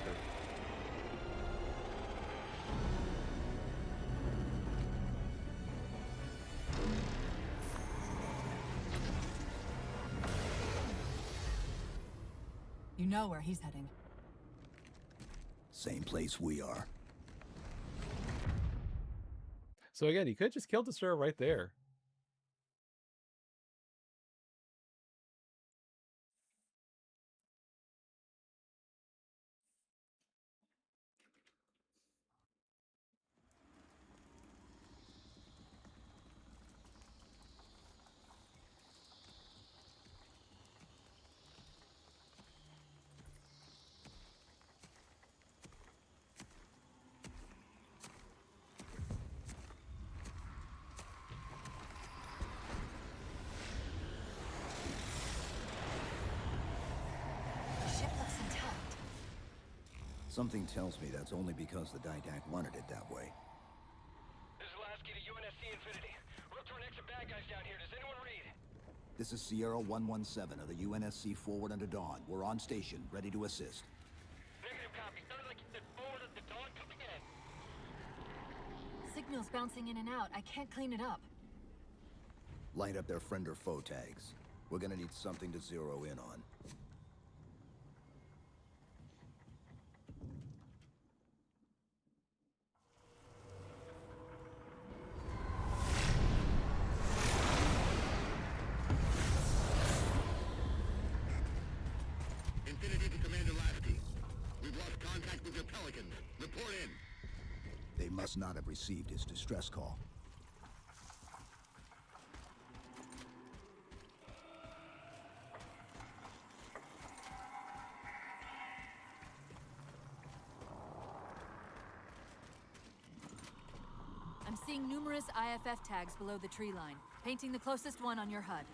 You know where he's heading. Same place we are. So again, he could just kill Destroyer right there. Something tells me that's only because the Didac wanted it that way. This is Lasky to UNSC Infinity. We're up to our next bad guys down here. Does anyone read? This is Sierra 117 of the UNSC Forward Under Dawn. We're on station, ready to assist. Negative copy. Sounded like you said Forward Under Dawn coming in. Signal's bouncing in and out. I can't clean it up. Light up their friend or foe tags. We're gonna need something to zero in on. Infinity to Commander Lasky. We've lost contact with your Pelicans. Report in. They must not have received his distress call. I'm seeing numerous IFF tags below the tree line. Painting the closest one on your HUD.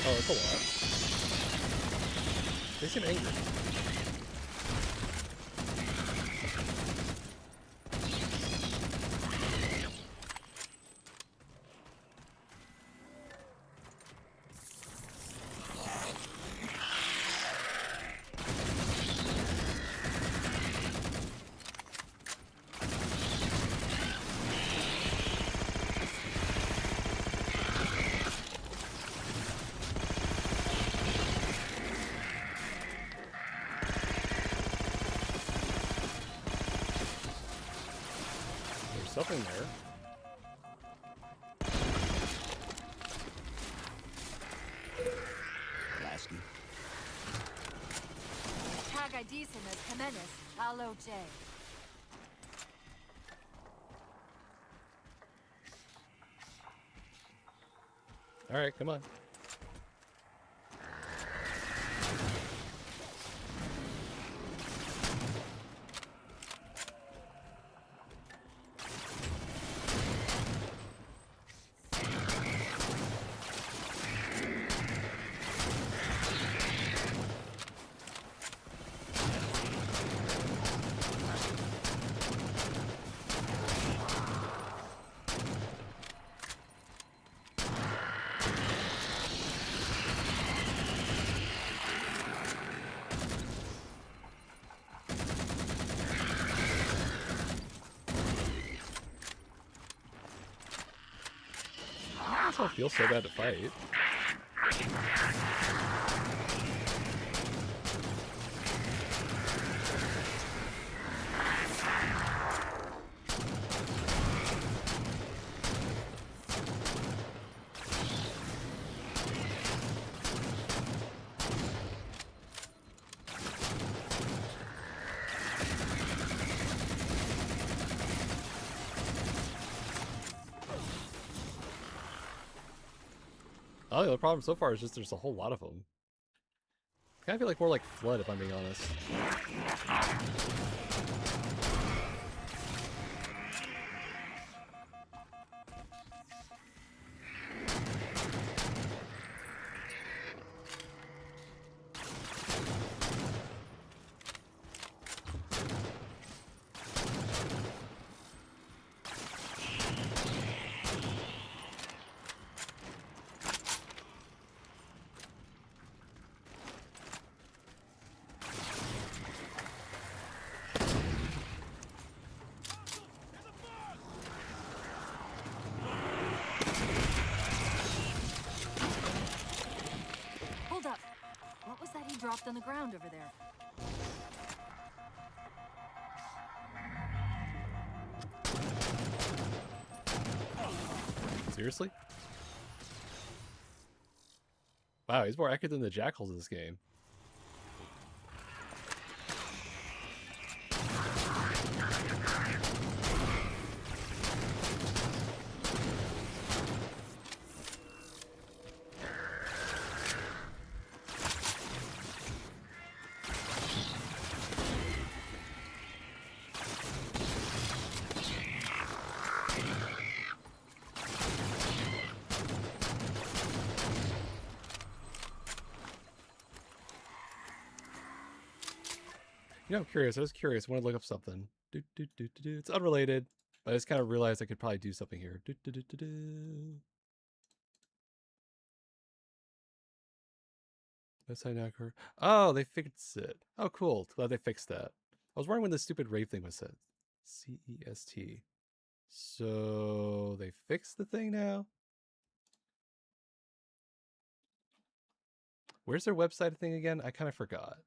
Oh, it's a lot. They seem angry. Something there. Lasky. Tag IDs him as Jimenez, Halo J. All right, come on. I don't feel so bad to fight. Oh, the problem so far is just there's a whole lot of them. I kind of feel like more like Flood, if I'm being honest. Dropped on the ground over there. Seriously? Wow, he's more accurate than the jackals in this game. You know, I'm curious. I was curious. I want to look up something. It's unrelated, but I just kind of realized I could probably do something here. That's how now. Oh, they fixed it. Oh, cool. Glad they fixed that. I was wondering when the stupid rave thing was set. CEST. So they fixed the thing now? Where's their website thing again? I kind of forgot.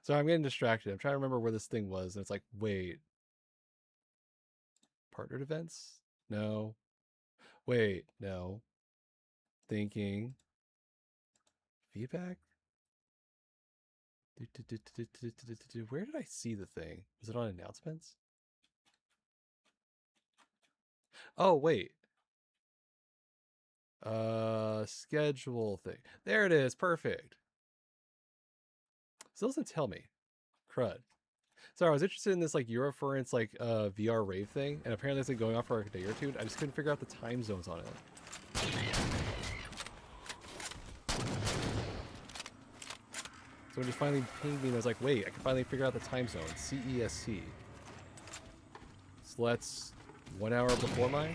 So I'm getting distracted. I'm trying to remember where this thing was. And it's like, wait. Partnered events? No. Wait, no. Thinking. Feedback? Where did I see the thing? Was it on announcements? Oh, wait. Schedule thing. There it is. Perfect. Still doesn't tell me. Crud. Sorry, I was interested in this like Euroference like VR rave thing, and apparently it's been going on for like a day or two. I just couldn't figure out the time zones on it. So it just finally pinged me and I was like, wait, I can finally figure out the time zone. CEST. So that's 1 hour before mine.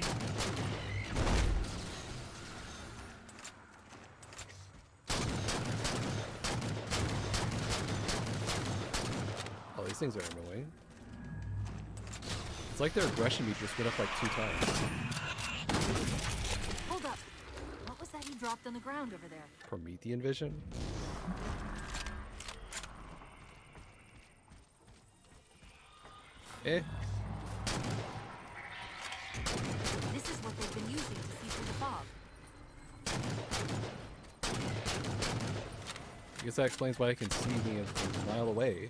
Oh, these things are annoying. It's like their aggression meter just went up like 2 times. Hold up. What was that he dropped on the ground over there? Promethean vision? Eh. This is what they've been using to see through the fog. I guess that explains why I can see me a mile away.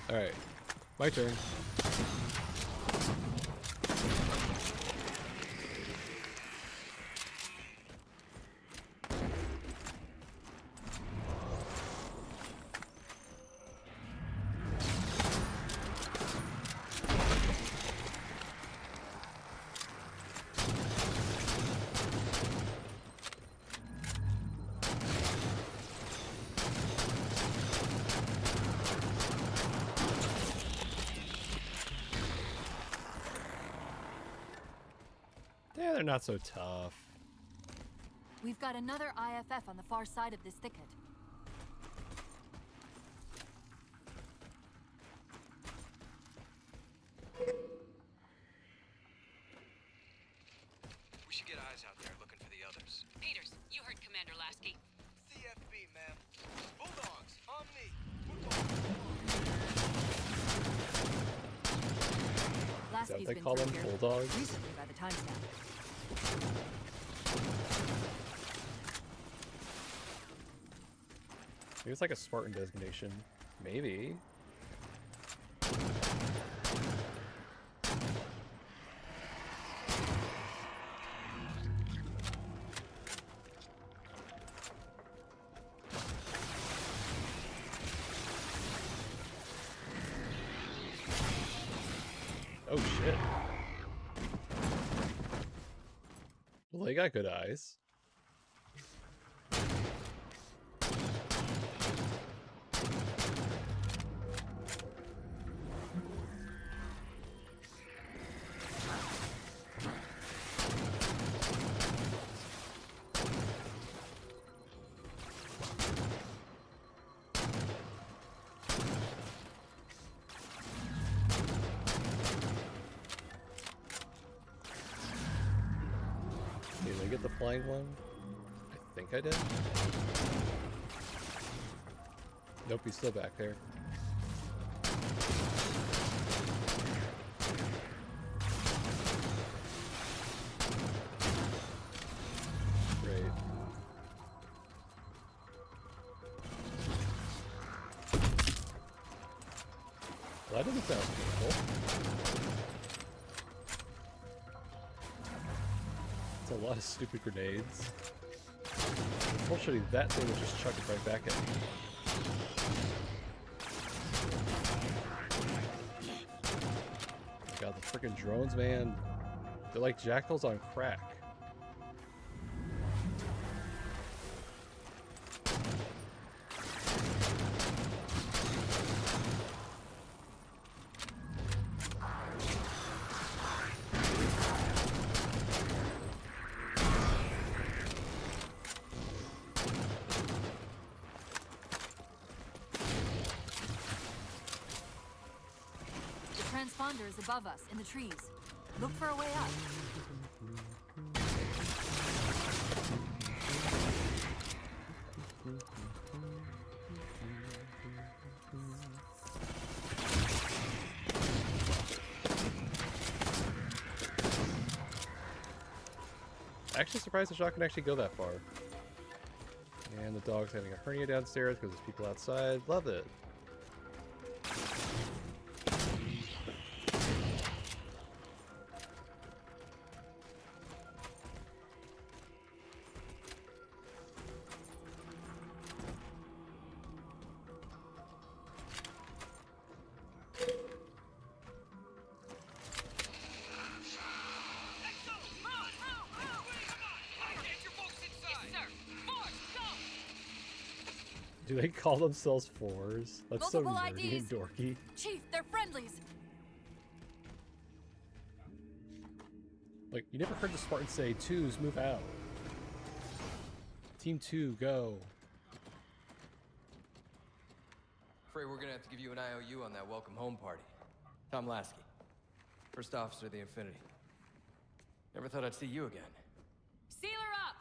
Alright, my turn. Yeah, they're not so tough. We've got another IFF on the far side of this thicket. We should get eyes out there looking for the others. Peters, you heard Commander Lasky. CFB, ma'am. Bulldogs, on me. We're going. Lasky's They been call through them here. bulldogs? Recently by the timestamp. Maybe it's like a Spartan designation. Maybe. Oh shit. Well, they got good eyes. Did I get the flying one? I think I did. Nope, he's still back there. Great. Well, that doesn't sound painful. It's a lot of stupid grenades. Unfortunately, that thing was just chucking right back at me. God, the freaking drones, man. They're like jackals on crack. Transponder is above us, in the trees. Look for a way up. Actually surprised the shot can actually go that far. And the dog's having a hernia downstairs because there's people outside. Love it. Do they call themselves fours? That's so Multiple nerdy IDs. and dorky. Chief, they're friendlies. Like, you never heard the Spartans say, twos, move out. Team 2, go. Afraid we're gonna have to give you an IOU on that welcome home party. Tom Lasky, first officer of the Infinity. Never thought I'd see you again. Seal her up!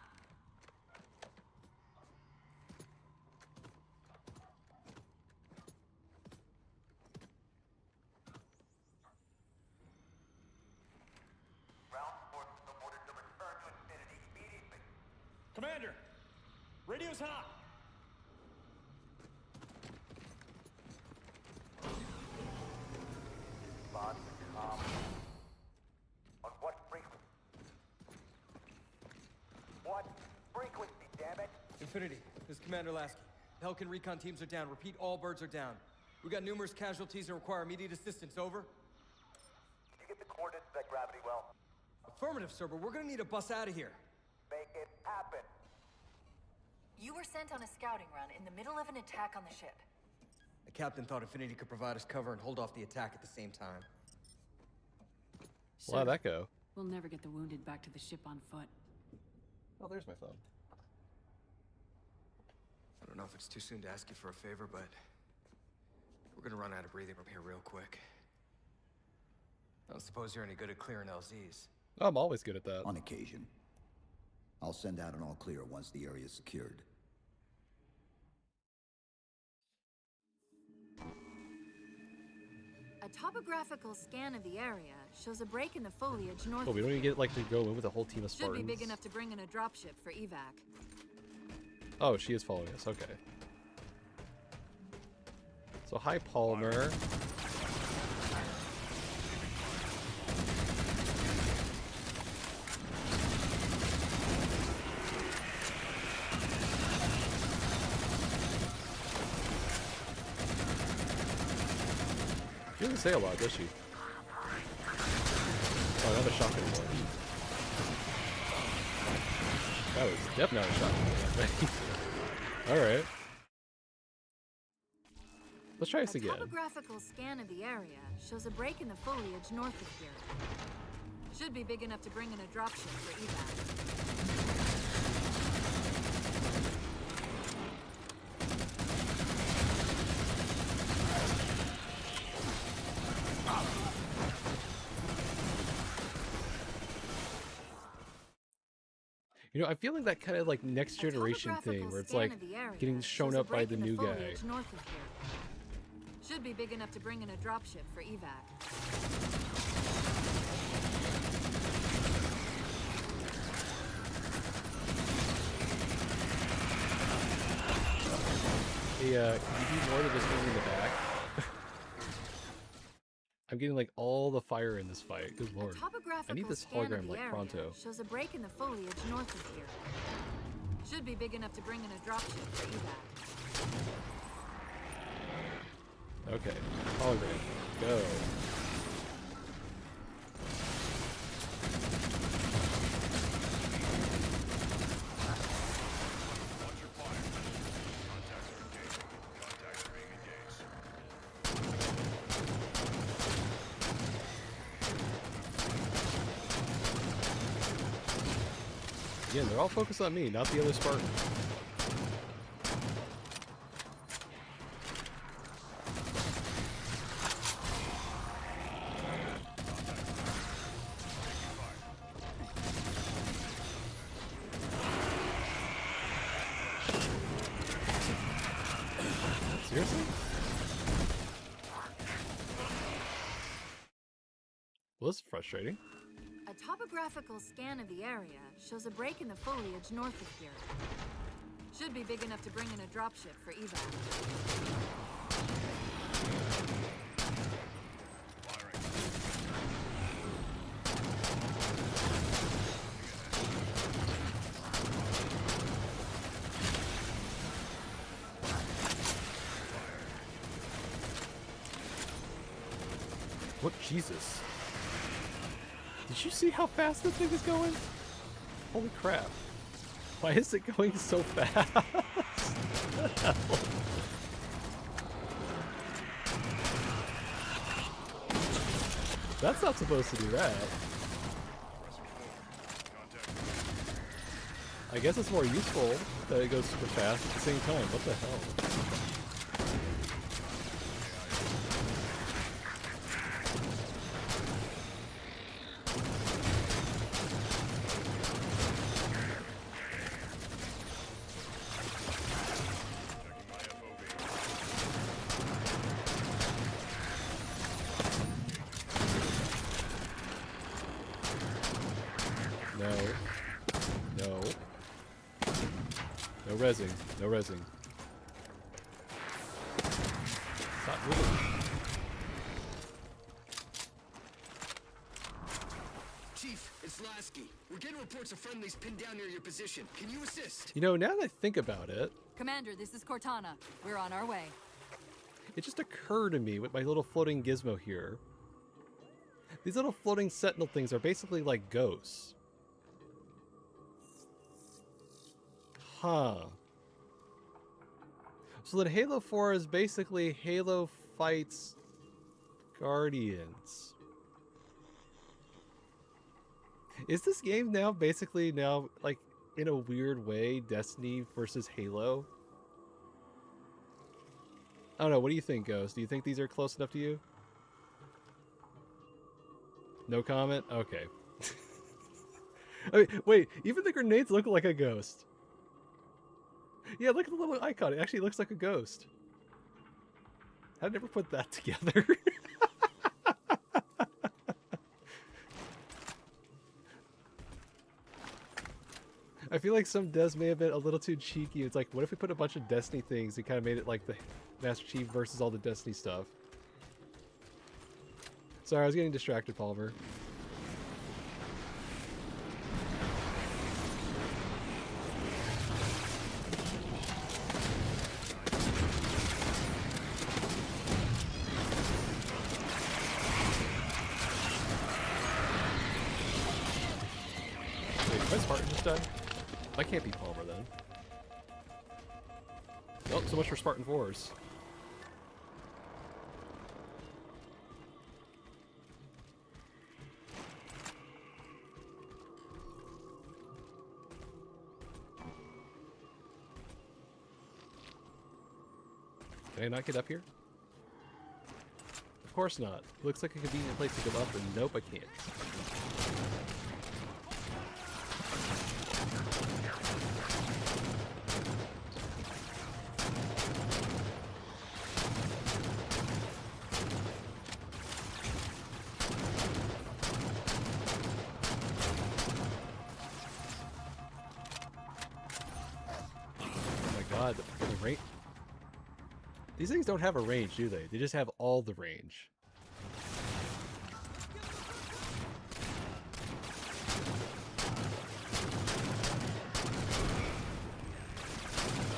Commander! Radio's hot! On what frequency? What frequency, damn it? Infinity, this is Commander Lasky. Pelican recon teams are down. Repeat, all birds are down. We got numerous casualties and require immediate assistance. Over. Did you get the coordinates of that gravity well? Affirmative, sir, but we're gonna need a bus out of here. Make it happen. You were sent on a scouting run in the middle of an attack on the ship. The captain thought Infinity could provide us cover and hold off the attack at the same time. Well, how'd that go? We'll never get the wounded back to the ship on foot. Oh, there's my phone. I don't know if it's too soon to ask you for a favor, but we're gonna run out of breathing room here real quick. I don't suppose you're any good at clearing LZs. Oh, I'm always good at that. On occasion. I'll send out an all clear once the area is secured. topographical scan of the area shows a break in the foliage north. Oh, we don't even get like to go in with a whole team of Spartans. Should be big enough to bring in a dropship for evac. Oh, she is following us. Okay. So hi, Palmer. She doesn't say a lot, does she? Oh, another shotgun bullet. That was definitely not a shotgun bullet. Alright. Let's try this again. A topographical scan of the area shows a break in the foliage north of here. Should be big enough to bring in a dropship for evac. You know, I feel like that kind of like next generation thing where it's like getting shown up by the new guy. North of here. Should be big enough to bring in a dropship for evac. Hey, can you do more than just going in the back? I'm getting like all the fire in this fight. Good lord. I need this hologram like pronto. Shows a break in the foliage north of here. Should be big enough to bring in a dropship for evac. Okay. Hologram. Go. Again, they're all focused on me, not the other Spartan. Seriously? Well, this is frustrating. A topographical scan of the area shows a break in the foliage north of here. Should be big enough to bring in a dropship for evac. What? Jesus. Did you see how fast this thing is going? Holy crap. Why is it going so fast? What the hell? That's not supposed to do that. I guess it's more useful that it goes super fast at the same time. What the hell? No rezzing. No rezzing. Stop moving. Chief, it's Lasky. We're getting reports of friendlies pinned down near your position. Can you assist? You know, now that I think about it, Commander, this is Cortana. We're on our way. it just occurred to me with my little floating gizmo here. These little floating sentinel things are basically like ghosts. Huh. So then Halo 4 is basically Halo fights Guardians. Is this game now basically like in a weird way Destiny versus Halo? I don't know, what do you think, Ghost? Do you think these are close enough to you? No comment? Okay. I mean, wait, even the grenades look like a ghost. Yeah, look at the little icon. It actually looks like a ghost. I never put that together. I feel like some devs may have been a little too cheeky. It's like, what if we put a bunch of Destiny things and kind of made it like the Master Chief versus all the Destiny stuff? Sorry, I was getting distracted, Palmer. Wait, my Spartan just died? That can't be Palmer then. Oh, so much for Spartan 4s. Can I not get up here? Of course not. Looks like a convenient place to go up, and nope, I can't. Oh my god, the rate. These things don't have a range, do they? They just have all the range.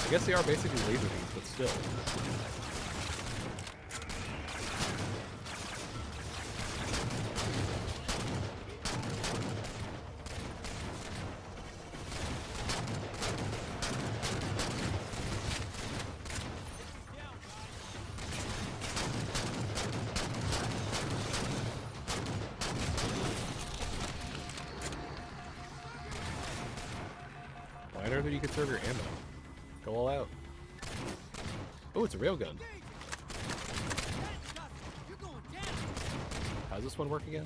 I guess they are basically laser beams, but still. Why don't you conserve your ammo? Go all out. Oh, it's a railgun. How's this one work again?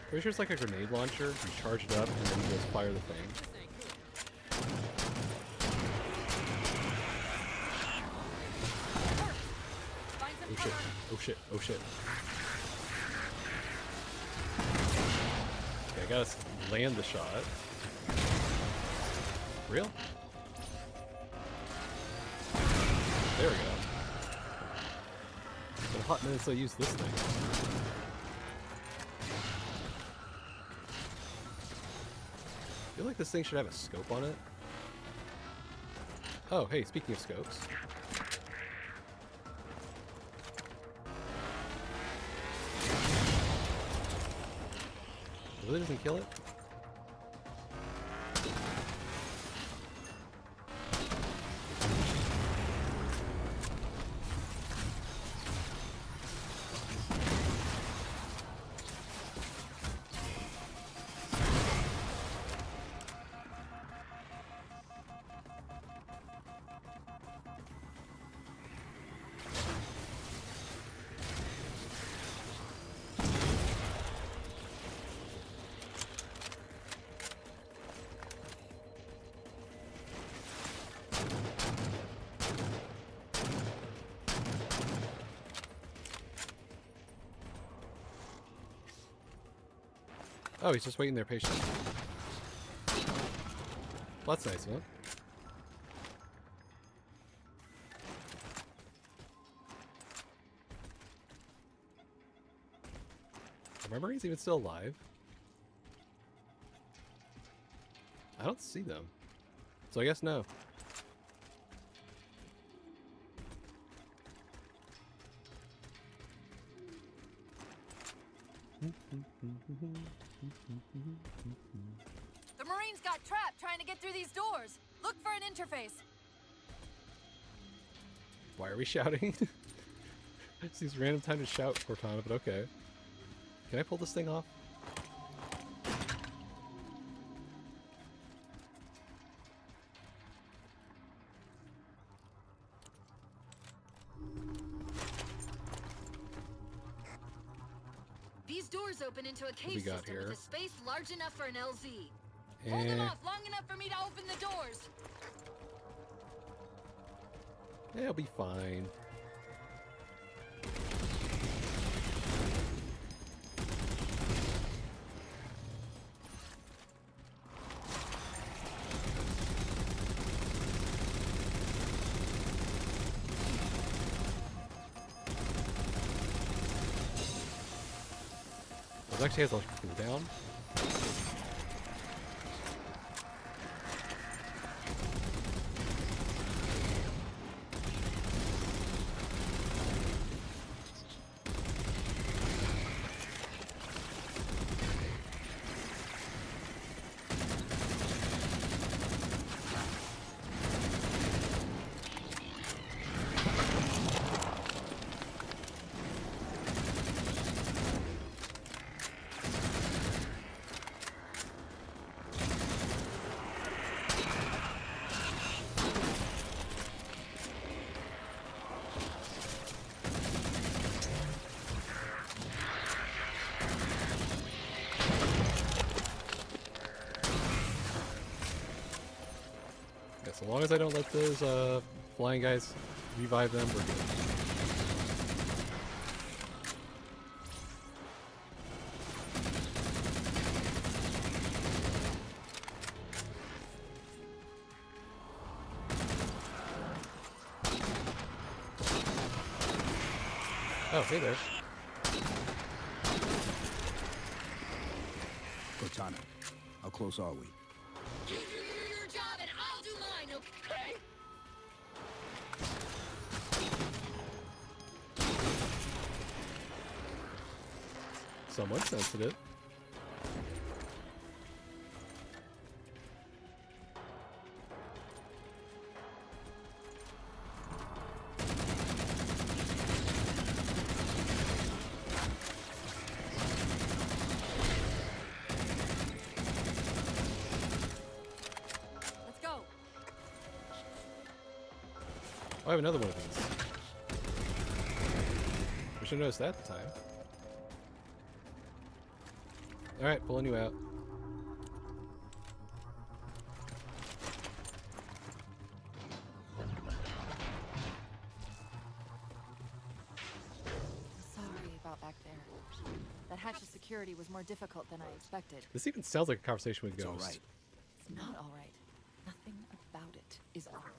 Pretty sure it's like a grenade launcher. You charge it up and then you just fire the thing. Oh shit, oh shit, oh shit. Okay, I gotta land the shot. Real? There we go. It's been a hot minute since I used this thing. I feel like this thing should have a scope on it. Oh, hey, speaking of scopes. Really doesn't kill it? Oh, he's just waiting there patiently. Well, that's nice, huh? Remember, he's even still alive. I don't see them. So I guess no. The Marines got trapped trying to get through these doors. Look for an interface. Why are we shouting? It's these random time to shout, Cortana, but okay. Can I pull this thing off? These doors open into a cave got system here? with a space large enough for an LZ. Eh. Hold them off long enough for me to open the doors. Yeah, it'll be fine. It actually has a cooldown. As long as I don't let those flying guys revive them, we're good. Oh, hey there. Cortana, how close are we? You do your job and I'll do mine, okay? Somewhat sensitive. Let's go. Oh, I have another one of these. We should have noticed that at the time. Alright, pulling you out. Sorry about back there. That hatch of security was more difficult than I expected. This even sounds like a conversation with It's Ghost. all right. It's not all right. Nothing about it is all right.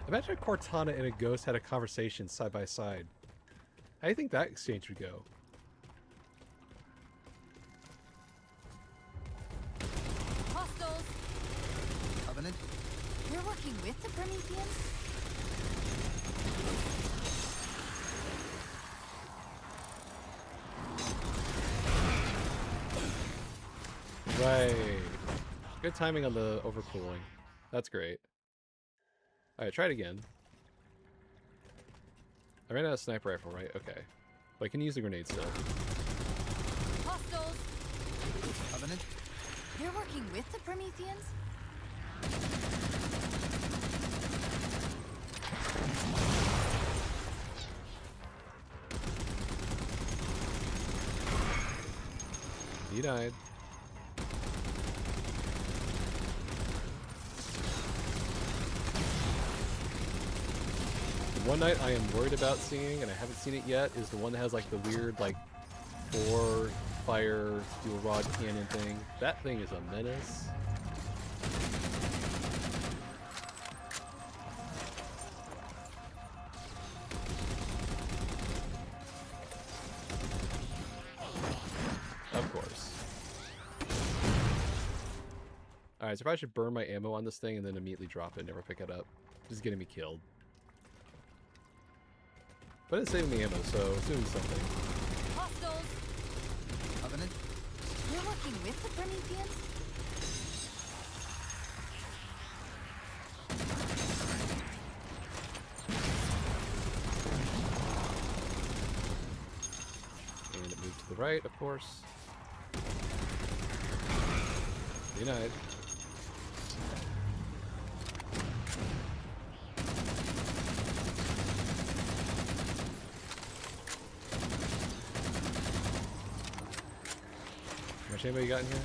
Imagine if Cortana and a Ghost had a conversation side by side. How do you think that exchange would go? Hostiles! Covenant? You're working with the Prometheans? Right. Good timing on the overcooling. That's great. Alright, try it again. I ran out of sniper rifle, right? Okay. But I can use the grenade still. Hostiles! Covenant? You're working with the Prometheans? Denied. The one night I am worried about seeing, and I haven't seen it yet, is the one that has like the weird like 4 fire dual rod cannon thing. That thing is a menace. Of course. Alright, so if I should burn my ammo on this thing and then immediately drop it and never pick it up. Just getting me killed. But it's saving me ammo, so it's doing something. Hostiles! Covenant? You're working with the Prometheans? And it moved to the right, of course. Denied. How much ammo you got in here?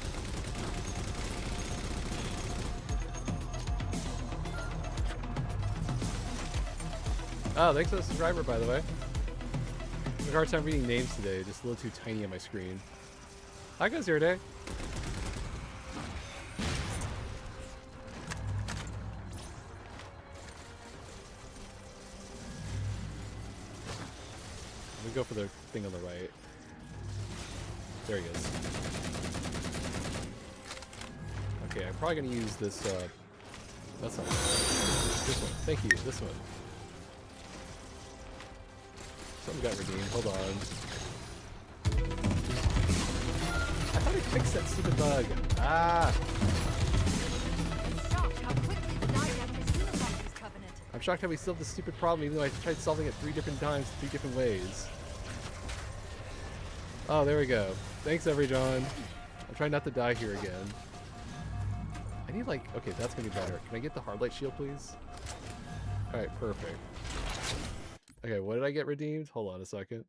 Oh, thanks for the subscriber, by the way. I have a hard time reading names today, just a little too tiny on my screen. Hi, guys, here today. go for the thing on the right. There he is. Okay, I'm probably gonna use this, that's not this one. Thank you, this one. Something got redeemed, hold on. I thought I fixed that stupid bug. Ah! I'm shocked how we still have this stupid problem even though I tried solving it 3 different times, 3 different ways. Oh, there we go. Thanks, Everyjohn. I'm trying not to die here again. I need like... Okay, that's gonna be better. Can I get the hard light shield, please? Alright, perfect. Okay, what did I get redeemed? Hold on a second.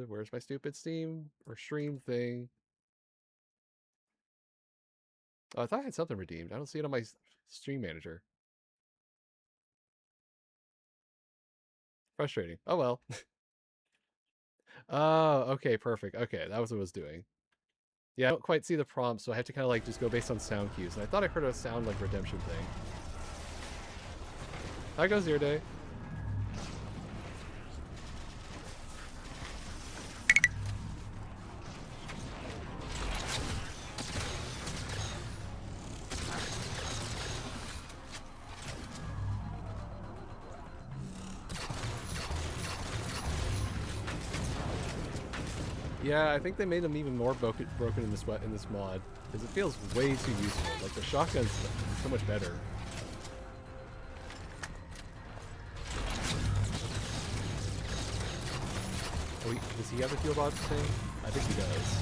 Where's my stupid Steam or stream thing? Oh, I thought I had something redeemed. I don't see it on my stream manager. Frustrating. Oh well. Oh, okay, perfect. Okay, that was what I was doing. Yeah, I don't quite see the prompt, so I had to kind of like just go based on sound cues. And I thought I heard a sound like redemption thing. How goes your day? Yeah, I think they made them even more broken in this mod, because it feels way too useful. Like the shotgun's so much better. Oh, does he have a heal box thing? I think he does.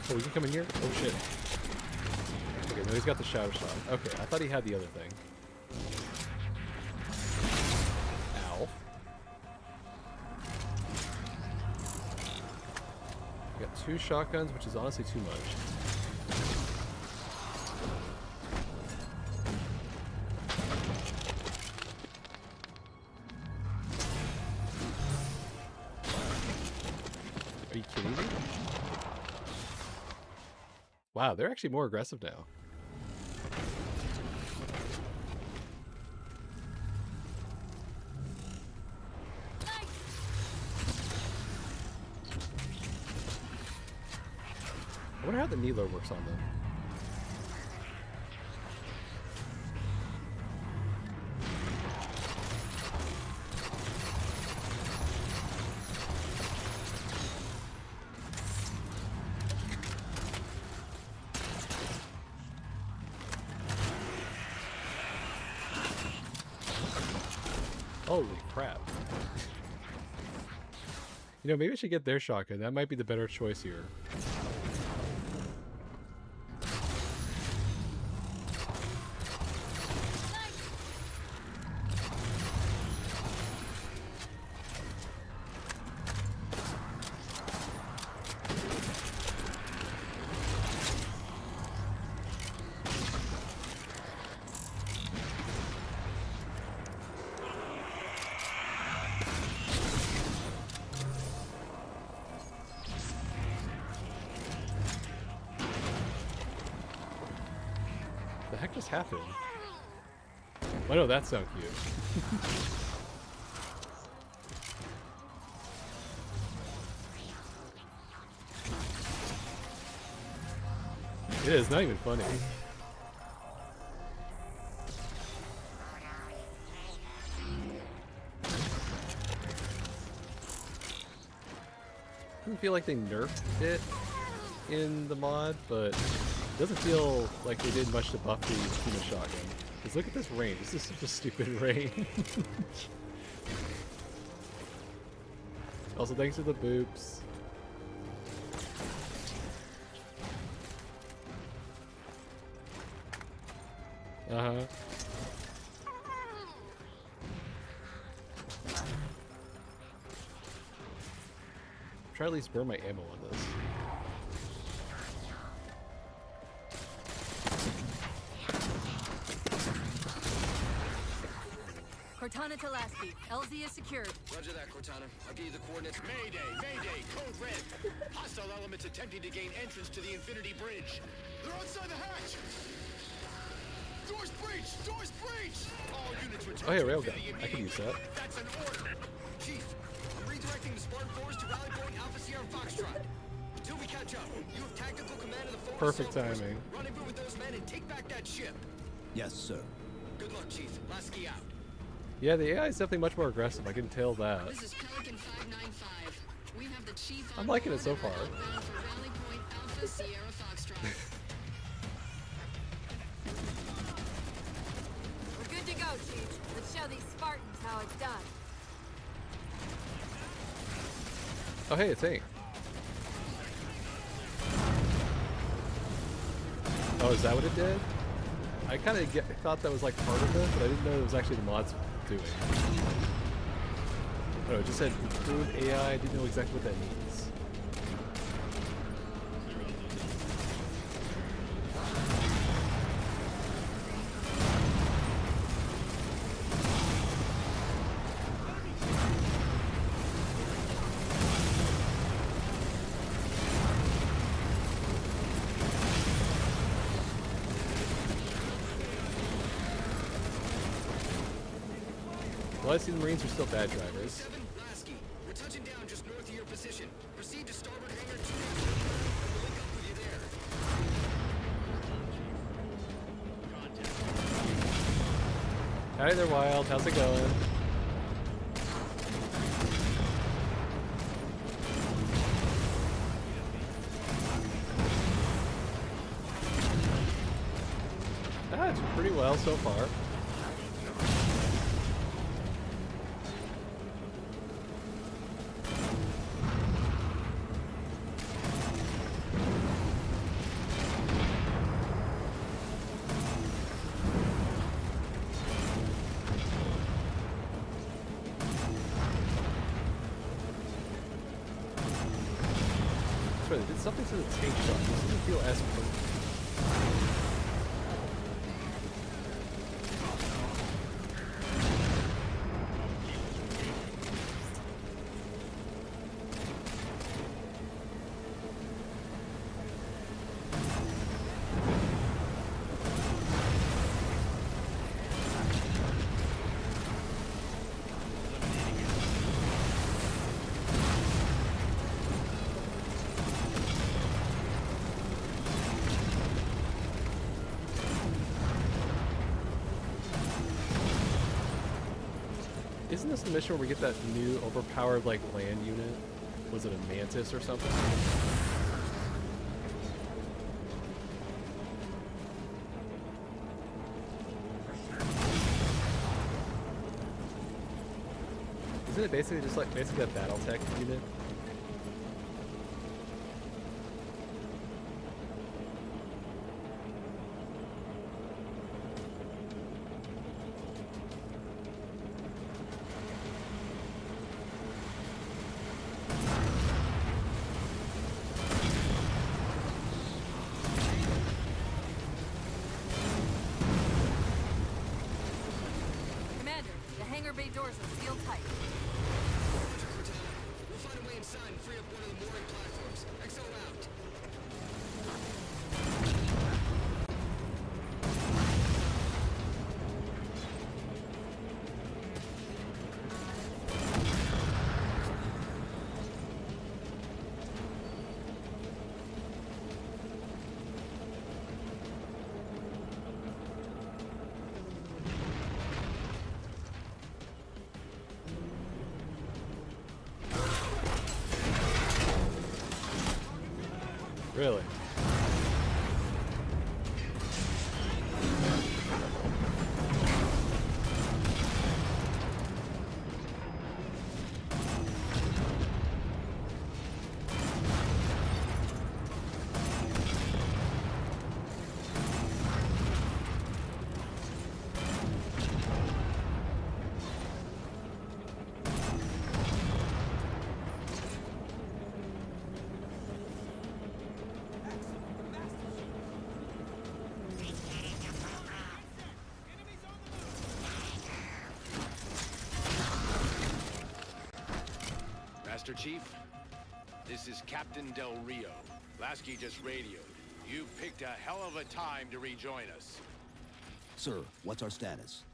Oh, we can come in here? Oh shit. Okay, no, he's got the shadow shot. Okay, I thought he had the other thing. Ow. We got 2 shotguns, which is honestly too much. Are you kidding me? Wow, they're actually more aggressive now. I wonder how the Nilo works on them. Holy crap. You know, maybe I should get their shotgun. That might be the better choice here. The heck just happened? Why don't that sound cute? It is not even funny. Doesn't feel like they nerfed it in the mod, but it doesn't feel like they did much to buff the human shotgun. Because look at this range. This is such a stupid range. Also, thanks for the boops. Uh-huh. Try at least burn my ammo on this. Cortana to Lasky. LZ is secured. Roger that, Cortana. I'll give you the coordinates. Mayday! Mayday! Code red! Hostile elements attempting to gain entrance to the Infinity Bridge. They're outside the hatch! Doors breached! Doors breached! All units return Oh, yeah, to railgun. Infinity I can use that. That's an order! Chief, I'm redirecting the Spartan force to rally point Alpha Sierra Foxtrot. Until we catch up, you have tactical command of the force. Perfect timing. Rendezvous with those men and take back that ship. Yes, sir. Good luck, Chief. Lasky out. Yeah, the AI is definitely much more aggressive. I can tell that. This is Pelican 595. We have the chief on I'm liking it board so and far. are outbound for Rally Point Alpha Sierra Foxtrot. We're good to go, Chief. Let's show these Spartans how it's done. Oh, hey, it's Hank. Oh, is that what it did? I kind of thought that was like part of it, but I didn't know it was actually the mods doing. Oh, it just said improved AI. I didn't know exactly what that means. Well, I see the Marines are still bad drivers. Lasky, we're touching down just north of your position. Proceed to starboard hangar 2 and we'll link up with you there. Hi there, Wild. How's it going? Ah, it's pretty well so far. They did something to the tank shot. This doesn't feel as potent. Isn't this the mission where we get that new overpowered like land unit? Was it a Mantis or something? Isn't it basically just like basically a BattleTech unit? Commander, the hangar bay doors are sealed tight. We'll find a way inside and free up one of the mooring platforms. XO out. Really? Master Chief. This is Captain Del Rio. Lasky just radioed. You picked a hell of a time to rejoin us. Sir, what's our status?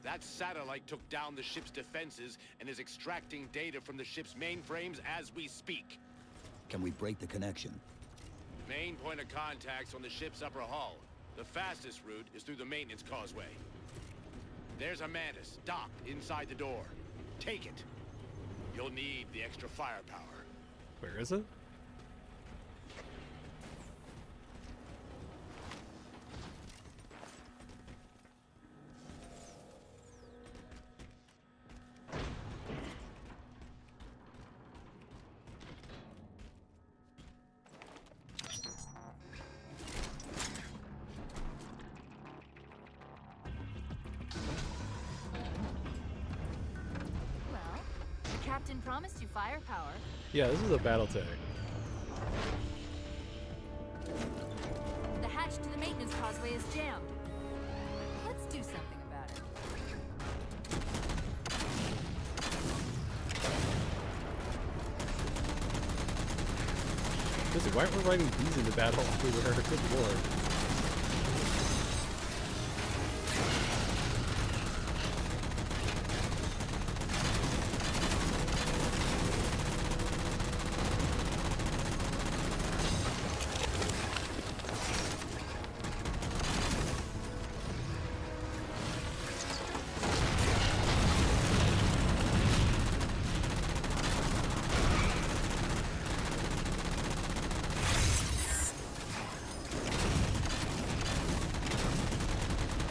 That satellite took down the ship's defenses and is extracting data from the ship's mainframes as we speak. Can we break the connection? Main point of contact's on the ship's upper hull. The fastest route is through the maintenance causeway. There's a Mantis docked inside the door. Take it. You'll need the extra firepower. Where is it? Captain promised you firepower. Yeah, this is a battle tag. The hatch to the maintenance causeway is jammed. Let's do something about it. Listen, why aren't we riding these into battle everywhere? Good lord.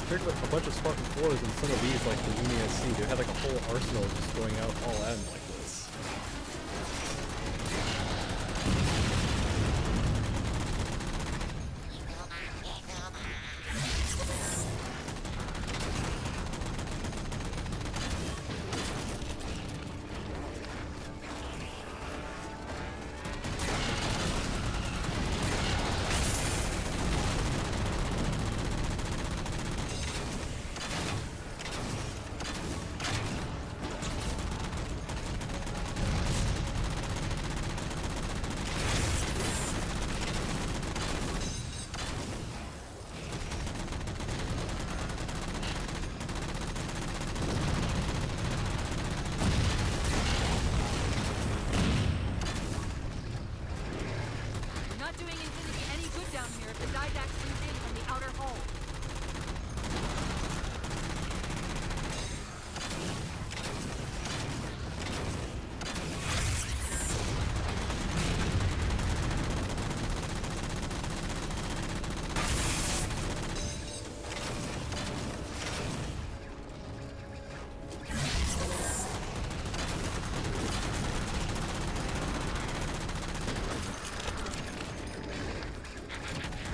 There's like a bunch of Spartan 4s and some of these, like the UNSC, they had like a whole arsenal just going out all end like this.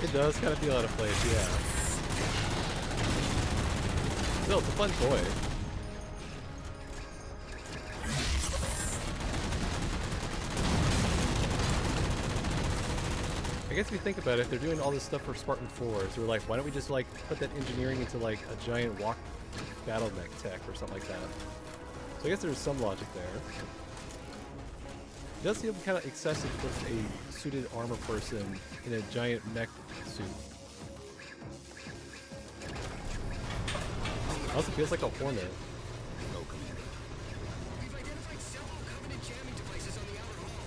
It does kind of feel out of place, yeah. Still, it's a fun toy. I guess if you think about it, if they're doing all this stuff for Spartan 4s, we're like, why don't we just like put that engineering into like a giant walk battle mech tech or something like that? So I guess there's some logic there. It does seem kind of excessive to put a suited armor person in a giant mech suit. It also feels like a Hornet. No, Commander. We've identified several Covenant jamming devices on the outer hull.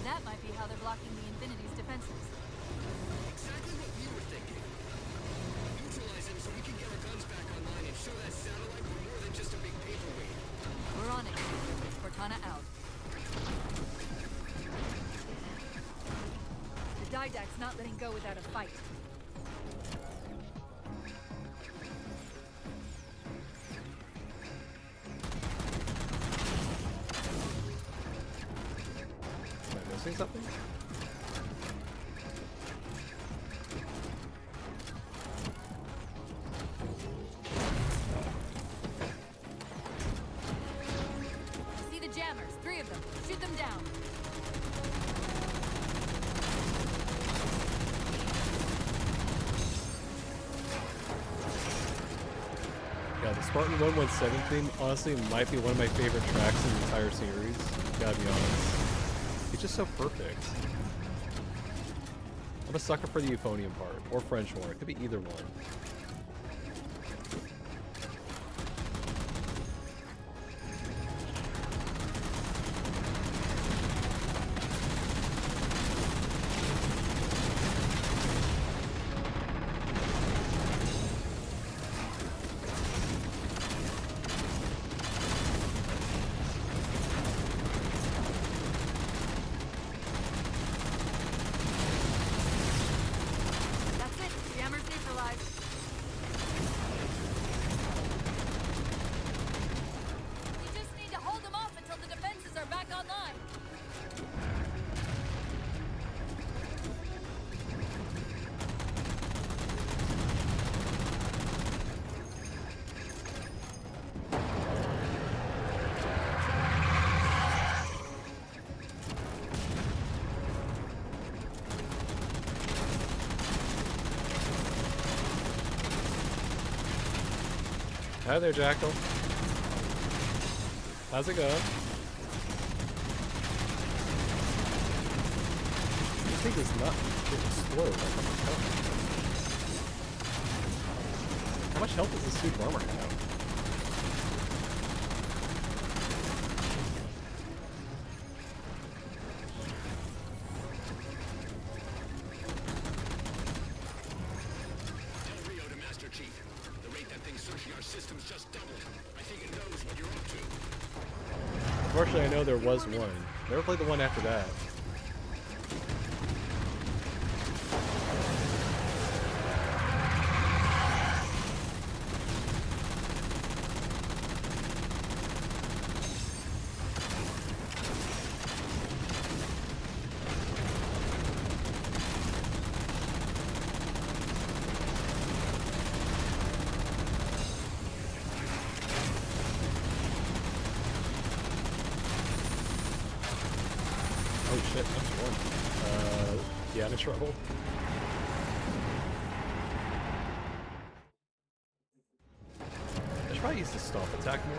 That might be how they're blocking the Infinity's defenses. Exactly what we were thinking. Neutralize them so we can get our guns back online and show that satellite we're more than just a big paperweight. We're on it. Cortana out. The Didact's not letting go without a fight. Am I missing something? See the jammers, 3 of them. Shoot them down. The Spartan 117 theme honestly might be one of my favorite tracks in the entire series. Gotta be honest. It's just so perfect. I'm a sucker for the euphonium part, or French horn. It could be either one. Hi there, Jackal. How's it going? This thing does not explode. How much health does this suit of armor have? Unfortunately, I know there was one. Never played the one after that. Oh shit, that's one. Yeah, I'm in trouble. I should probably use the stomp attack more.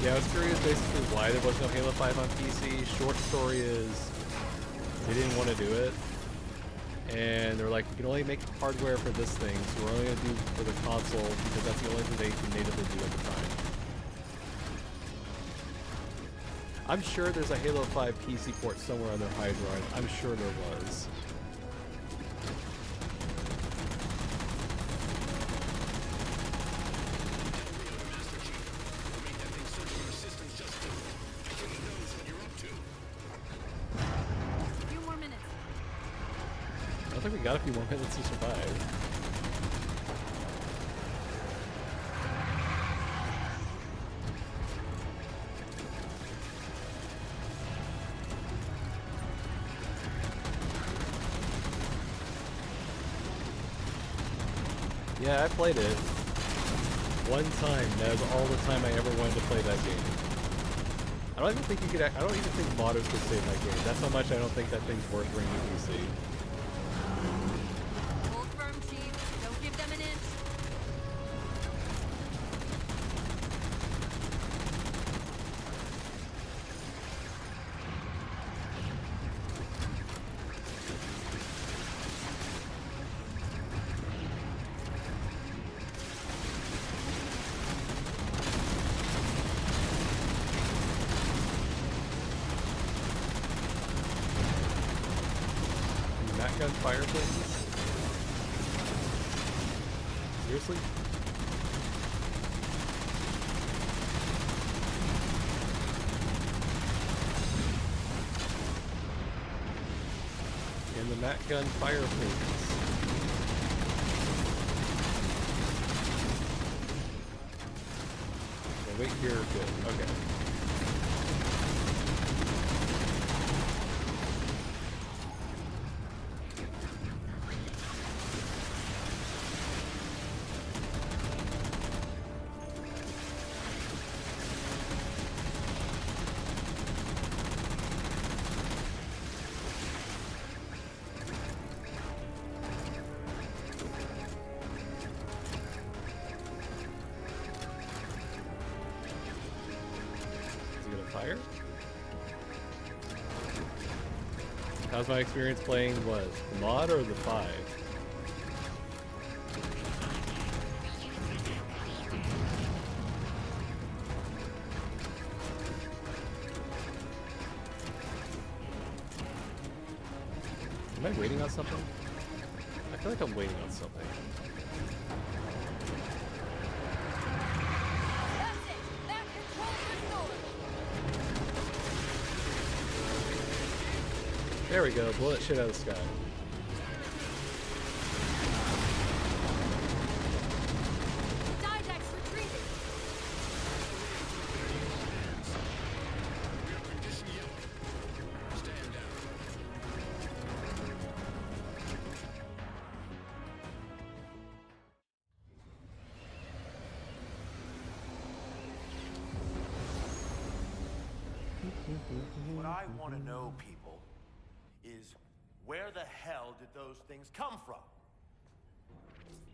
Yeah, I was curious basically why there was no Halo 5 on PC. Short story is they didn't want to do it. And they're like, we can only make hardware for this thing, so we're only going to do for the console because that's the only thing they can natively do at the time. I'm sure there's a Halo 5 PC port somewhere on their hard drive. I'm sure there was. I think we got a few more minutes to survive. Yeah, I played it one time. That was all the time I ever wanted to play that game. I don't even think you could. I don't even think modders could save that game. That's how much I don't think that thing's worth bringing to PC. Hold firm, Chief. Don't give them an inch. Fire, please. Seriously? And the Matt gun fire, please. Okay, wait here. Good. Okay. fire? How's my experience playing what? The mod or the 5? Am I waiting on something? I feel like I'm waiting on something. There we go, blow that shit out of the sky. What I want to know, people, is where the hell did those things come from?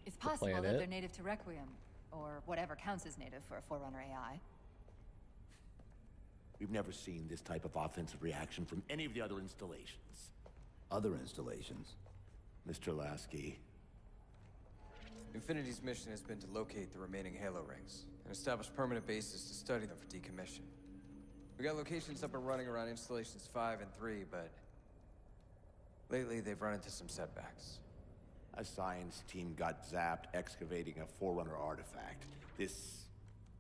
It's possible that they're native to Requiem, or whatever counts as native for a Forerunner AI. We've never seen this type of offensive reaction from any of the other installations. Other installations? Mr. Lasky. Infinity's mission has been to locate the remaining Halo rings and establish permanent bases to study them for decommission. We got locations up and running around installations 5 and 3, but lately they've run into some setbacks. A science team got zapped excavating a Forerunner artifact. This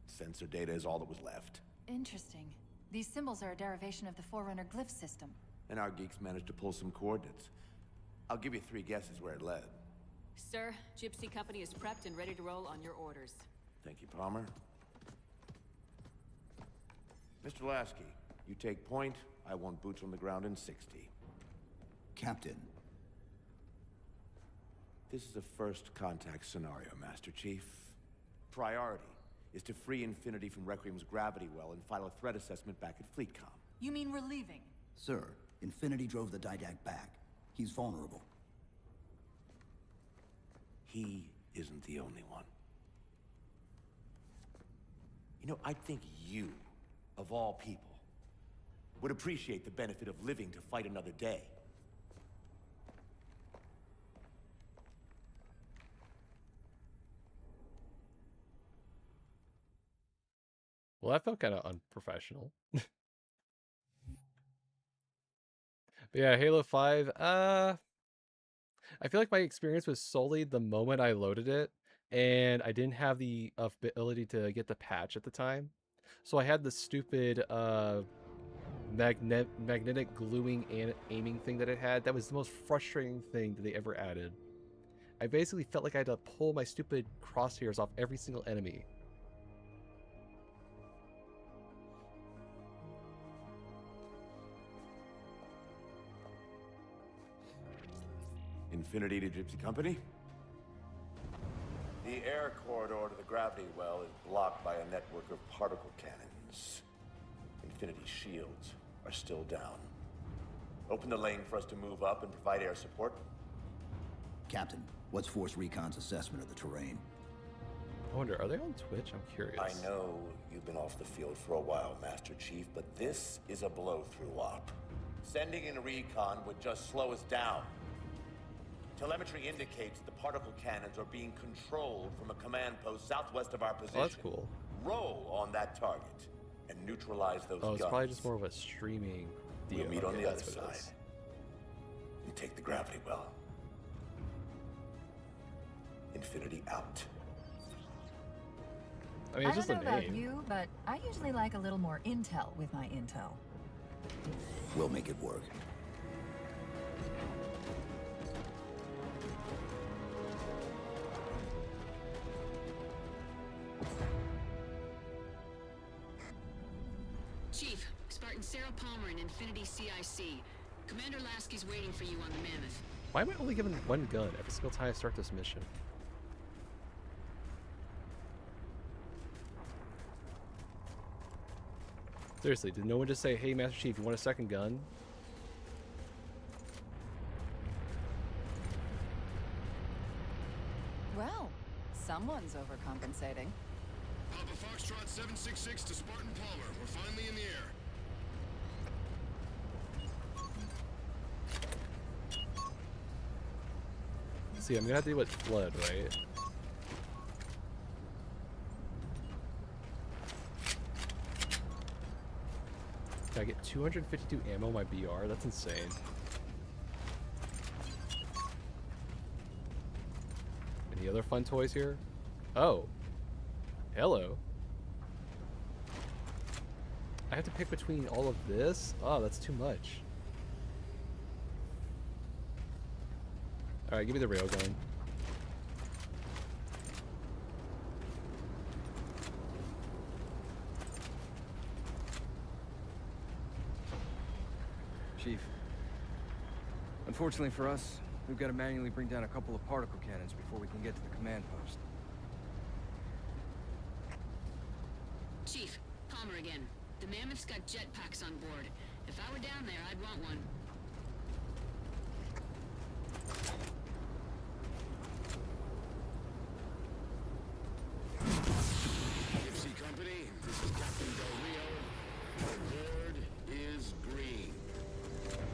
sensor data is all that was left. Interesting. These symbols are a derivation of the Forerunner glyph system. And our geeks managed to pull some coordinates. I'll give you 3 guesses where it led. Sir, Gypsy Company is prepped and ready to roll on your orders. Thank you, Palmer. Mr. Lasky, you take point. I want boots on the ground in 60. Captain. This is a first contact scenario, Master Chief. Priority is to free Infinity from Requiem's gravity well and file a threat assessment back at FleetCom. You mean we're leaving? Sir, Infinity drove the Didac back. He's vulnerable. He isn't the only one. You know, I think you, of all people, would appreciate the benefit of living to fight another day. Well, that felt kind of unprofessional. But yeah, Halo 5, I feel like my experience was solely the moment I loaded it, and I didn't have the ability to get the patch at the time. So I had the stupid magnetic gluing and aiming thing that it had. That was the most frustrating thing that they ever added. I basically felt like I had to pull my stupid crosshairs off every single enemy. Infinity to Gypsy Company? The air corridor to the gravity well is blocked by a network of particle cannons. Infinity's shields are still down. Open the lane for us to move up and provide air support. Captain, what's Force Recon's assessment of the terrain? I wonder, are they on Twitch? I'm curious. I know you've been off the field for a while, Master Chief, but this is a blow-through op. Sending in recon would just slow us down. Telemetry indicates the particle cannons are being controlled from a command post southwest of our position. Oh, that's cool. Roll on that target and neutralize those guns. Oh, it's probably just more of a streaming deal. We'll meet on Okay, the other that's what it side. is. And take the gravity well. Infinity out. I mean, it's just a don't know about name. you, but I usually like a little more intel with my intel. We'll make it work. Chief, Spartan Sarah Palmer and Infinity CIC. Commander Lasky's waiting for you on the Mammoth. Why am I only given one gun every single time I start this mission? Seriously, did no one just say, hey, Master Chief, you want a second gun? Well, someone's overcompensating. Papa Foxtrot 766 to Spartan Palmer. We're finally in the air. see, I'm gonna have to do it flood, right? Can I get 252 ammo in my BR? That's insane. Any other fun toys here? Oh. Hello. I have to pick between all of this? Oh, that's too much. Alright, give me the railgun. Chief. Unfortunately for us, we've got to manually bring down a couple of particle cannons before we can get to the command post. Chief, Palmer again. The Mammoth's got jetpacks on board. If I were down there, I'd want one. Gypsy Company, this is Captain Del Rio. The board is green.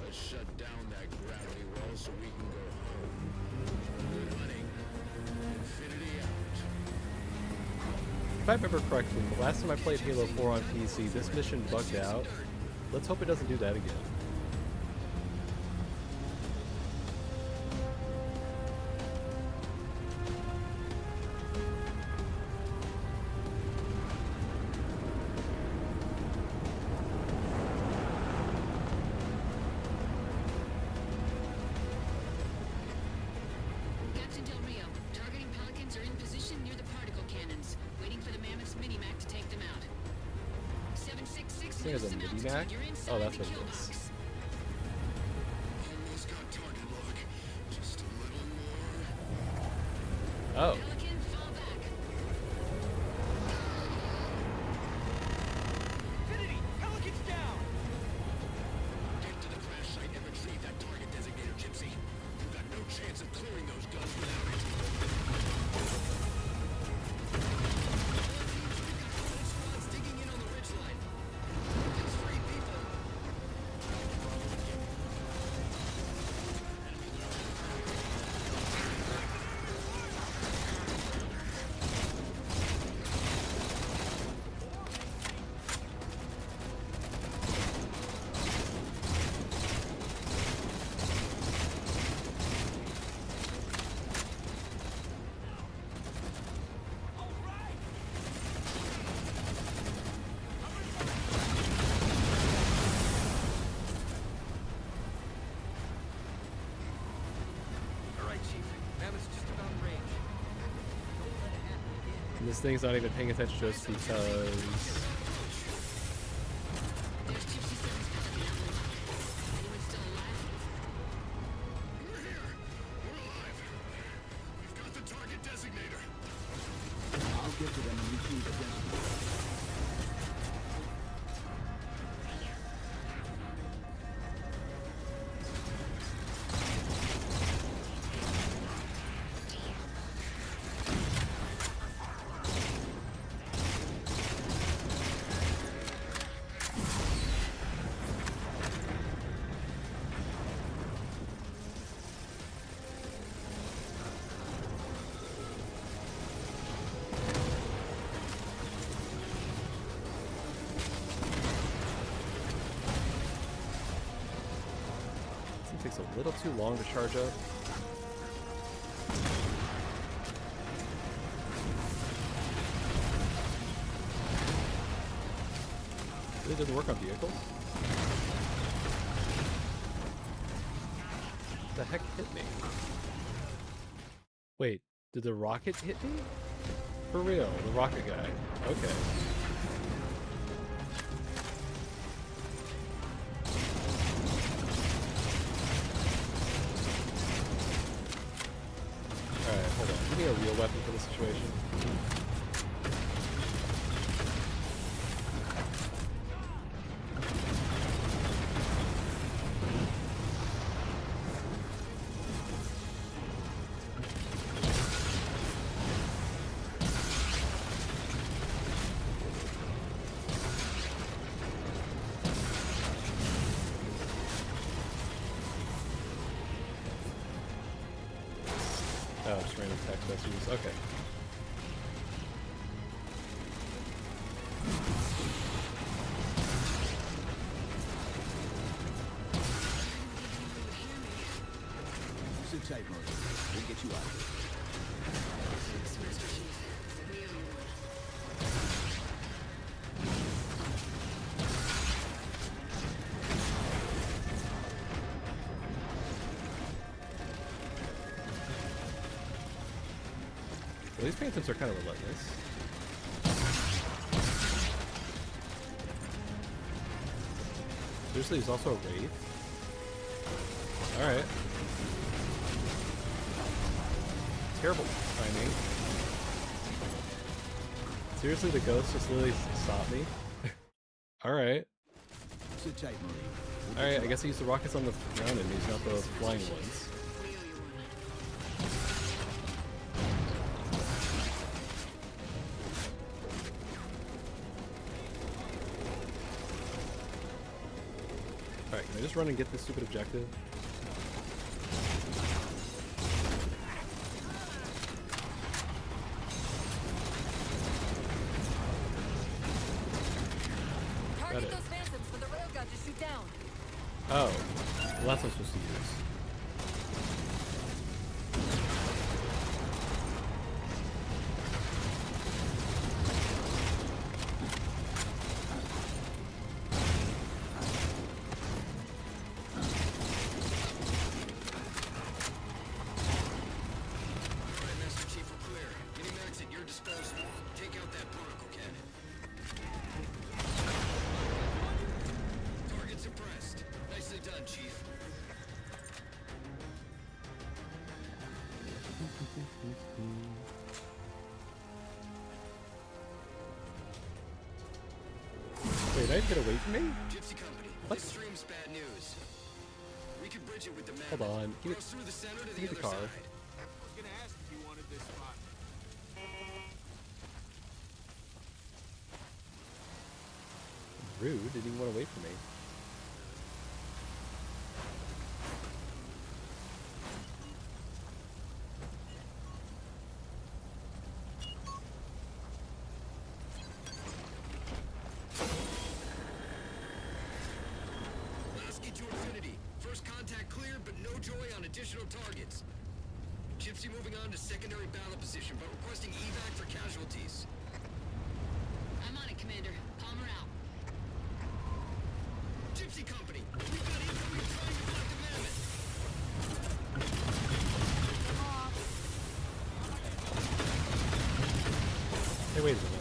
Let's shut down that gravity well so we can go home. Good hunting. Infinity out. If I remember correctly, the last time I played Halo 4 on PC, this mission bugged out. Let's hope it doesn't do that again. Captain Del Rio, targeting Pelicans are in position near the particle cannons, waiting for the Mammoth's mini-mac to take them out. 766 This thing has a mini-mac? Oh, that's what it is. Almost got target lock. Just a little more. Oh. Pelican, fall back. Infinity! Pelican's down! Get to the crash site and retrieve that target designator, Gypsy. You've got no chance of clearing those guns without it. Squads digging in on the ridgeline. That's three people. All right, Chief. Mammoth's just about in range. And this thing's not even paying attention to us because... There's Gypsy 7's Pelican out the lock. Anyone still alive? We're here. We're alive. We've got the target designator. I'll get to them and retrieve the designator. It takes a little too long to charge up. Really doesn't work on vehicles? The heck hit me? Wait, did the rocket hit me? For real, the rocket guy. Okay. Alright, hold on. Give me a real weapon for this situation. Oh, just random text messages. Okay. Sit tight, Murray. We'll get you out of here. Well, these phantoms are kind of relentless. Seriously, there's also a wraith. Alright. Terrible timing. Seriously, the ghost just literally stopped me. Alright. Sit tight, Murray. Alright, I guess he used the rockets on the ground and he's not the flying ones. Alright, can I just run and get this stupid objective? Target those phantoms for the railgun to shoot down. Oh, well, that's what I'm supposed to use. Alright, Master Chief, we're clear. Minimax at your disposal. Take out that particle cannon. Target suppressed. Nicely done, Chief. Wait, I get away from me? Gypsy Company, What? this stream's bad news. We could bridge it with the map. Hold on. Give me, Goes through the center to give the me the other car. side. I was gonna ask if you wanted this spot. Rude, didn't even want to wait for me. Lasky to infinity. First contact cleared, but no joy on additional targets. Gypsy moving on to secondary battle position, but requesting evac for casualties. I'm on it, Commander. Palmer out. Gypsy Company, we've got incoming trying to block the mammoth. Hey, wait a minute.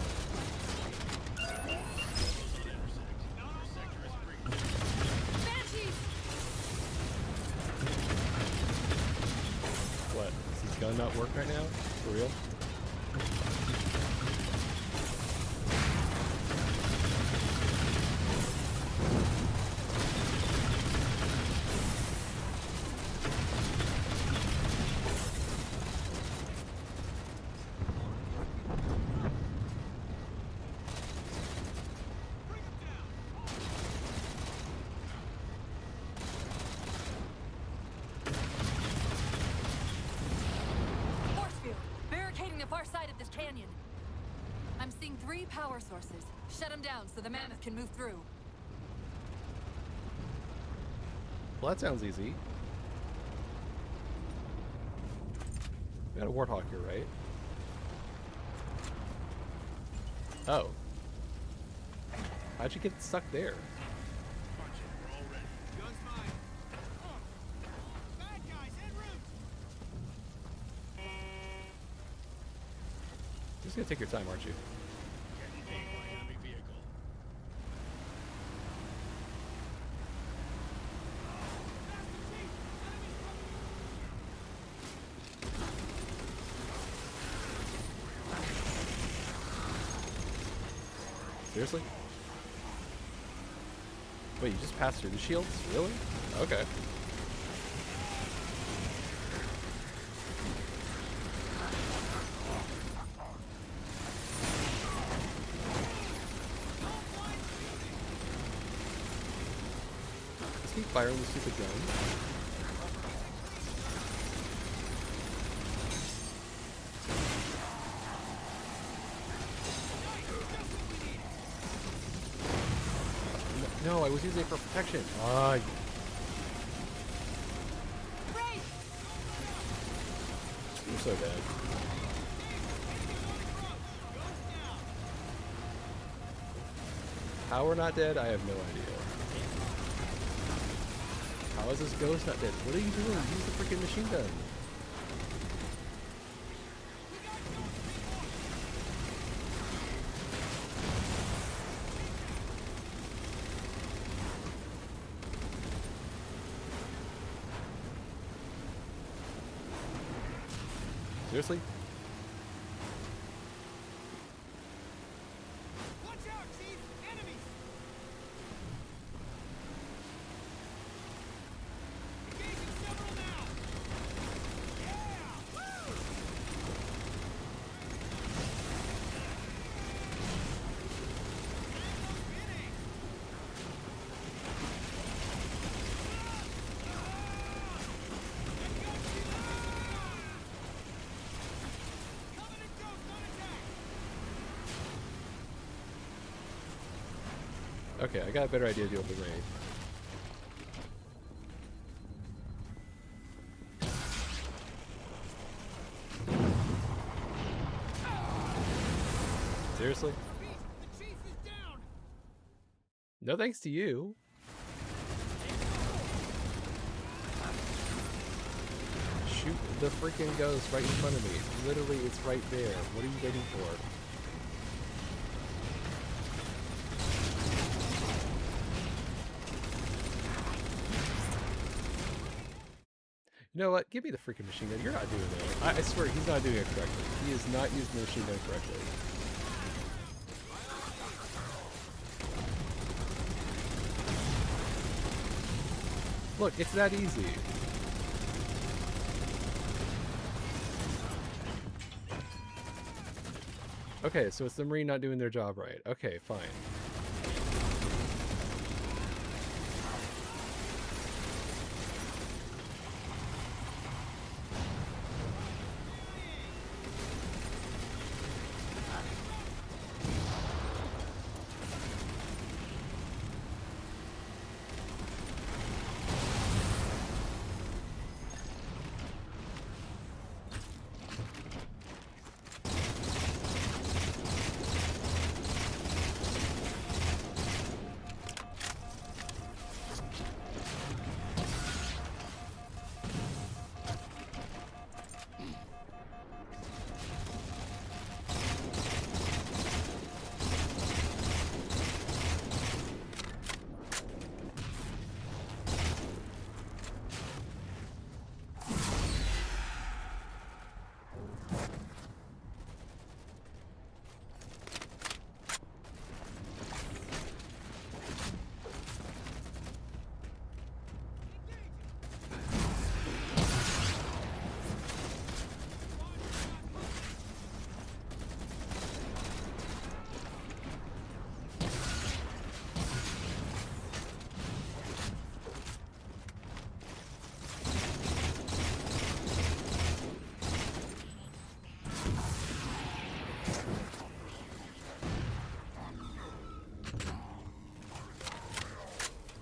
Banshees! What? Does his gun not work right now? For real? Force field! Barricading the far side of this canyon. I'm seeing 3 power sources. Shut them down so the mammoth can move through. Well, that sounds easy. We got a warthog here, right? Oh. How'd you get stuck there? Gun's mine. Bad guys, en route. You're just gonna take your time, aren't you? Seriously? Wait, you just passed through the shields? Really? Okay. Just keep firing the stupid gun. no, I was using it for protection. You're so dead. How we're not dead, I have no idea. How is this ghost not dead? What are you doing? Use the freaking machine gun. Seriously? Watch out, Chief! Enemies! Engaging several now! Yeah! Woo! Okay, I got a better idea to deal with the raid. Seriously? The Chief is down! No thanks to you. Shoot the freaking ghost right in front of me. Literally, it's right there. What are you waiting for? You know what? Give me the freaking machine gun. You're not doing that. I swear, he's not doing it correctly. He is not using the machine gun correctly. Look, it's that easy. Okay, so it's the Marine not doing their job right. Okay, fine.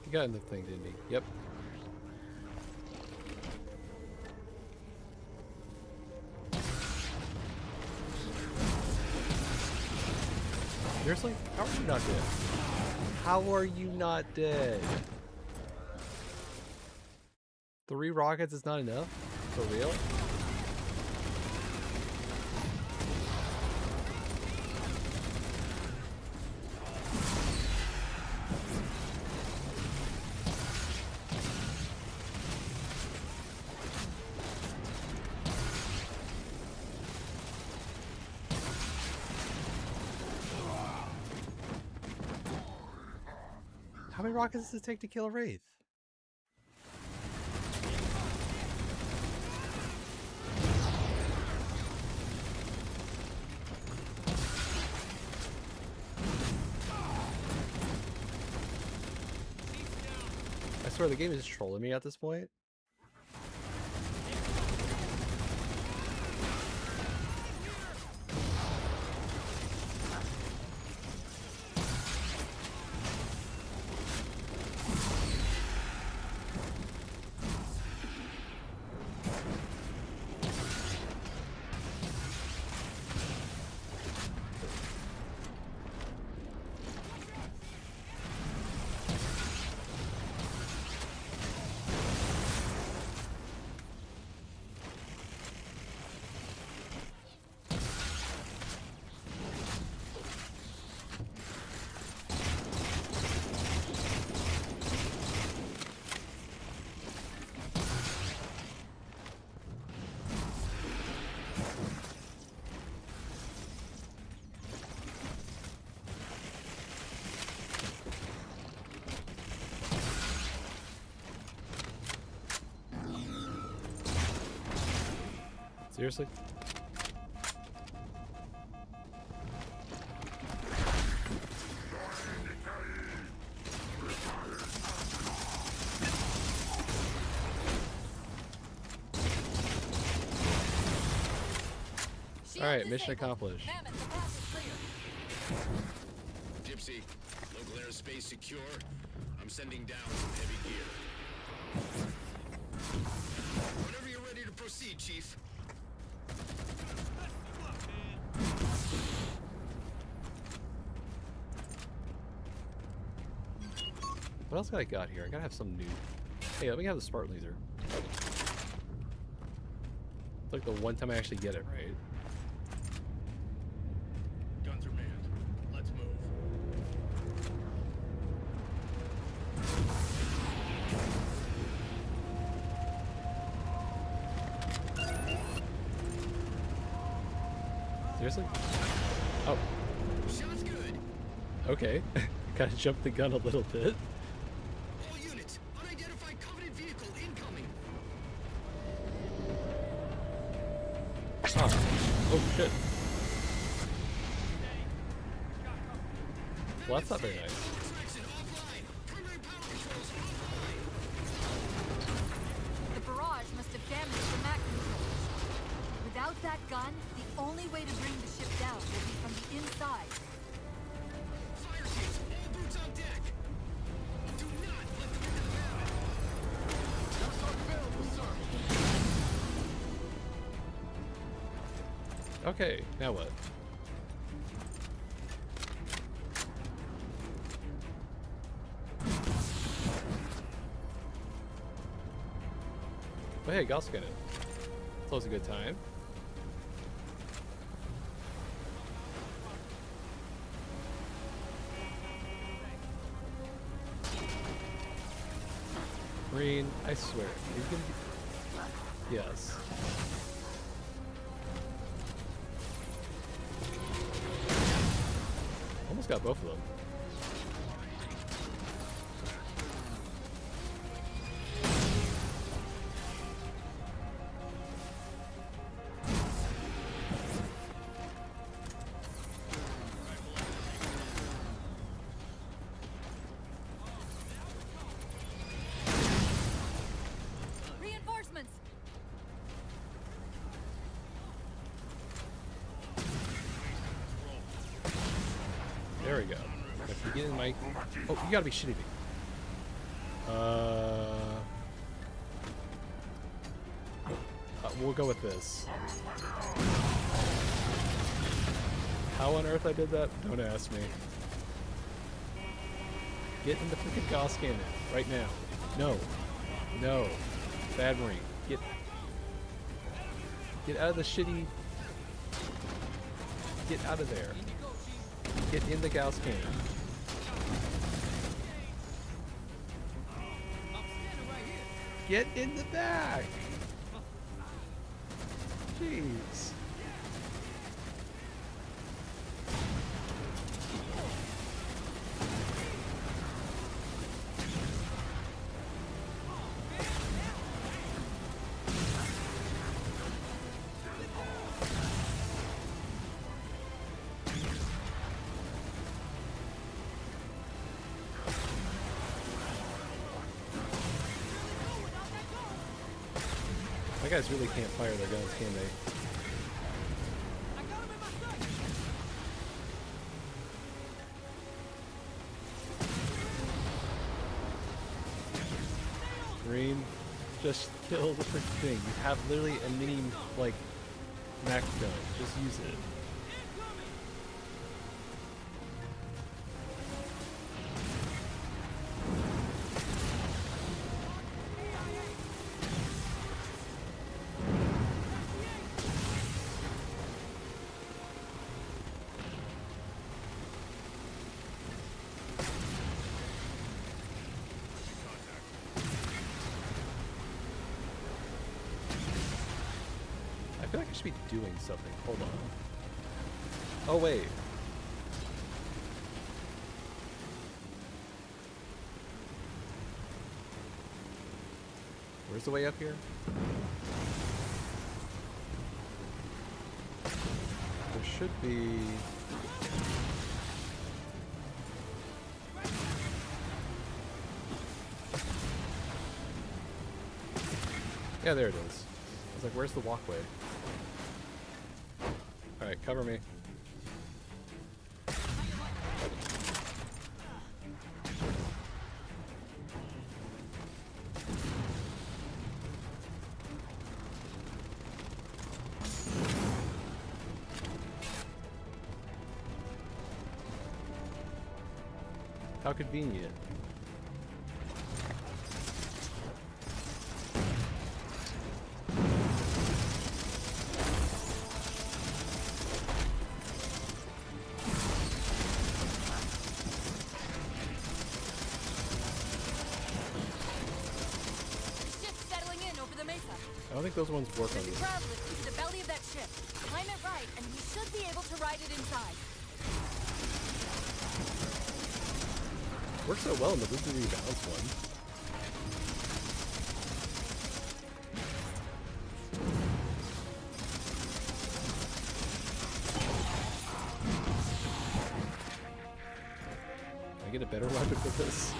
He got in the thing, didn't he? Yep. Seriously? How are you not dead? How are you not dead? 3 rockets is not enough? For real? How many rockets does it take to kill a Wraith? I swear the game is trolling me at this point. Seriously? Alright, mission accomplished. Gypsy, local airspace secure. I'm sending down some heavy gear. Whenever you're ready to proceed, Chief. What else I got here? I gotta have some new. Hey, let me have the Spartan laser. It's like the one time I actually get it, right? Guns are manned. Let's move. Seriously? Oh. Shot's good. Okay. Gotta jump the gun a little bit. All units, unidentified Covenant vehicle incoming. Oh shit. Well, that's not very nice. The barrage must have damaged the Mac controls. Without that gun, the only way to bring the ship down will be from the inside. Fire teams, all boots on deck. Do not let them into the cabin. Just available, sir. Okay, now what? Oh hey, Gauss Cannon. It's always a good time. Green, I swear, you're gonna be... Yes. Almost got both of them. Reinforcements! There we go. If you get in my... Oh, you gotta be shitting me. We'll go with this. How on earth I did that? Don't ask me. Get in the freaking Gauss Cannon right now. No. No. Bad Marine. Get out of the shitty... Get out of there. Get in the Gauss Cannon. Get in the back! Jeez. My guys really can't fire their guns, can they? Green, just kill the freaking thing. You have literally a mini, like, Mac gun. Just use it. I feel like I should be doing something. Hold on. Oh, wait. Where's the way up here? should be... Yeah, there it is. I was like, where's the walkway? Alright, cover me. How convenient. I don't think those ones work on There's a this. crab lift into the belly of that ship. Climb it right, and we should be able to ride it inside. Works so well in the Loop-de-Loop Bounce one. Can I get a better weapon for this?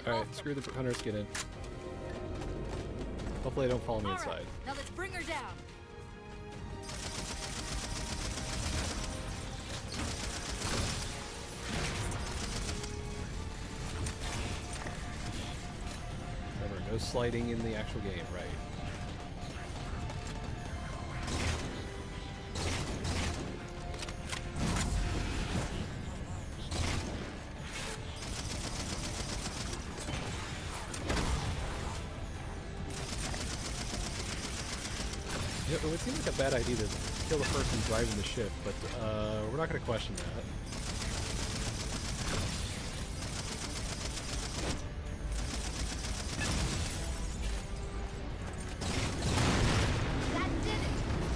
Alright, screw the hunter skin in. Hopefully they don't follow me inside. Now let's bring her down. Remember, no sliding in the actual game, right? It would seem like a bad idea to kill the person driving the ship, but we're not going to question that. That did it!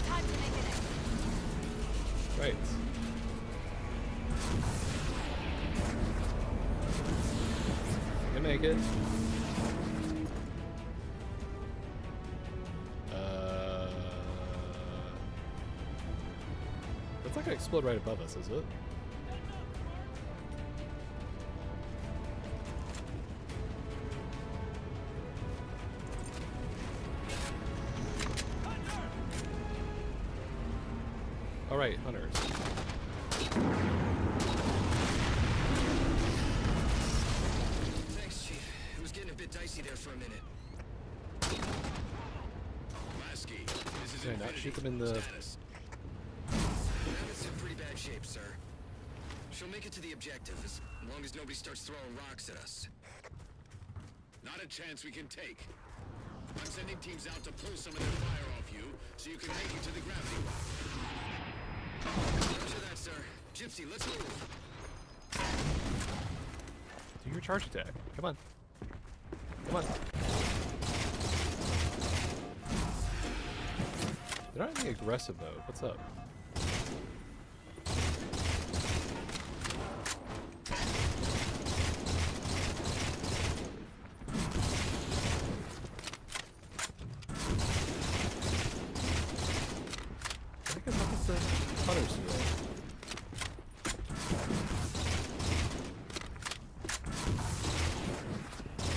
Time to make an exit. Right. You can make it. It's not gonna explode right above us, is it? Alright, hunters. Thanks, Chief. It was getting a bit dicey there for a minute. Lasky, this is Can I not shoot them in the... status. It's in pretty bad shape, sir. She'll make it to the objective as long as nobody starts throwing rocks at us. Not a chance we can take. I'm sending teams out to pull some of their fire off you so you can make it to the gravity well. Roger that, sir. Gypsy, let's move. Do your charge attack. Come on. Come on. They're not being aggressive though. What's up? I guess that's the hunters today.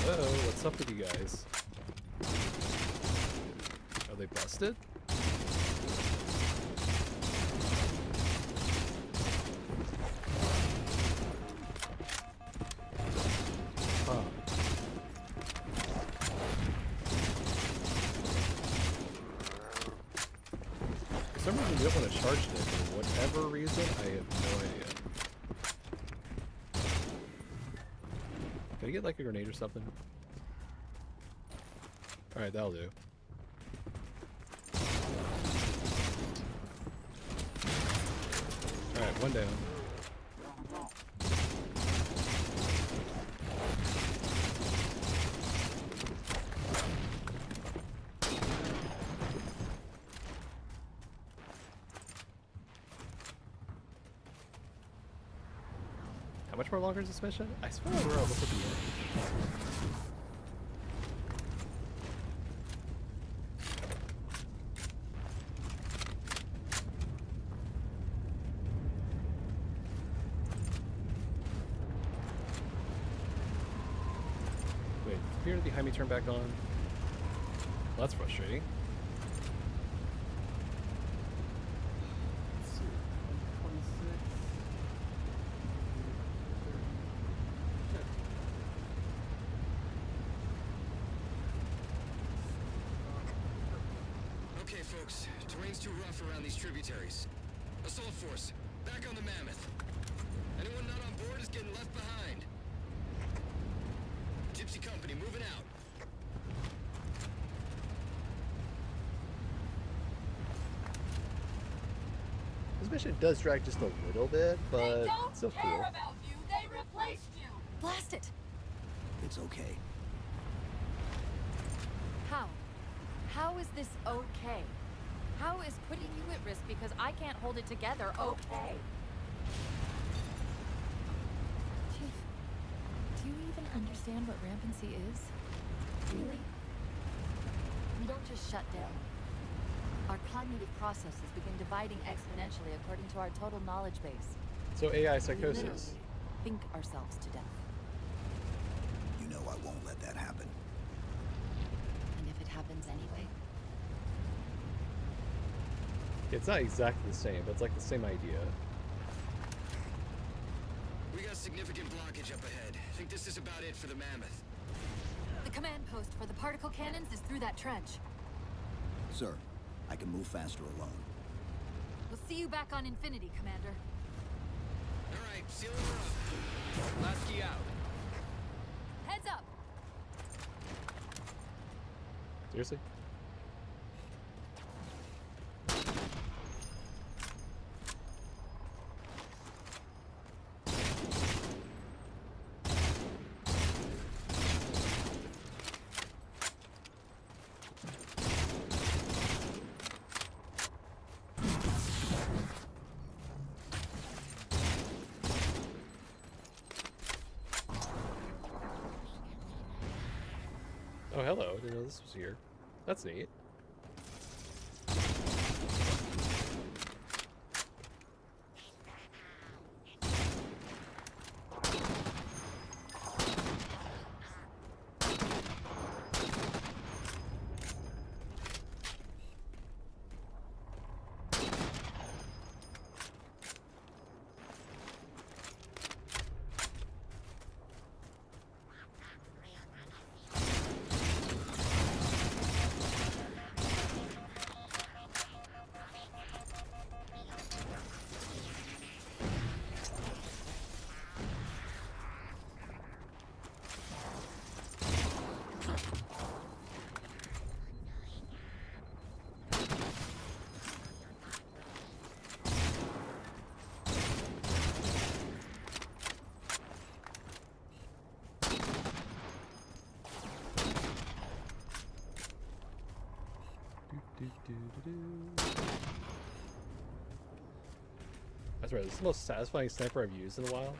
Whoa, what's up with you guys? Are they busted? Huh. For some reason, you don't want to charge them. For whatever reason, I have no idea. Can I get like a grenade or something? Alright, that'll do. Alright, one down. How much more longer is this mission? I swear we're almost at the end. Wait, computer behind me turned back on. Well, that's frustrating. Let's see. 26. Okay, folks. Terrain's too rough around these tributaries. Assault force, back on the Mammoth. Anyone not on board is getting left behind. Gypsy Company, moving out. This mission does drag just a little bit, but it's still cool. About you. They replaced you. Blast it. It's okay. How? How is this okay? How is putting you at risk because I can't hold it together okay? Chief, do you even understand what rampancy is? Really? We don't just shut down. Our cognitive processes begin dividing exponentially according to our total knowledge base. So AI We psychosis. literally think ourselves to death. You know I won't let that happen. And if it happens anyway? It's not exactly the same, but it's like the same idea. We got significant blockage up ahead. I think this is about it for the Mammoth. The command post for the particle cannons is through that trench. Sir, I can move faster alone. We'll see you back on Infinity, Commander. All right, sealing her up. Last key out. Heads up! Seriously? Oh, hello. I didn't know this was here. That's neat. That's right, this is the most satisfying sniper I've used in a while.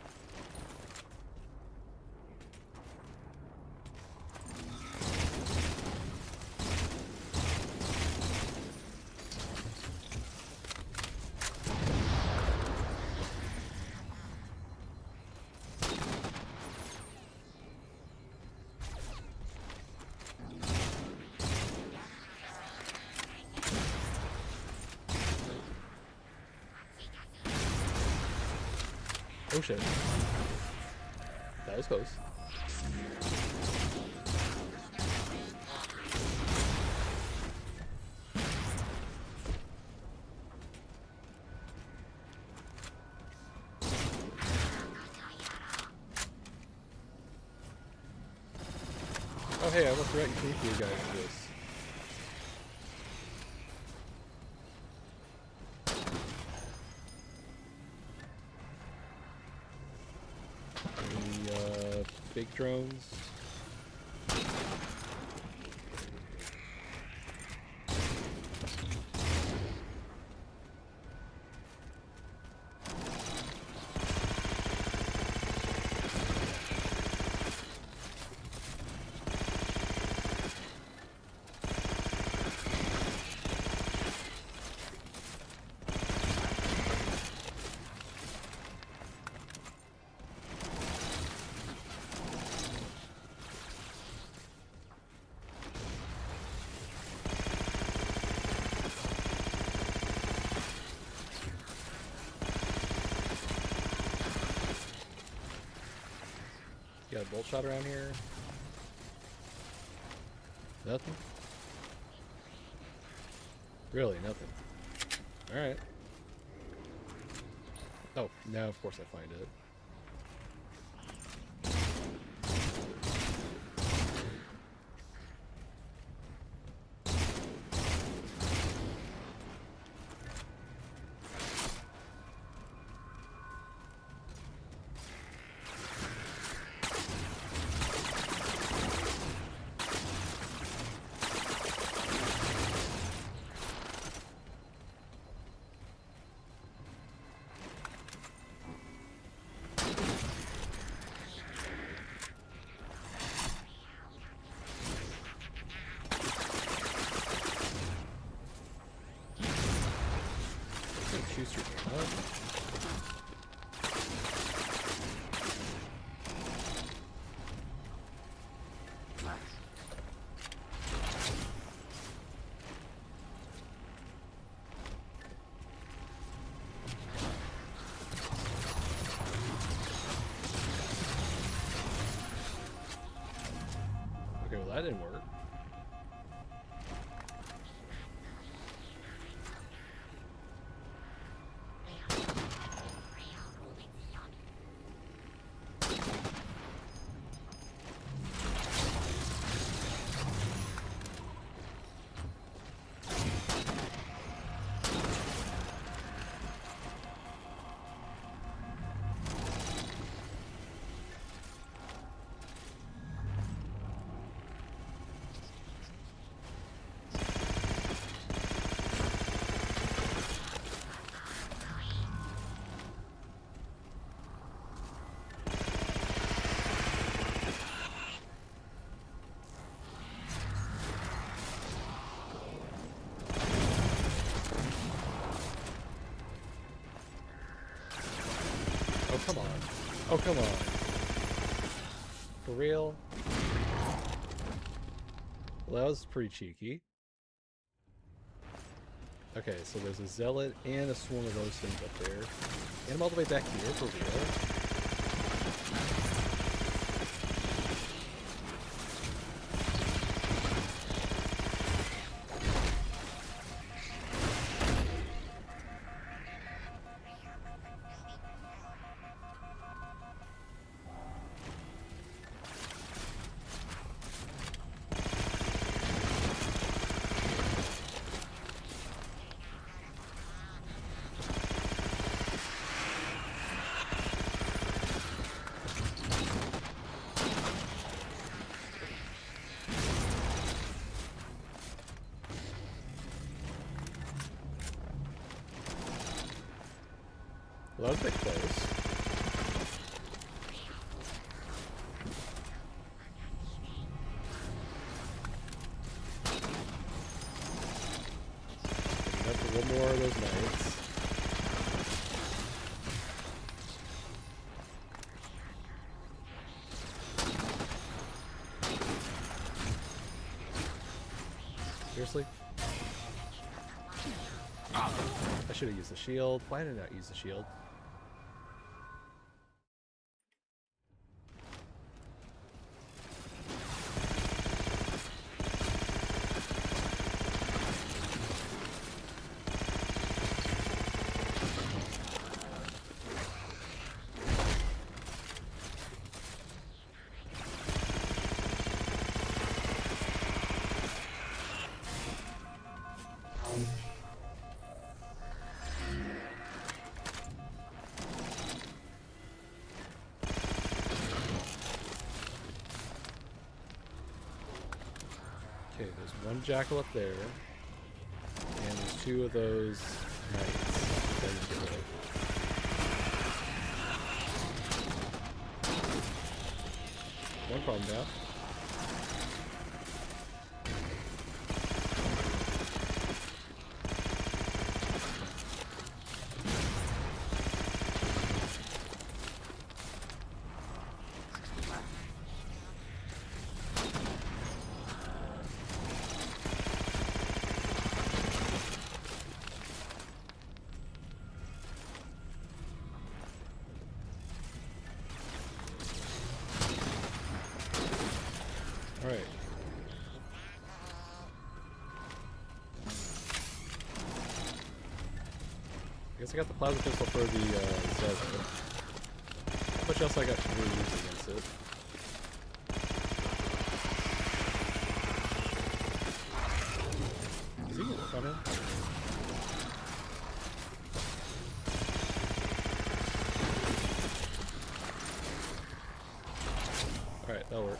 Oh shit. That was close. Oh hey, I almost forgot you came for you guys for this. Big drones. Got a bolt shot around here? Nothing? Really, nothing. Alright. Oh, now of course I find it. Choose your gun. Okay, well that didn't work. Oh, come on. Oh, come on. For real? Well, that was pretty cheeky. Okay, so there's a zealot and a swarm of those things up there. And I'm all the way back here, for real. Well, that was a bit close. Enough for one more of those knights. Seriously? I should have used the shield. Why did I not use the shield? Okay, there's one jackal up there, and there's two of those knights that I need to get rid of. One problem now. guess I got the plasma pistol for the Zeta. How much else I got to use against it? Is he gonna work on him? Alright, that'll work.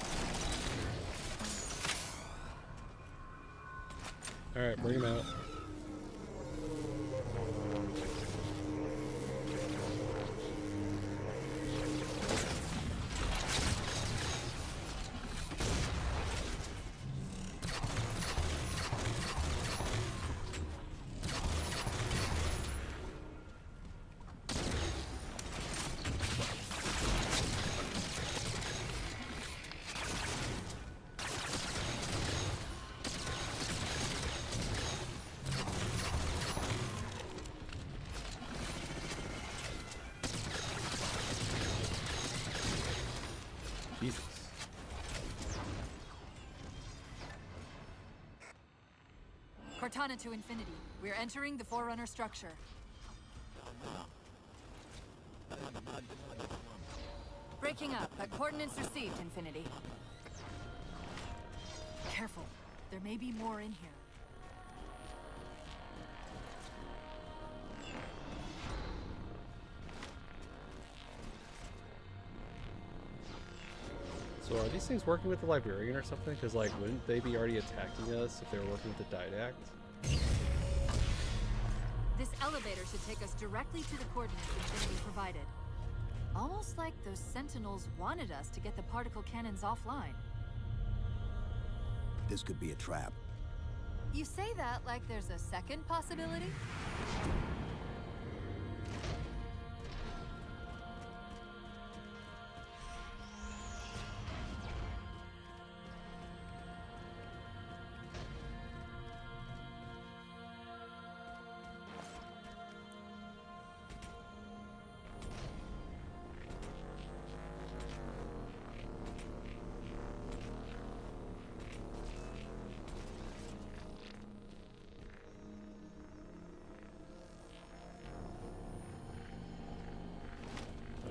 Alright, bring him out. Jesus. Cortana to Infinity. We're entering the Forerunner structure. Breaking up, but coordinates received, Infinity. Careful. There may be more in here. So are these things working with the librarian or something? Because, like, wouldn't they be already attacking us if they were working with the Didact? This elevator should take us directly to the coordinates Infinity provided. Almost like those Sentinels wanted us to get the particle cannons offline. This could be a trap. You say that like there's a second possibility?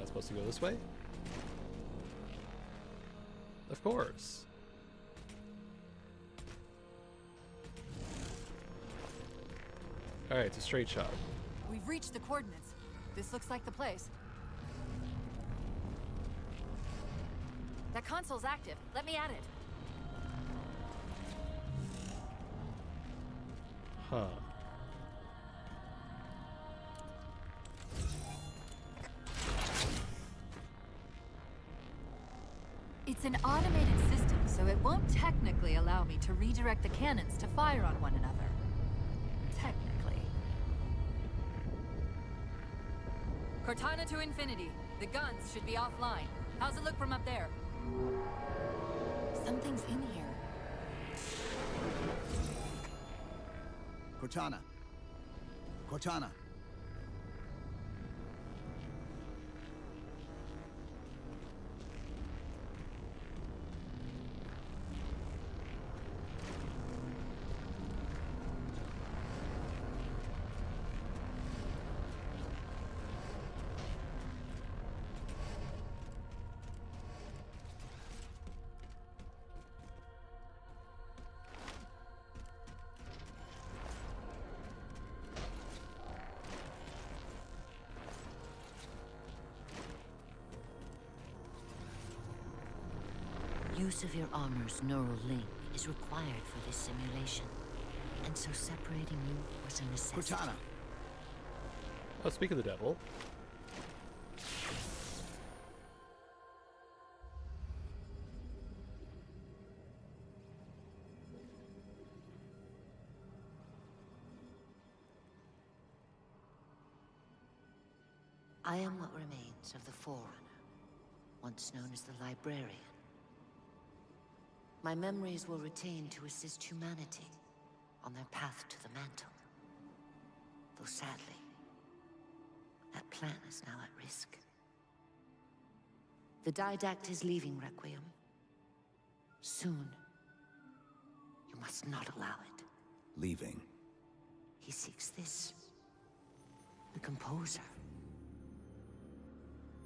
Supposed to go this way? Of course. Alright, it's a straight shot. We've reached the coordinates. This looks like the place. That console's active. Let me at it. Huh. It's an automated system, so it won't technically allow me to redirect the cannons to fire on one another. Technically. Cortana to Infinity. The guns should be offline. How's it look from up there? Something's in here. Cortana. Cortana. Use of your armor's neural link is required for this simulation, and so separating you was a necessity. Cortana. Oh, speak of the devil. I am what remains of the Forerunner, once known as the Librarian. My memories will retain to assist humanity on their path to the mantle. Though sadly, that plan is now at risk. The Didact is leaving Requiem. Soon. You must not allow it. Leaving. He seeks this. The Composer.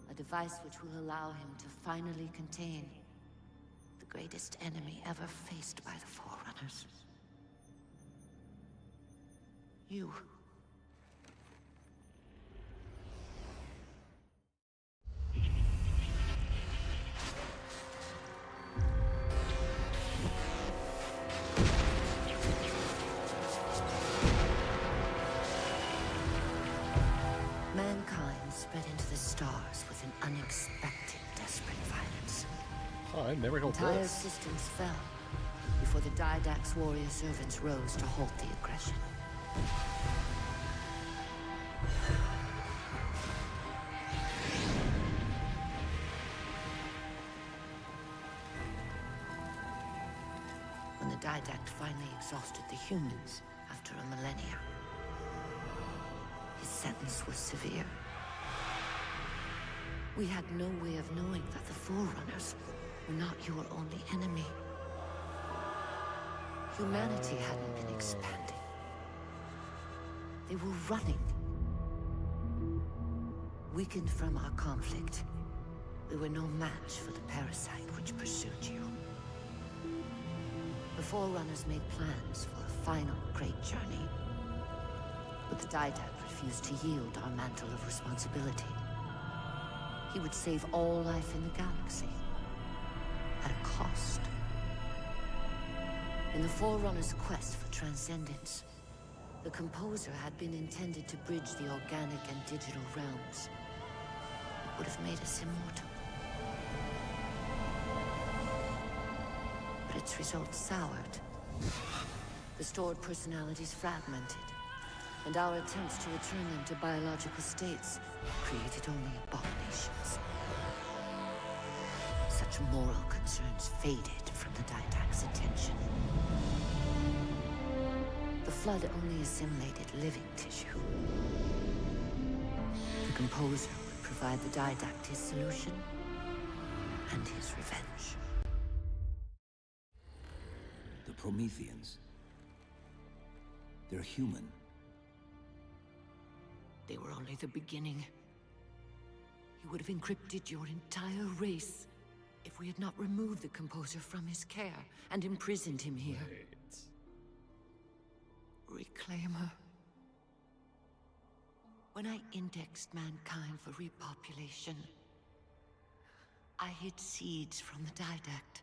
A device which will allow him to finally contain the greatest enemy ever faced by the Forerunners. You. Mankind spread into the stars with an unexpected, desperate violence. Oh, I never heard Entire this. systems fell before the Didact's warrior servants rose to halt the aggression. When the Didact finally exhausted the humans after a millennia, his sentence was severe. We had no way of knowing that the Forerunners were not your only enemy. Humanity hadn't been expanding. They were running. Weakened from our conflict, we were no match for the parasite which pursued you. The Forerunners made plans for a final great journey, but the Didact refused to yield our mantle of responsibility. He would save all life in the galaxy, at a cost. In the Forerunner's quest for transcendence, the Composer had been intended to bridge the organic and digital realms. It would have made us immortal. But its results soured. The stored personalities fragmented, and our attempts to return them to biological states created only abominations. Such moral concerns faded from the Didact's attention. The Flood only assimilated living tissue. The Composer would provide the Didact his solution and his revenge. The Prometheans. They're human. They were only the beginning. He would have encrypted your entire race if we had not removed the Composer from his care and imprisoned him here. Reclaimer. When I indexed mankind for repopulation, I hid seeds from the Didact.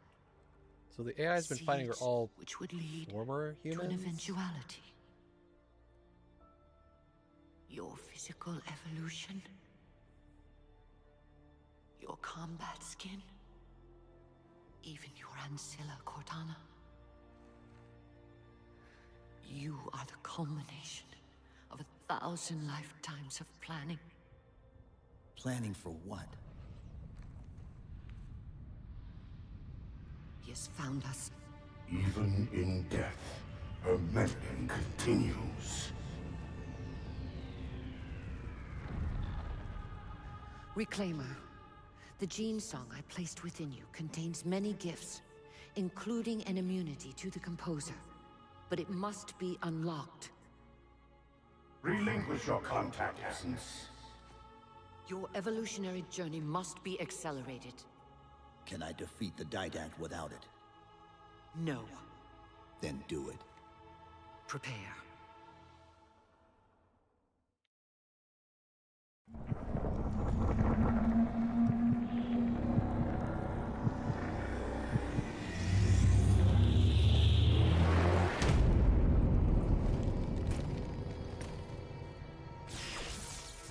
So the AI has been finding her all which would lead former to humans? an eventuality. Your physical evolution, your combat skin, even your ancilla Cortana. You are the culmination of 1,000 lifetimes of planning. Planning for what? He has found us. Even in death, her meddling continues. Reclaimer. The gene song I placed within you contains many gifts, including an immunity to the Composer. But it must be unlocked. Relinquish your contact essence. Your evolutionary journey must be accelerated. Can I defeat the Didact without it? No. Then do it. Prepare.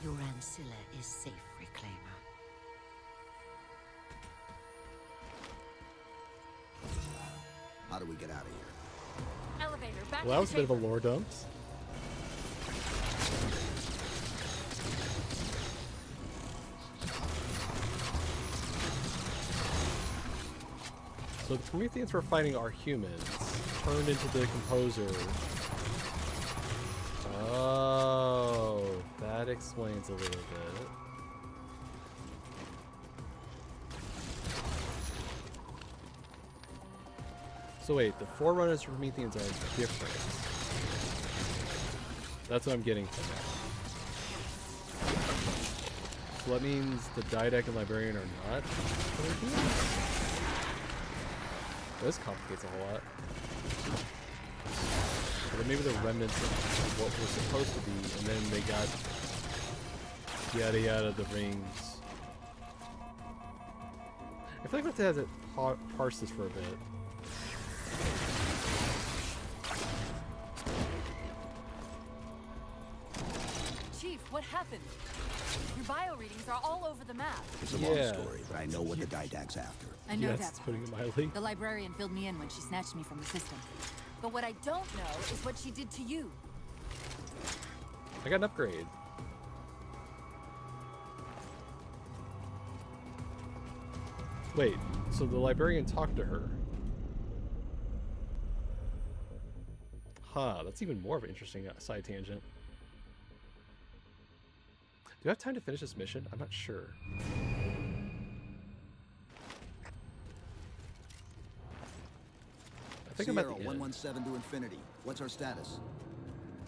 Your ancilla is safe, Reclaimer. How do we get out of here? Elevator, back Well, that was a bit of a lore dump. So the Prometheans were fighting our humans, turned into the Composer. Oh, that explains a little bit. So wait, the Forerunners and Prometheans are different. That's what I'm getting from that. So that means the Didact and Librarian are not working? This complicates a whole lot. But maybe the remnants of what was supposed to be, and then they got yada yada the rings. I feel like we have to parse this for a bit. Chief, what happened? Your bio readings are all over the map. It's a long story, but I know what the Didact's after. I know yes, that. It's putting it mildly. The librarian filled me in when she snatched me from the system. But what I don't know is what she did to you. I got an upgrade. Wait, so the librarian talked to her. Huh, that's even more of an interesting side tangent. Do I have time to finish this mission? I'm not sure. I think I'm at the end. 117 to Infinity. What's our status?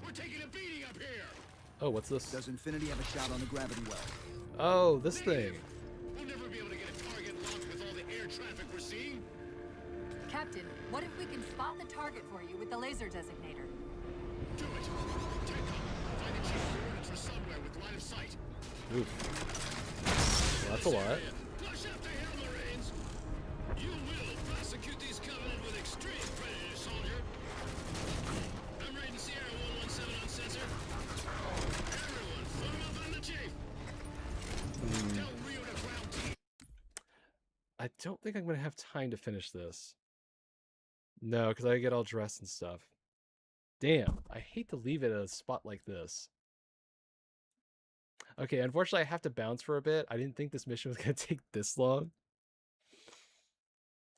We're taking a beating up here. Oh, what's this? Does Infinity have a shot on the gravity well? Oh, this thing. We'll never be able to get a target locked with all the air traffic we're seeing. Captain, what if we can spot the target for you with the laser designator? Do it. Take up. Find the chief coordinates for somewhere with line of sight. Oof. Well, that's a lot. Flush after him, Marines. You will prosecute these Covenant with extreme prejudice, soldier. I'm rating Sierra 117 on sensor. Everyone, form up on the chief. Tell Rio to ground team. I don't think I'm going to have time to finish this. No, because I get all dressed and stuff. Damn, I hate to leave it at a spot like this. Okay, unfortunately, I have to bounce for a bit. I didn't think this mission was going to take this long.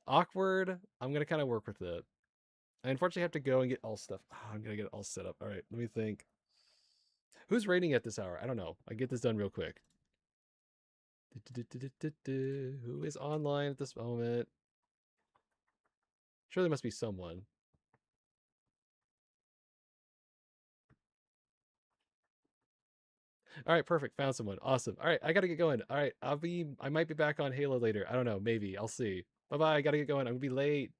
Awkward. I'm going to kind of work with it. I unfortunately have to go and get all stuff. Oh, I'm going to get it all set up. All right, let me think. Who's raiding at this hour? I don't know. I get this done real quick. Who is online at this moment? Sure, there must be someone. All right, perfect. Found someone. Awesome. All right, I gotta get going. All right, I might be back on Halo later. I don't know. Maybe. I'll see. Bye-bye. I gotta get going. I'm gonna be late.